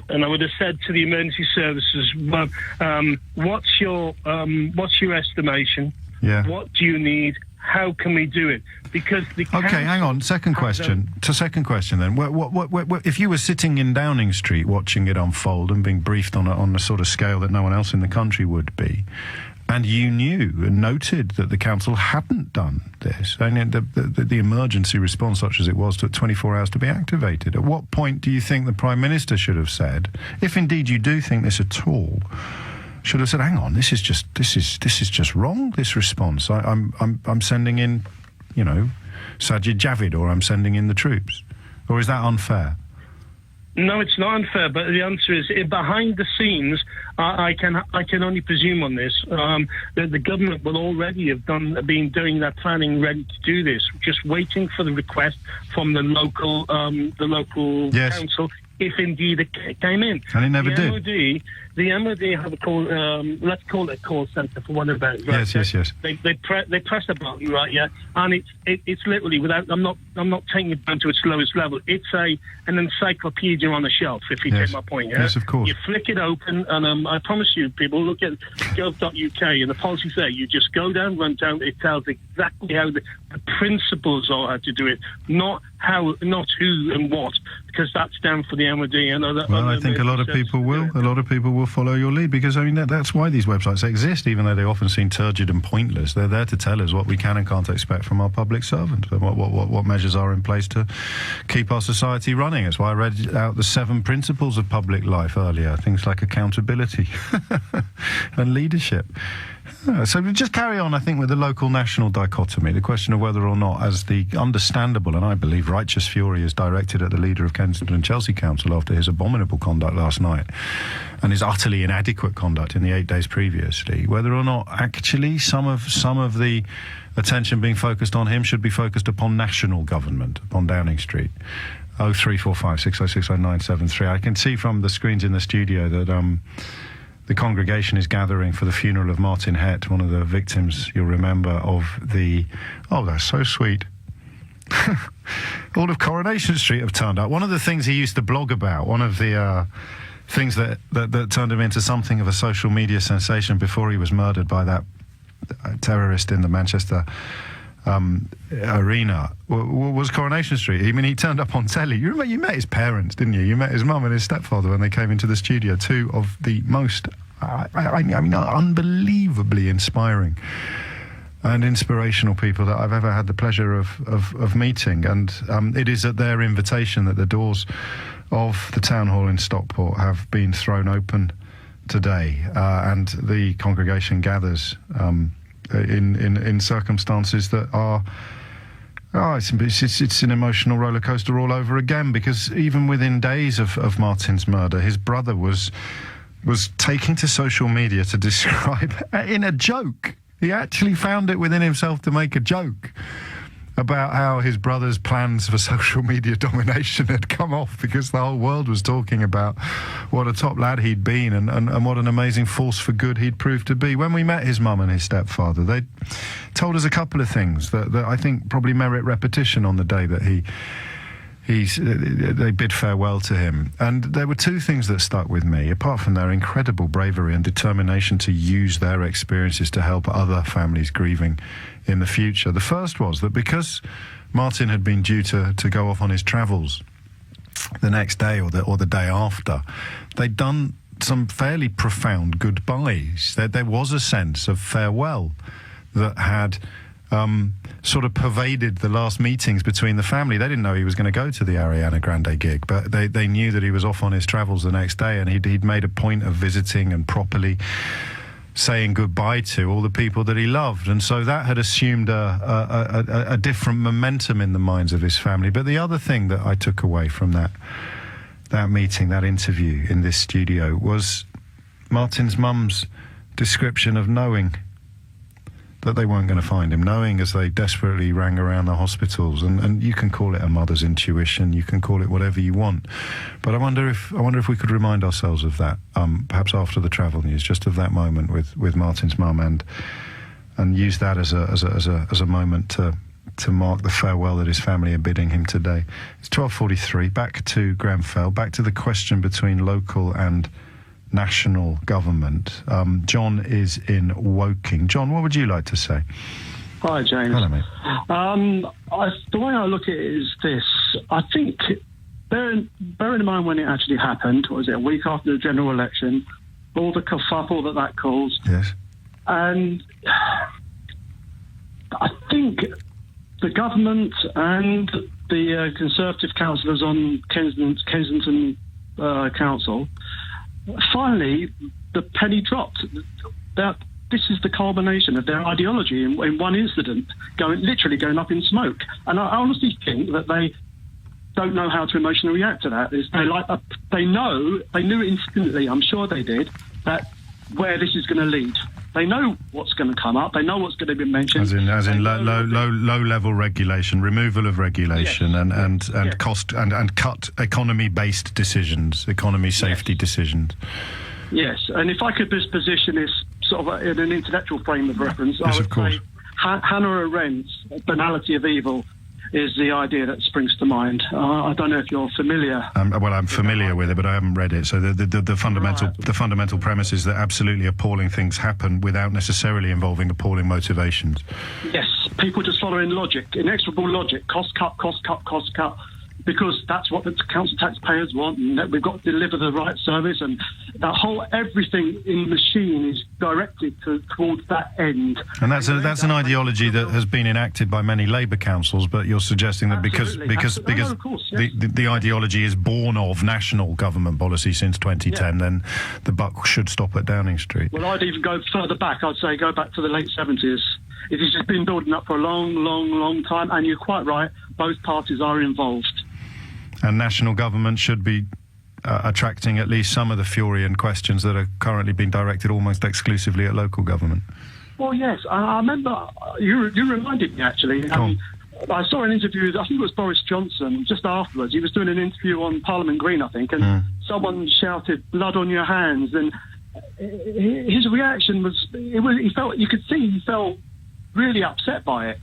And I would have said to the emergency services, well, what's your estimation? Yeah. What do you need? How can we do it? Because the okay, hang on. Second question then. What, if you were sitting in Downing Street watching it unfold and being briefed on a sort of scale that no one else in the country would be, and you knew and noted that the council hadn't done this, and the emergency response, such as it was, took 24 hours to be activated. At what point do you think the Prime Minister should have said, if indeed you do think this at all, should have said, "Hang on, this is just wrong. This response. I'm sending in, Sajid Javid, or I'm sending in the troops," or is that unfair? No, it's not unfair, but the answer is behind the scenes. I can only presume on this that the government will already have been doing that planning, ready to do this, just waiting for the request from the local council, if indeed it came in. And it never did. The MOD have a call. Let's call it a call centre for one event. Right? Yes. They press a button, right? Yeah, and it's literally without. I'm not taking it down to its lowest level. It's an encyclopedia on a shelf. If you take my point, yeah? Yes, of course. You flick it open, and I promise you, people look at gov.uk and the policies there. You just go down, run down. It tells exactly how the principles are how to do it, not who and what, because that's down for the MOD and other. Well, I think a lot of people will. A lot of people will follow your lead, because that's why these websites exist, even though they often seem turgid and pointless. They're there to tell us what we can and can't expect from our public servant, and what measures are in place to keep our society running. That's why I read out the 7 principles of public life earlier, things like accountability and leadership. So we just carry on, I think, with the local-national dichotomy, the question of whether or not, as the understandable and I believe righteous fury is directed at the leader of Kensington and Chelsea Council after his abominable conduct last night and his utterly inadequate conduct in the 8 days previously, whether or not actually some of the attention being focused on him should be focused upon national government, upon Downing Street. 0345 6060973. I can see from the screens in the studio that the congregation is gathering for the funeral of Martin Hett, one of the victims, you'll remember, of the... Oh, that's so sweet. All of Coronation Street have turned up. One of the things he used to blog about, one of the things that turned him into something of a social media sensation before he was murdered by that terrorist in the Manchester arena, was Coronation Street. I mean, he turned up on telly. You met his parents, didn't you? You met his mum and his stepfather when they came into the studio. 2 of the most, unbelievably inspiring and inspirational people that I've ever had the pleasure of meeting. And it is at their invitation that the doors of the town hall in Stockport have been thrown open today, and the congregation gathers in circumstances that are... it's an emotional roller coaster all over again, because even within days of Martin's murder, his brother was taking to social media to describe, in a joke, he actually found it within himself to make a joke about how his brother's plans for social media domination had come off because the whole world was talking about what a top lad he'd been and what an amazing force for good he'd proved to be. When we met his mum and his stepfather, they told us a couple of things that I think probably merit repetition on the day that they bid farewell to him. And there were two things that stuck with me, apart from their incredible bravery and determination to use their experiences to help other families grieving in the future. The first was that because Martin had been due to go off on his travels the next day or the day after, they'd done some fairly profound goodbyes. There was a sense of farewell that had sort of pervaded the last meetings between the family. They didn't know he was going to go to the Ariana Grande gig, but they knew that he was off on his travels the next day, and he'd made a point of visiting and properly saying goodbye to all the people that he loved. And so that had assumed a different momentum in the minds of his family. But the other thing that I took away from that meeting, that interview in this studio, was Martin's mum's description of knowing that they weren't going to find him, knowing as they desperately rang around the hospitals, and you can call it a mother's intuition, you can call it whatever you want, but I wonder if we could remind ourselves of that, perhaps after the travel news, just of that moment with Martin's mum, and use that as a moment to mark the farewell that his family are bidding him today. It's 12:43. Back to Grenfell, back to the question between local and national government. John is in Woking. John, what would you like to say? Hi, James. Hello, mate. The way I look at it is this. I think, bearing in mind when it actually happened, was it a week after the general election, all the kerfuffle that caused. Yes. And I think the government and the Conservative councillors on Kensington Council, finally, the penny dropped. This is the culmination of their ideology in one incident, literally going up in smoke. And I honestly think that they don't know how to emotionally react to that. They knew instantly, I'm sure they did, that where this is going to lead. They know what's going to come up. They know what's going to be mentioned. As in low level regulation, removal of regulation, yes. and cost and cut economy based decisions, economy safety decisions. Yes, and if I could just position this sort of in an intellectual frame of reference, yes, I would of course. say Hannah Arendt's Banality of Evil is the idea that springs to mind. I don't know if you're familiar. Well, I'm familiar with it, but I haven't read it. So the fundamental premise is that absolutely appalling things happen without necessarily involving appalling motivations. Yes, people just following logic, inexorable logic, cost cut, because that's what the council taxpayers want, and that we've got to deliver the right service, and that whole everything in the machine is directed towards that end. And that's an ideology that has been enacted by many Labour councils, but you're suggesting that because of course, yes. the ideology is born of national government policy since 2010, then the buck should stop at Downing Street. Well, I'd even go further back. I'd say go back to the late 70s. It has just been building up for a long time, and you're quite right, both parties are involved. And national government should be attracting at least some of the fury and questions that are currently being directed almost exclusively at local government. Well, yes, I remember, you reminded me actually. I saw an interview, I think it was Boris Johnson, just afterwards. He was doing an interview on Parliament Green, I think, and someone shouted, "Blood on your hands," and his reaction was, you could see he felt really upset by it.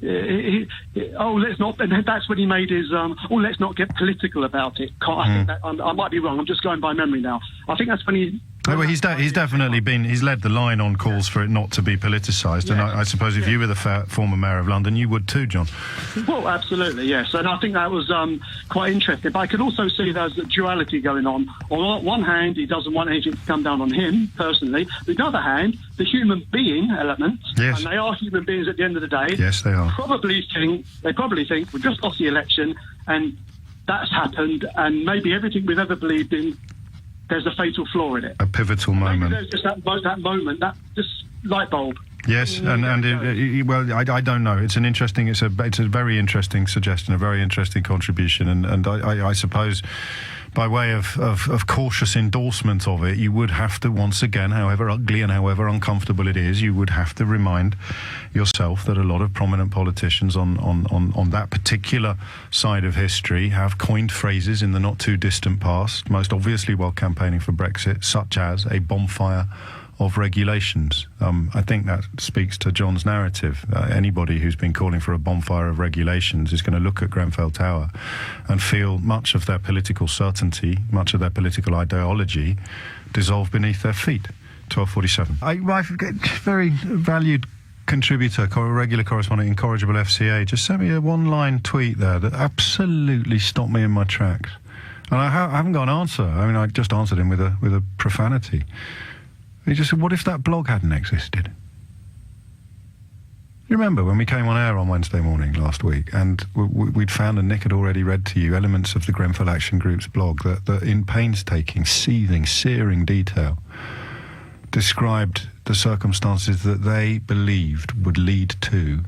Let's not, and that's when he made his let's not get political about it. I think that, I might be wrong, I'm just going by memory now. I think that's when he... Well, he's definitely he's led the line on calls for it not to be politicised, and I suppose if you were the former mayor of London, you would too, John. Well, absolutely, yes, and I think that was quite interesting, but I could also see there's a duality going on. On one hand, he doesn't want anything to come down on him, personally. On the other hand, the human being element, yes. And they are human beings at the end of the day. Yes, they are. They probably think we just lost the election, and that's happened, and maybe everything we've ever believed in, there's a fatal flaw in it. A pivotal moment. Maybe there's just that moment, that just light bulb. Yes, well, I don't know. It's a very interesting suggestion, a very interesting contribution, and I suppose by way of cautious endorsement of it, you would have to, once again, however ugly and however uncomfortable it is, you would have to remind yourself that a lot of prominent politicians on that particular side of history have coined phrases in the not too distant past, most obviously while campaigning for Brexit, such as a bonfire of regulations. I think that speaks to John's narrative. Anybody who's been calling for a bonfire of regulations is going to look at Grenfell Tower and feel much of their political certainty, much of their political ideology dissolve beneath their feet. 12:47. My very valued contributor, regular correspondent, Incorrigible FCA, just sent me a one-line tweet there that absolutely stopped me in my tracks. And I haven't got an answer. I mean, I just answered him with a profanity. He just said, what if that blog hadn't existed? You remember when we came on air on Wednesday morning last week and we'd found, and Nick had already read to you, elements of the Grenfell Action Group's blog that in painstaking, seething, searing detail described the circumstances that they believed would lead to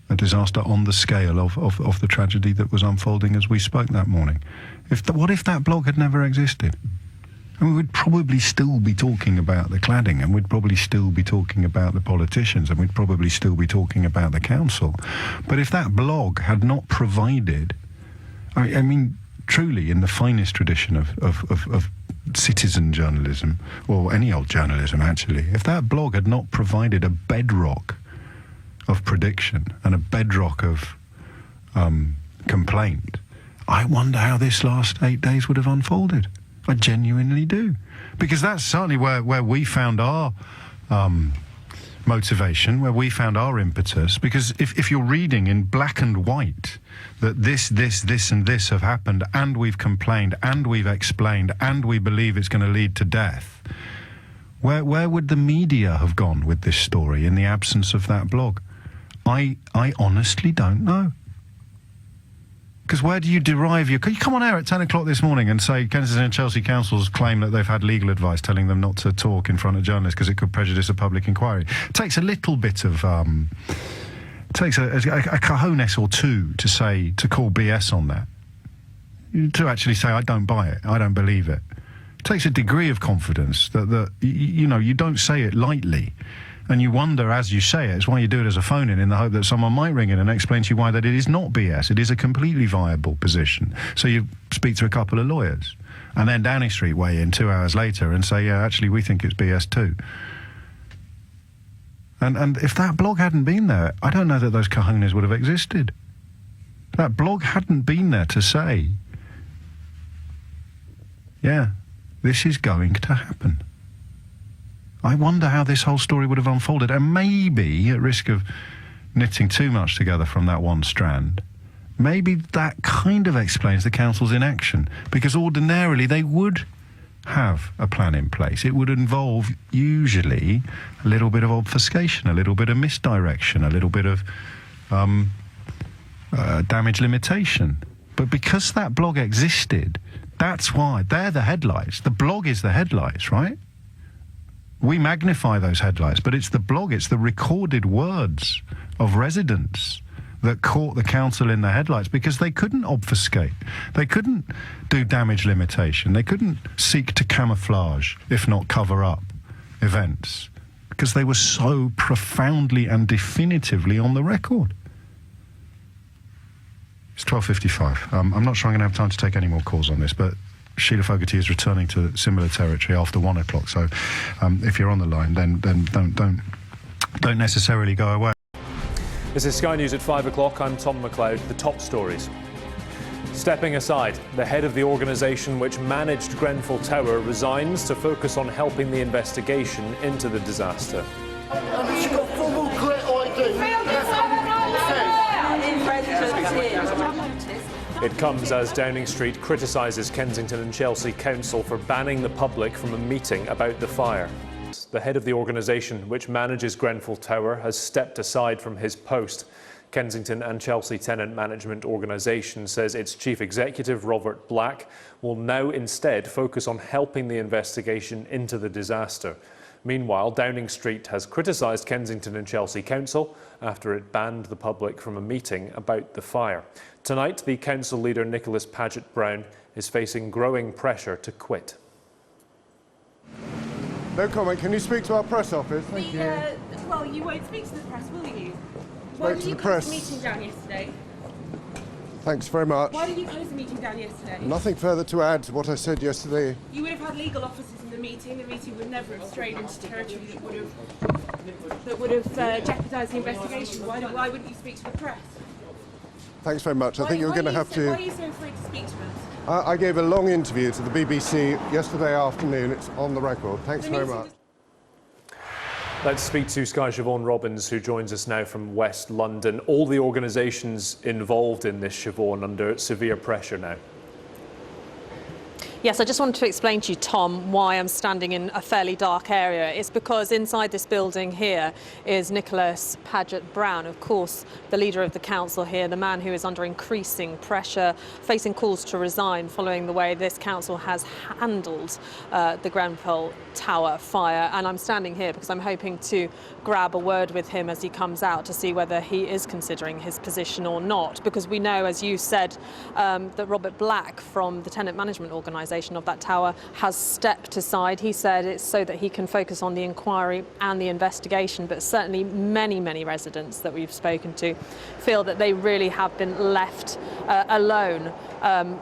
a disaster on the scale of the tragedy that was unfolding as we spoke that morning. What if that blog had never existed? And we'd probably still be talking about the cladding, and we'd probably still be talking about the politicians, and we'd probably still be talking about the council. But if that blog had not provided, I mean, truly in the finest tradition of citizen journalism, or any old journalism actually, if that blog had not provided a bedrock of prediction and a bedrock of complaint, I wonder how this last 8 days would have unfolded. I genuinely do. Because that's certainly where we found our motivation, where we found our impetus. Because if you're reading in black and white that this and this have happened, and we've complained, and we've explained, and we believe it's going to lead to death, where would the media have gone with this story in the absence of that blog? I honestly don't know. Because where do you derive your... Can you come on air at 10 o'clock this morning and say Kensington and Chelsea councils claim that they've had legal advice telling them not to talk in front of journalists because it could prejudice a public inquiry? It takes a little bit of... it takes a cojones or two to call BS on that. To actually say, I don't buy it, I don't believe it. It takes a degree of confidence that you know, you don't say it lightly. And you wonder as you say it, it's why you do it as a phone-in the hope that someone might ring in and explain to you why that it is not BS. It is a completely viable position. So you speak to a couple of lawyers. And then Downing Street weigh in 2 hours later and say, yeah, actually, we think it's BS too. And if that blog hadn't been there, I don't know that those cojones would have existed. That blog hadn't been there to say, yeah, this is going to happen. I wonder how this whole story would have unfolded. And maybe, at risk of knitting too much together from that one strand, maybe that kind of explains the council's inaction. Because ordinarily they would have a plan in place. It would involve, usually, a little bit of obfuscation, a little bit of misdirection, a little bit of damage limitation. But because that blog existed, that's why. They're the headlights. The blog is the headlights, right? We magnify those headlights, but it's the blog, it's the recorded words of residents that caught the council in the headlights because they couldn't obfuscate. They couldn't do damage limitation. They couldn't seek to camouflage, if not cover up, events because they were so profoundly and definitively on the record. It's 12:55. I'm not sure I'm going to have time to take any more calls on this, but Sheila Fogarty is returning to similar territory after 1 o'clock. So, if you're on the line, then don't necessarily go away. This is Sky News at 5 o'clock. I'm Tom McLeod. The top stories. Stepping aside, the head of the organisation which managed Grenfell Tower resigns to focus on helping the investigation into the disaster. It comes as Downing Street criticises Kensington and Chelsea Council for banning the public from a meeting about the fire. The head of the organisation which manages Grenfell Tower has stepped aside from his post. Kensington and Chelsea Tenant Management Organisation says its chief executive, Robert Black, will now instead focus on helping the investigation into the disaster. Meanwhile, Downing Street has criticised Kensington and Chelsea Council after it banned the public from a meeting about the fire. Tonight, the council leader Nicholas Paget-Brown is facing growing pressure to quit. No comment. Can you speak to our press office? Thank you. Well, you won't speak to the press, will you? Why did you close the meeting down yesterday? Thanks very much. Why did you close the meeting down yesterday? Nothing further to add to what I said yesterday. You would have had legal officers in the meeting. The meeting would never have strayed into territory that would have jeopardised the investigation. Why wouldn't you speak to the press? Thanks very much. I think you're going to have to... Why are you so afraid to speak to us? I gave a long interview to the BBC yesterday afternoon. It's on the record. Thanks very much. Let's speak to Sky's Siobhan Robbins, who joins us now from West London. All the organisations involved in this, Siobhan, under severe pressure now. Yes, I just wanted to explain to you, Tom, why I'm standing in a fairly dark area. It's because inside this building here is Nicholas Paget-Brown, of course, the leader of the council here, the man who is under increasing pressure, facing calls to resign following the way this council has handled the Grenfell Tower fire. And I'm standing here because I'm hoping to grab a word with him as he comes out to see whether he is considering his position or not. Because we know, as you said, that Robert Black from the Tenant Management Organisation of that tower has stepped aside. He said it's so that he can focus on the inquiry and the investigation, but certainly many residents that we've spoken to feel that they really have been left alone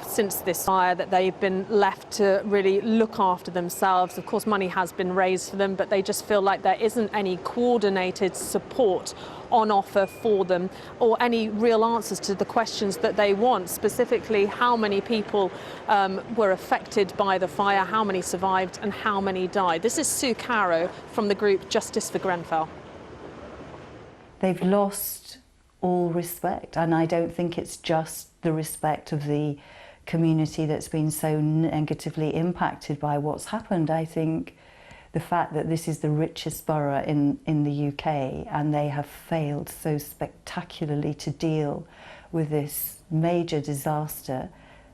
since this fire, that they've been left to really look after themselves. Of course, money has been raised for them, but they just feel like there isn't any coordinated support on offer for them, or any real answers to the questions that they want, specifically how many people were affected by the fire, how many survived and how many died. This is Sue Caro from the group Justice for Grenfell. They've lost all respect, and I don't think it's just the respect of the community that's been so negatively impacted by what's happened. I think the fact that this is the richest borough in the UK and they have failed so spectacularly to deal with this major disaster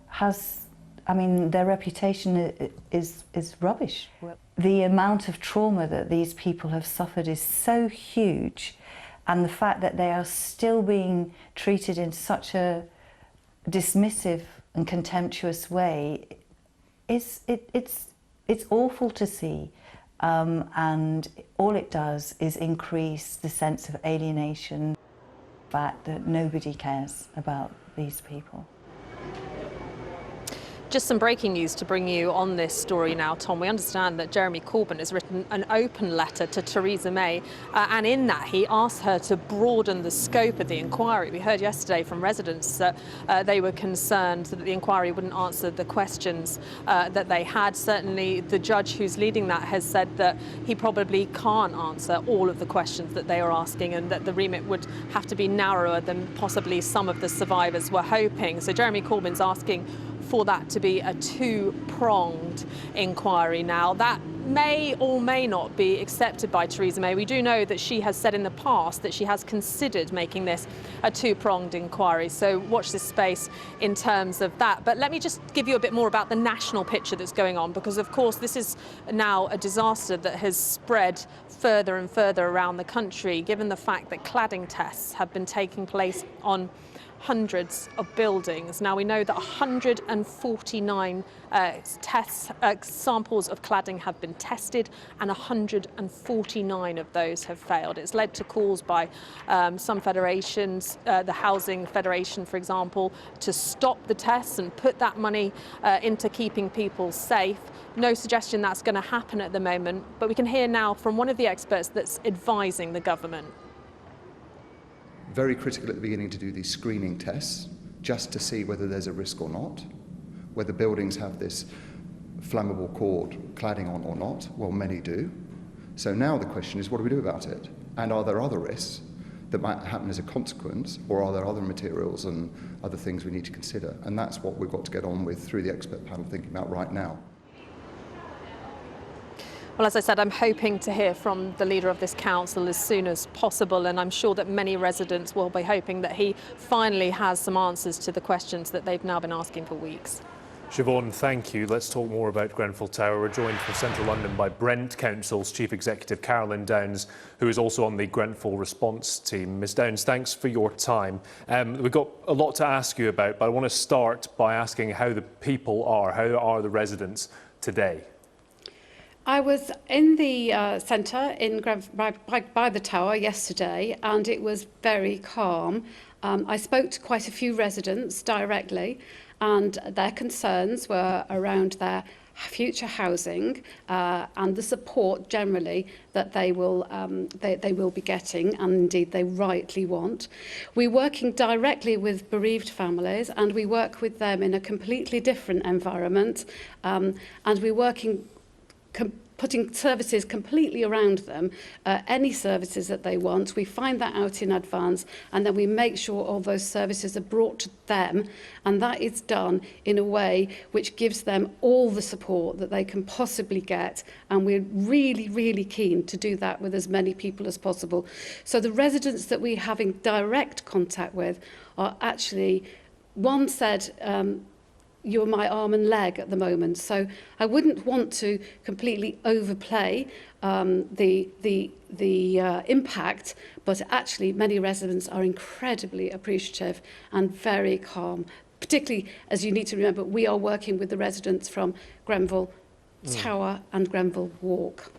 has, I mean, their reputation is rubbish. The amount of trauma that these people have suffered is so huge, and the fact that they are still being treated in such a dismissive and contemptuous way it's awful to see. And all it does is increase the sense of alienation, the fact that nobody cares about these people. Just some breaking news to bring you on this story now, Tom. We understand that Jeremy Corbyn has written an open letter to Theresa May, and in that he asked her to broaden the scope of the inquiry. We heard yesterday from residents that they were concerned that the inquiry wouldn't answer the questions that they had. Certainly the judge who's leading that has said that he probably can't answer all of the questions that they are asking, and that the remit would have to be narrower than possibly some of the survivors were hoping. So Jeremy Corbyn's asking for that to be a two-pronged inquiry now. That may or may not be accepted by Theresa May. We do know that she has said in the past that she has considered making this a two-pronged inquiry, so watch this space in terms of that. But let me just give you a bit more about the national picture that's going on, because of course this is now a disaster that has spread further and further around the country, given the fact that cladding tests have been taking place on hundreds of buildings. Now we know that 149 samples of cladding have been tested, and 149 of those have failed. It's led to calls by some federations, the Housing Federation, for example, to stop the tests and put that money into keeping people safe. No suggestion that's going to happen at the moment, but we can hear now from one of the experts that's advising the government. Very critical at the beginning to do these screening tests, just to see whether there's a risk or not, whether buildings have this flammable cord cladding on or not. Well, many do. So now the question is, what do we do about it? And are there other risks that might happen as a consequence, or are there other materials and other things we need to consider? And that's what we've got to get on with through the expert panel thinking about right now. Well, as I said, I'm hoping to hear from the leader of this council as soon as possible, and I'm sure that many residents will be hoping that he finally has some answers to the questions that they've now been asking for weeks. Siobhan, thank you. Let's talk more about Grenfell Tower. We're joined from Central London by Brent Council's Chief Executive, Carolyn Downs, who is also on the Grenfell response team. Ms Downs, thanks for your time. We've got a lot to ask you about, but I want to start by asking how the people are. How are the residents today? I was in the centre by the tower yesterday, and it was very calm. I spoke to quite a few residents directly, and their concerns were around their future housing and the support generally that they will be getting, and indeed they rightly want. We're working directly with bereaved families, and we work with them in a completely different environment, and we're working putting services completely around them, any services that they want. We find that out in advance, and then we make sure all those services are brought to them, and that is done in a way which gives them all the support that they can possibly get, and we're really, really keen to do that with as many people as possible. So the residents that we're having direct contact with are actually, one said, you're my arm and leg at the moment. So I wouldn't want to completely overplay the impact, but actually many residents are incredibly appreciative and very calm. Particularly, as you need to remember, we are working with the residents from Grenfell Tower and Grenfell Walk.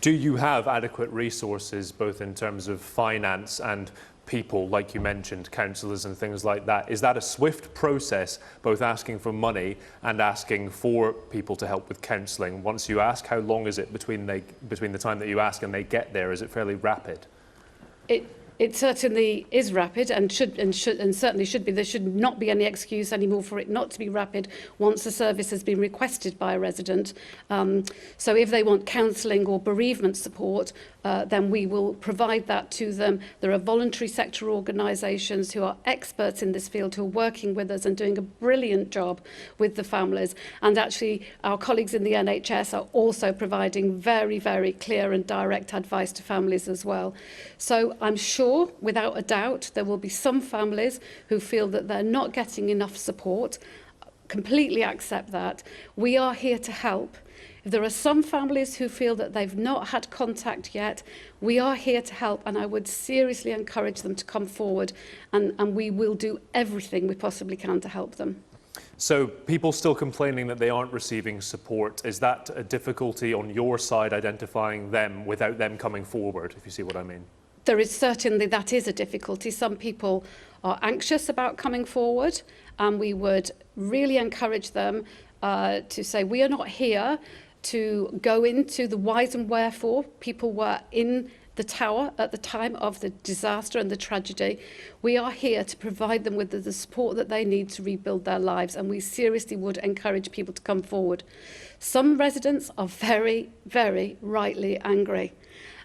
Do you have adequate resources, both in terms of finance and people, like you mentioned, councillors and things like that? Is that a swift process, both asking for money and asking for people to help with counselling? Once you ask, how long is it between the time that you ask and they get there? Is it fairly rapid? It certainly is rapid, and certainly should be. There should not be any excuse anymore for it not to be rapid once a service has been requested by a resident. So if they want counselling or bereavement support, then we will provide that to them. There are voluntary sector organisations who are experts in this field who are working with us and doing a brilliant job with the families. And actually, our colleagues in the NHS are also providing very, very clear and direct advice to families as well. So I'm sure, without a doubt, there will be some families who feel that they're not getting enough support. Completely accept that. We are here to help. If there are some families who feel that they've not had contact yet, we are here to help, and I would seriously encourage them to come forward, and we will do everything we possibly can to help them. So people still complaining that they aren't receiving support. Is that a difficulty on your side, identifying them without them coming forward, if you see what I mean? There is certainly, that is a difficulty. Some people are anxious about coming forward, and we would really encourage them to say, we are not here to go into the whys and wherefore. People were in the tower at the time of the disaster and the tragedy. We are here to provide them with the support that they need to rebuild their lives, and we seriously would encourage people to come forward. Some residents are very, very rightly angry,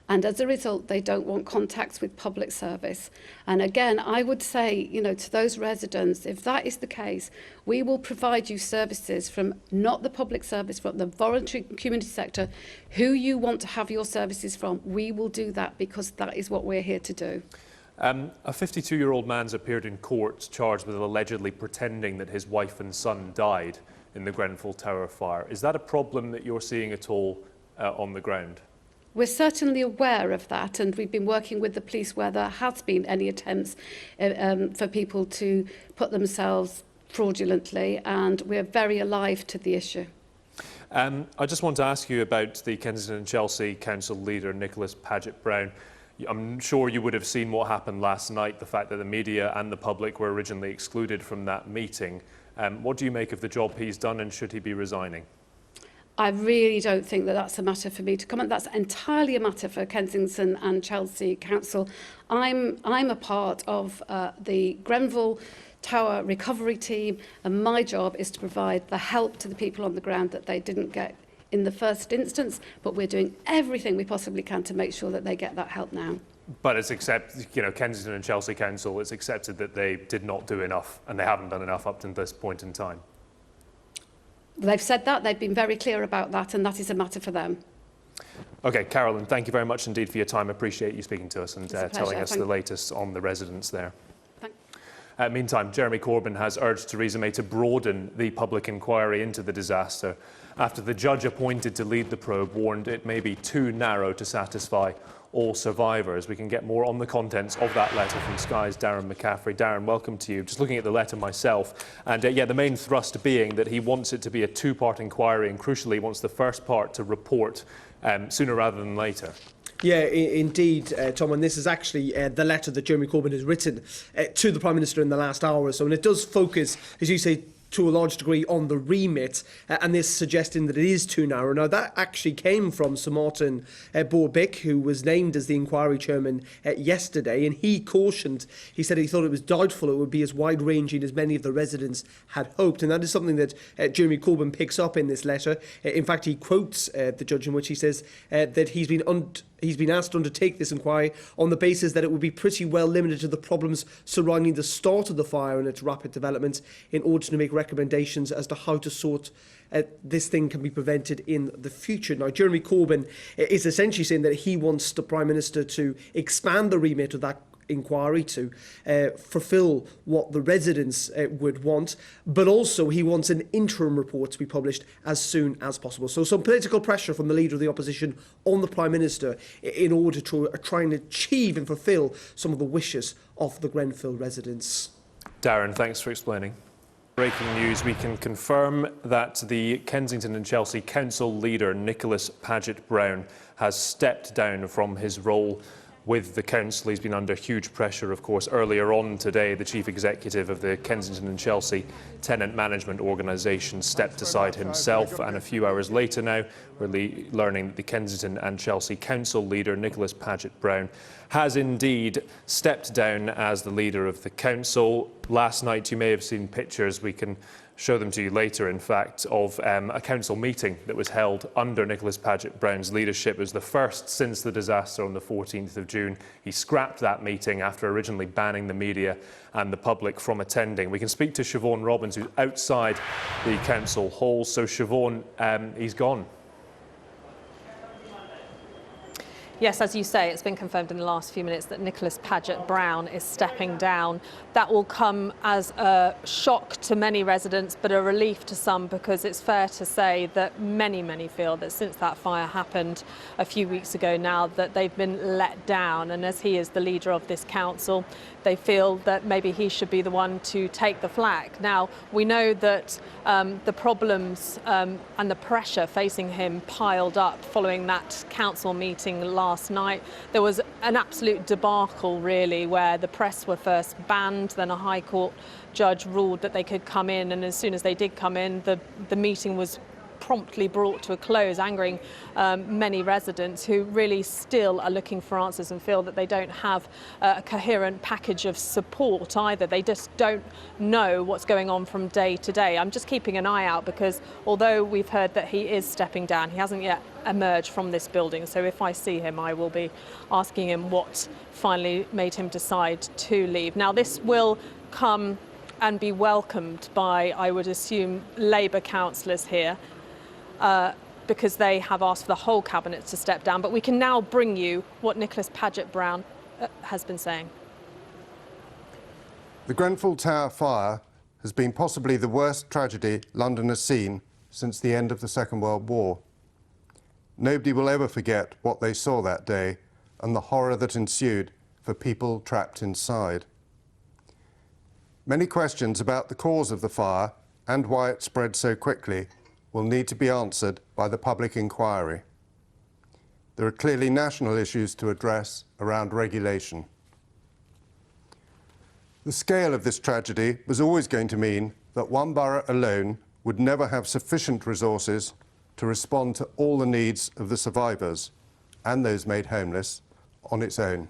and as a result, they don't want contacts with public service. And again, I would say, to those residents, if that is the case, we will provide you services from not the public service, from the voluntary community sector. Who you want to have your services from, we will do that, because that is what we're here to do. A 52-year-old man's appeared in court charged with allegedly pretending that his wife and son died in the Grenfell Tower fire. Is that a problem that you're seeing at all on the ground? We're certainly aware of that, and we've been working with the police where there has been any attempts for people to put themselves fraudulently, and we're very alive to the issue. I just want to ask you about the Kensington and Chelsea Council leader, Nicholas Paget-Brown. I'm sure you would have seen what happened last night, the fact that the media and the public were originally excluded from that meeting. What do you make of the job he's done, and should he be resigning? I really don't think that that's a matter for me to comment. That's entirely a matter for Kensington and Chelsea Council. I'm a part of the Grenfell Tower recovery team, and my job is to provide the help to the people on the ground that they didn't get in the first instance, but we're doing everything we possibly can to make sure that they get that help now. But it's accepted, Kensington and Chelsea Council, it's accepted that they did not do enough, and they haven't done enough up to this point in time. They've said that, they've been very clear about that, and that is a matter for them. OK, Carolyn, thank you very much indeed for your time. I appreciate you speaking to us and telling us the latest on the residents there. Meantime, Jeremy Corbyn has urged Theresa May to broaden the public inquiry into the disaster after the judge appointed to lead the probe warned it may be too narrow to satisfy all survivors. We can get more on the contents of that letter from Sky's Darren McCaffrey. Darren, welcome to you. Just looking at the letter myself, and the main thrust being that he wants it to be a two-part inquiry, and crucially wants the first part to report sooner rather than later. Yeah, indeed, Tom, and this is actually the letter that Jeremy Corbyn has written to the Prime Minister in the last hour or so, and it does focus, as you say, to a large degree on the remit, and this suggesting that it is too narrow. Now, that actually came from Sir Martin Borbick, who was named as the inquiry chairman yesterday, and he cautioned, he said he thought it was doubtful it would be as wide-ranging as many of the residents had hoped, and that is something that Jeremy Corbyn picks up in this letter. In fact, he quotes the judge in which he says that he's been asked to undertake this inquiry on the basis that it would be pretty well limited to the problems surrounding the start of the fire and its rapid development in order to make recommendations as to how to sort this thing can be prevented in the future. Now, Jeremy Corbyn is essentially saying that he wants the Prime Minister to expand the remit of that inquiry to fulfil what the residents would want, but also he wants an interim report to be published as soon as possible. So some political pressure from the Leader of the Opposition on the Prime Minister in order to try and achieve and fulfil some of the wishes of the Grenfell residents. Darren, thanks for explaining. Breaking news, we can confirm that the Kensington and Chelsea Council leader, Nicholas Paget-Brown, has stepped down from his role with the council. He's been under huge pressure, of course. Earlier on today, the chief executive of the Kensington and Chelsea tenant management organisation stepped aside himself, and a few hours later now, we're learning that the Kensington and Chelsea council leader, Nicholas Paget-Brown, has indeed stepped down as the leader of the council. Last night, you may have seen pictures, we can show them to you later, in fact, of a council meeting that was held under Nicholas Paget-Brown's leadership. It was the first since the disaster on the 14th of June. He scrapped that meeting after originally banning the media and the public from attending. We can speak to Siobhan Robbins, who's outside the council hall. So, Siobhan, he's gone. Yes, as you say, it's been confirmed in the last few minutes that Nicholas Paget-Brown is stepping down. That will come as a shock to many residents, but a relief to some, because it's fair to say that many feel that since that fire happened a few weeks ago now, that they've been let down. And as he is the leader of this council, they feel that maybe he should be the one to take the flak. Now, we know that the problems and the pressure facing him piled up following that council meeting last night. There was an absolute debacle, really, where the press were first banned, then a High Court judge ruled that they could come in, and as soon as they did come in, the meeting was promptly brought to a close, angering many residents who really still are looking for answers and feel that they don't have a coherent package of support either. They just don't know what's going on from day to day. I'm just keeping an eye out, because although we've heard that he is stepping down, he hasn't yet emerged from this building. So if I see him, I will be asking him what finally made him decide to leave. Now, this will come and be welcomed by, I would assume, Labour councillors here, because they have asked for the whole cabinet to step down. But we can now bring you what Nicholas Paget-Brown has been saying. The Grenfell Tower fire has been possibly the worst tragedy London has seen since the end of the Second World War. Nobody will ever forget what they saw that day and the horror that ensued for people trapped inside. Many questions about the cause of the fire and why it spread so quickly will need to be answered by the public inquiry. There are clearly national issues to address around regulation. The scale of this tragedy was always going to mean that one borough alone would never have sufficient resources to respond to all the needs of the survivors and those made homeless on its own.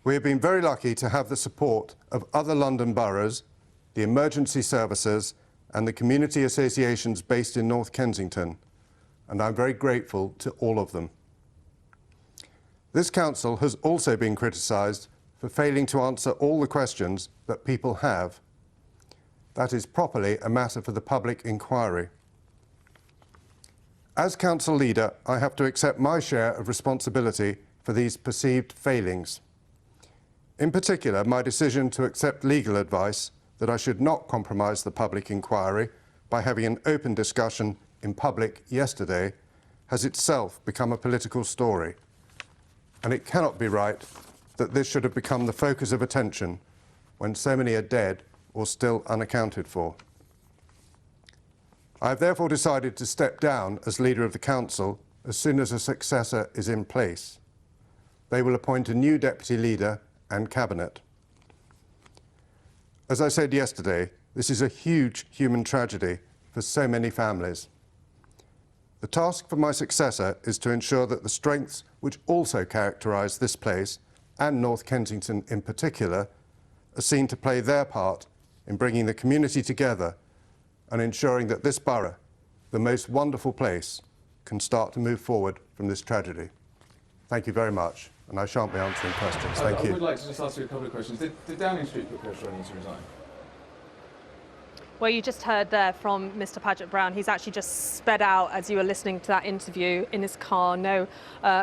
We have been very lucky to have the support of other London boroughs, the emergency services, and the community associations based in North Kensington, and I'm very grateful to all of them. This council has also been criticised for failing to answer all the questions that people have. That is properly a matter for the public inquiry. As council leader, I have to accept my share of responsibility for these perceived failings. In particular, my decision to accept legal advice that I should not compromise the public inquiry by having an open discussion in public yesterday has itself become a political story. And it cannot be right that this should have become the focus of attention when so many are dead or still unaccounted for. I have therefore decided to step down as leader of the council as soon as a successor is in place. They will appoint a new deputy leader and cabinet. As I said yesterday, this is a huge human tragedy for so many families. The task for my successor is to ensure that the strengths which also characterise this place, and North Kensington in particular, are seen to play their part in bringing the community together and ensuring that this borough, the most wonderful place, can start to move forward from this tragedy. Thank you very much, and I shan't be answering questions. Thank you. I would like to just ask you a couple of questions. Did Downing Street put pressure on you to resign? Well, you just heard there from Mr. Paget-Brown. He's actually just sped out as you were listening to that interview in his car. No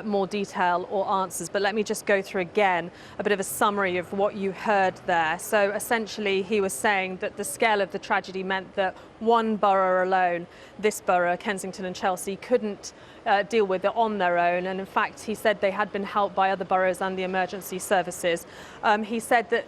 more detail or answers. But let me just go through again a bit of a summary of what you heard there. So essentially, he was saying that the scale of the tragedy meant that one borough alone, this borough, Kensington and Chelsea, couldn't deal with it on their own. And in fact, he said they had been helped by other boroughs and the emergency services. He said that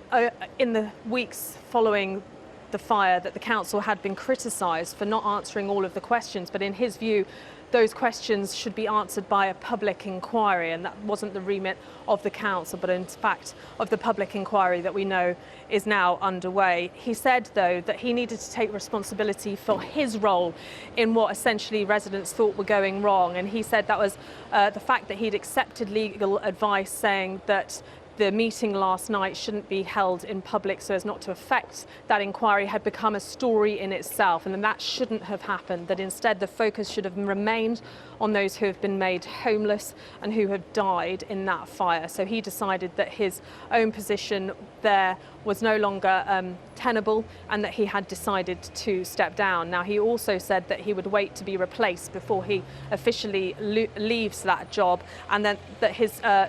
in the weeks following the fire that the council had been criticised for not answering all of the questions, but in his view those questions should be answered by a public inquiry, and that wasn't the remit of the council but in fact of the public inquiry that we know is now underway. He said though that he needed to take responsibility for his role in what essentially residents thought were going wrong, and he said that was the fact that he'd accepted legal advice saying that the meeting last night shouldn't be held in public so as not to affect that inquiry had become a story in itself, and that shouldn't have happened, that instead the focus should have remained on those who have been made homeless and who have died in that fire. So he decided that his own position there was no longer tenable and that he had decided to step down. Now, he also said that he would wait to be replaced before he officially leaves that job, and then that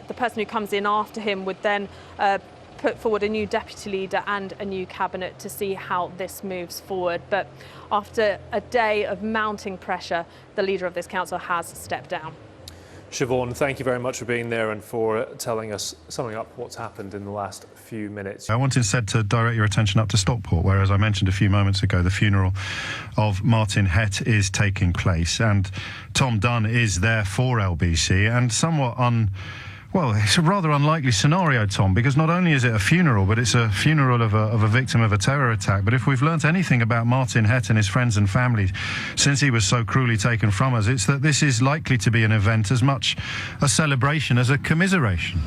the person who comes in after him would then put forward a new deputy leader and a new cabinet to see how this moves forward. But after a day of mounting pressure, the leader of this council has stepped down. Siobhan, thank you very much for being there and for telling us, summing up what's happened in the last few minutes. I want instead to direct your attention up to Stockport, where, as I mentioned a few moments ago, the funeral of Martin Hett is taking place, and Tom Dunn is there for LBC, and somewhat well, it's a rather unlikely scenario, Tom, because not only is it a funeral, but it's a funeral of a victim of a terror attack. But if we've learnt anything about Martin Hett and his friends and family since he was so cruelly taken from us, it's that this is likely to be an event as much a celebration as a commiseration.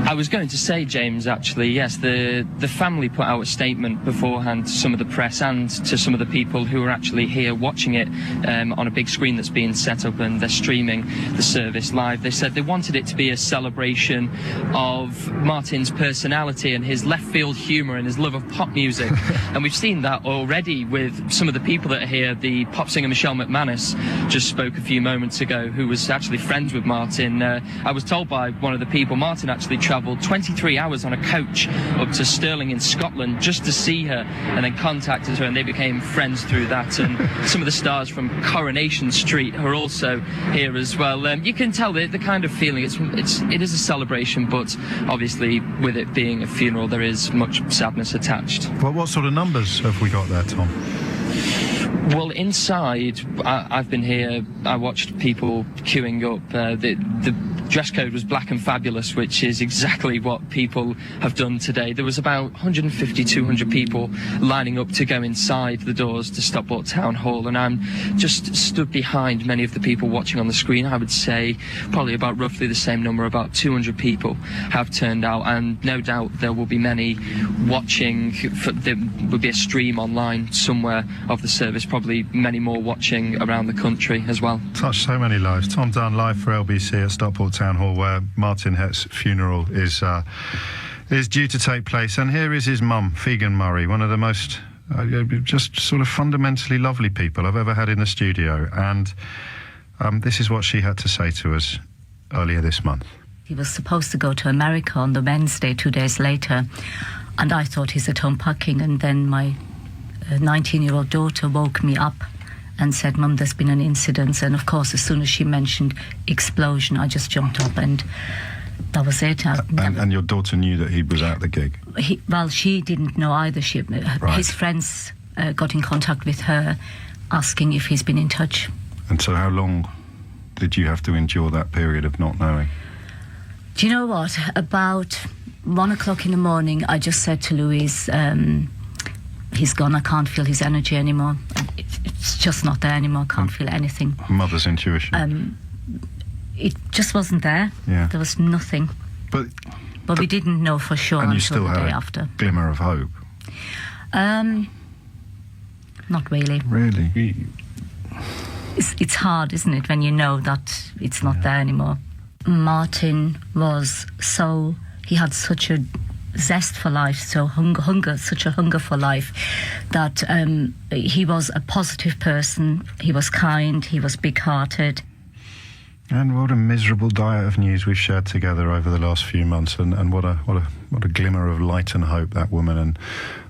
I was going to say, James, actually, yes, the family put out a statement beforehand to some of the press and to some of the people who are actually here watching it on a big screen that's being set up, and they're streaming the service live. They said they wanted it to be a celebration of Martin's personality and his left field humour and his love of pop music. And we've seen that already with some of the people that are here. The pop singer Michelle McManus just spoke a few moments ago, who was actually friends with Martin. I was told by one of the people, Martin actually travelled 23 hours on a coach up to Stirling in Scotland just to see her, and then contacted her, and they became friends through that. And some of the stars from Coronation Street are also here as well. You can tell the kind of feeling. It is a celebration, but obviously with it being a funeral, there is much sadness attached. Well, what sort of numbers have we got there, Tom? Well, inside, I've been here, I watched people queuing up. The dress code was black and fabulous, which is exactly what people have done today. There was about 150, 200 people lining up to go inside the doors to Stockport Town Hall, and I'm just stood behind many of the people watching on the screen. I would say probably about roughly the same number, about 200 people have turned out, and no doubt there will be many watching. There will be a stream online somewhere of the service, probably many more watching around the country as well. Touched so many lives. Tom Dunn live for LBC at Stockport Town Hall, where Martin Hett's funeral is due to take place. And here is his mum, Fegan Murray, one of the most just sort of fundamentally lovely people I've ever had in the studio. And this is what she had to say to us earlier this month. He was supposed to go to America on the Wednesday, 2 days later, and I thought he's at home packing, and then my 19-year-old daughter woke me up and said, "Mum, there's been an incident." And of course, as soon as she mentioned explosion, I just jumped up, and that was it. And your daughter knew that he was at the gig? Well, she didn't know either. Right. His friends got in contact with her, asking if he's been in touch. And so how long did you have to endure that period of not knowing? Do you know what? About 1 o'clock in the morning, I just said to Louise, he's gone. I can't feel his energy anymore. It's just not there anymore. Can't feel anything. Mother's intuition. It just wasn't there. Yeah. There was nothing. But we didn't know for sure and you until still the had day a after. glimmer of hope? Not really. Really? It's hard, isn't it, when you know that it's not there anymore. Martin was he had such a zest for life, such a hunger for life, that he was a positive person. He was kind, he was big-hearted. And what a miserable diet of news we've shared together over the last few months, and what a glimmer of light and hope that woman and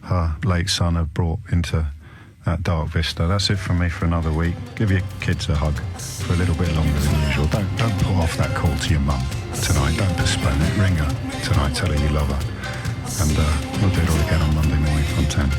her late son have brought into that dark vista. That's it from me for another week. Give your kids a hug for a little bit longer than usual. Don't put off that call to your mum tonight. Don't postpone it. Ring her tonight. Tell her you love her. And we'll do it all again on Monday morning from 10.